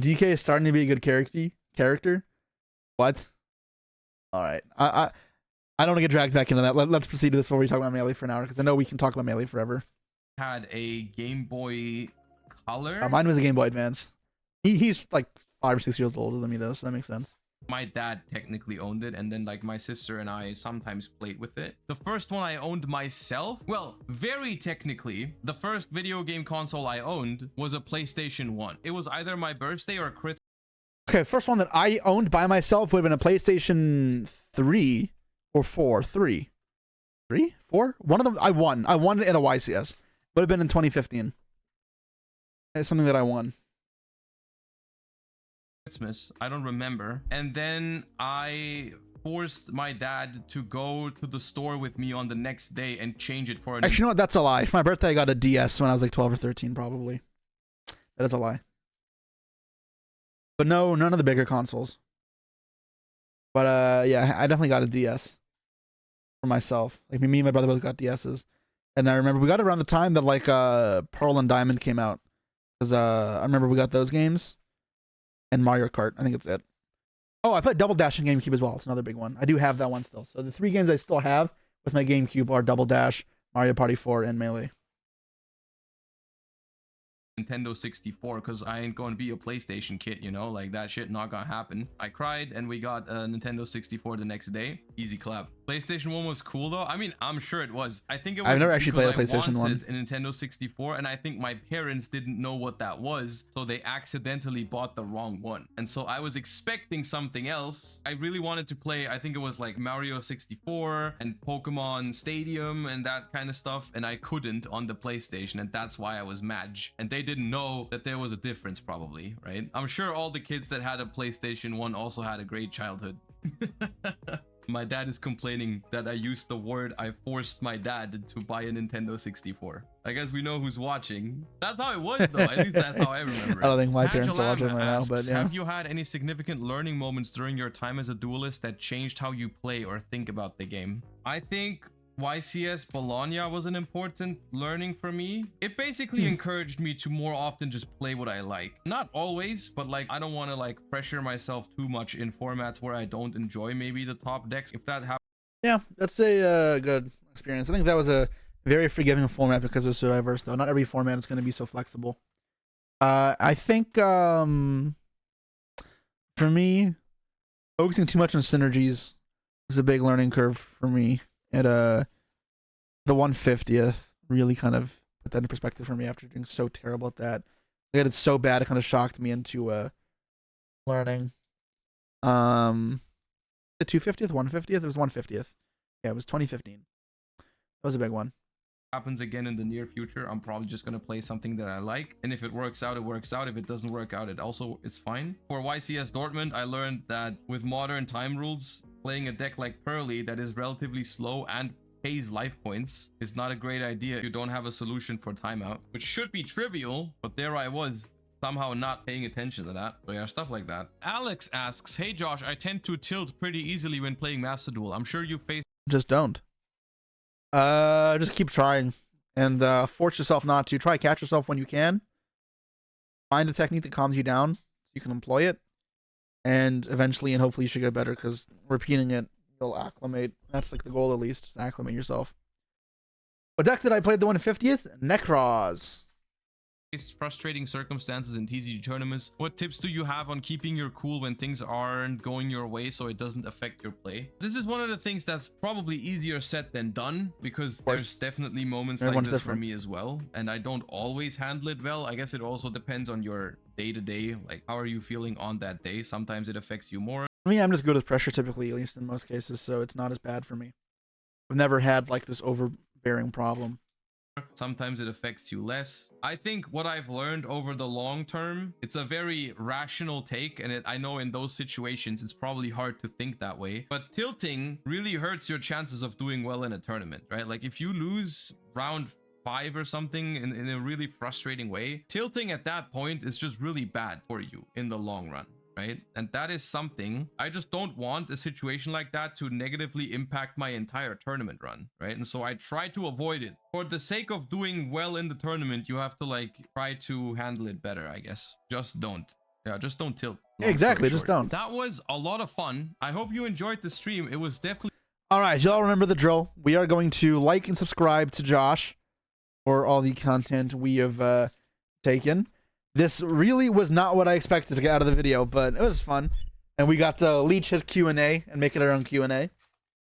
DK is starting to be a good character. What? All right. I don't want to get dragged back into that. Let's proceed to this before we talk about Melee for an hour because I know we can talk about Melee forever. Had a Game Boy Color. Mine was a Game Boy Advance. He's like 5 or 6 years older than me though, so that makes sense. My dad technically owned it, and then like my sister and I sometimes played with it. The first one I owned myself, well, very technically, the first video game console I owned was a PlayStation 1. It was either my birthday or Christmas. Okay, first one that I owned by myself would have been a PlayStation 3 or 4. 3? 4? One of them I won. I won it at a YCS. Would have been in 2015. It's something that I won. Christmas, I don't remember. And then I forced my dad to go to the store with me on the next day and change it for an... Actually, you know what? That's a lie. For my birthday, I got a DS when I was like 12 or 13, probably. That is a lie. But no, none of the bigger consoles. But yeah, I definitely got a DS for myself. Like me and my brother both got DSs. And I remember we got it around the time that like Pearl and Diamond came out. Because I remember we got those games. And Mario Kart. I think it's it. Oh, I played Double Dash on GameCube as well. It's another big one. I do have that one still. So the 3 games I still have with my GameCube are Double Dash, Mario Party 4, and Melee. Nintendo 64 because I ain't going to be a PlayStation kid, you know, like that shit not gonna happen. I cried and we got a Nintendo 64 the next day. Easy clap. PlayStation 1 was cool though. I mean, I'm sure it was. I think it was. I've never actually played a because PlayStation I 1. wanted a Nintendo 64, and I think my parents didn't know what that was, so they accidentally bought the wrong one. And so I was expecting something else. I really wanted to play, I think it was like Mario 64 and Pokemon Stadium and that kind of stuff, and I couldn't on the PlayStation, and that's why I was mad. And they didn't know that there was a difference, probably, right? I'm sure all the kids that had a PlayStation 1 also had a great childhood. My dad is complaining that I used the word I forced my dad to buy a Nintendo 64. I guess we know who's watching. That's how it was, though. At least that's how I remember it. I don't think my parents are watching right now, but yeah. Have you had any significant learning moments during your time as a duelist that changed how you play or think about the game? I think YCS Bologna was an important learning for me. It basically encouraged me to more often just play what I like. Not always, but like I don't want to like pressure myself too much in formats where I don't enjoy maybe the top decks. If that happens, Yeah, that's a good experience. I think that was a very forgiving format because it was so diverse, though. Not every format is going to be so flexible. I think for me, focusing too much on synergies was a big learning curve for me. At the 150th really kind of put that in perspective for me after doing so terrible at that. I got it so bad it kind of shocked me into learning. The 250th, 150th, it was 150th. Yeah, it was 2015. That was a big one. Happens again in the near future, I'm probably just gonna play something that I like, and if it works out, it works out. If it doesn't work out, it's fine. For YCS Dortmund, I learned that with modern time rules, playing a deck like Pearly that is relatively slow and pays life points is not a great idea if you don't have a solution for timeout, which should be trivial, but there I was somehow not paying attention to that. So yeah, stuff like that. Alex asks, hey Josh, I tend to tilt pretty easily when playing Master Duel. I'm sure you face... Just don't. Just keep trying and force yourself not to. Try catch yourself when you can. Find a technique that calms you down so you can employ it, and eventually and hopefully you should get better, because repeating it, you'll acclimate. That's like the goal, at least, is acclimate yourself. What deck did I play at the 150th? Necros. Frustrating circumstances in TCG tournaments. What tips do you have on keeping your cool when things aren't going your way so it doesn't affect your play? This is one of the things that's probably easier said than done, because there's definitely moments like this for me as well, and I don't always handle it well. I guess it also depends on your day-to-day, like how are you feeling on that day. Sometimes it affects you more. For me, I'm just good with pressure typically, at least in most cases, so it's not as bad for me. I've never had like this overbearing problem. Sometimes it affects you less. I think what I've learned over the long term, it's a very rational take, and I know in those situations it's probably hard to think that way, but tilting really hurts your chances of doing well in a tournament, right? Like if you lose round 5 or something in a really frustrating way, tilting at that point is just really bad for you in the long run, right? And that is something I just don't want a situation like that to negatively impact my entire tournament run, right? And so I try to avoid it. For the sake of doing well in the tournament, you have to like try to handle it better, I guess. Just don't. Yeah, just don't tilt. Exactly, just don't. That was a lot of fun. I hope you enjoyed the stream. It was definitely... All right, y'all remember the drill. We are going to like and subscribe to Josh for all the content we have taken. This really was not what I expected to get out of the video, but it was fun. And we got to leech his Q&A and make it our own Q&A,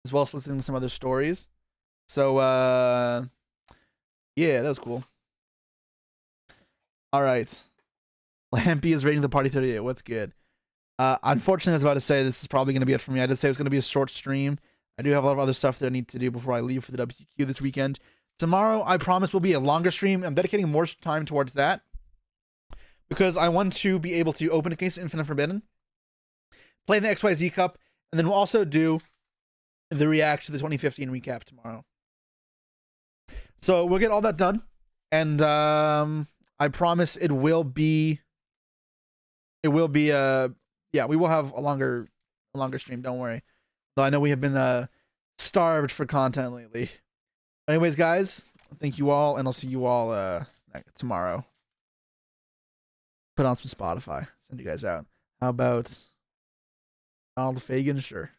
as well as listening to some other stories. So, yeah, that was cool. All right. Lampy is rating the party 38. What's good? Unfortunately, I was about to say this is probably going to be it for me. I did say it was going to be a short stream. I do have a lot of other stuff that I need to do before I leave for the WCQ this weekend. Tomorrow, I promise, will be a longer stream. I'm dedicating more time towards that, because I want to be able to open a case of Infinite Forbidden, play the XYZ Cup, and then we'll also do the react to the 2015 recap tomorrow. So we'll get all that done, and I promise it will be yeah, we will have a longer stream, don't worry. Though I know we have been starved for content lately. Anyways, guys, thank you all, and I'll see you all tomorrow. Put on some Spotify, send you guys out. How about Donald Fagan? Sure.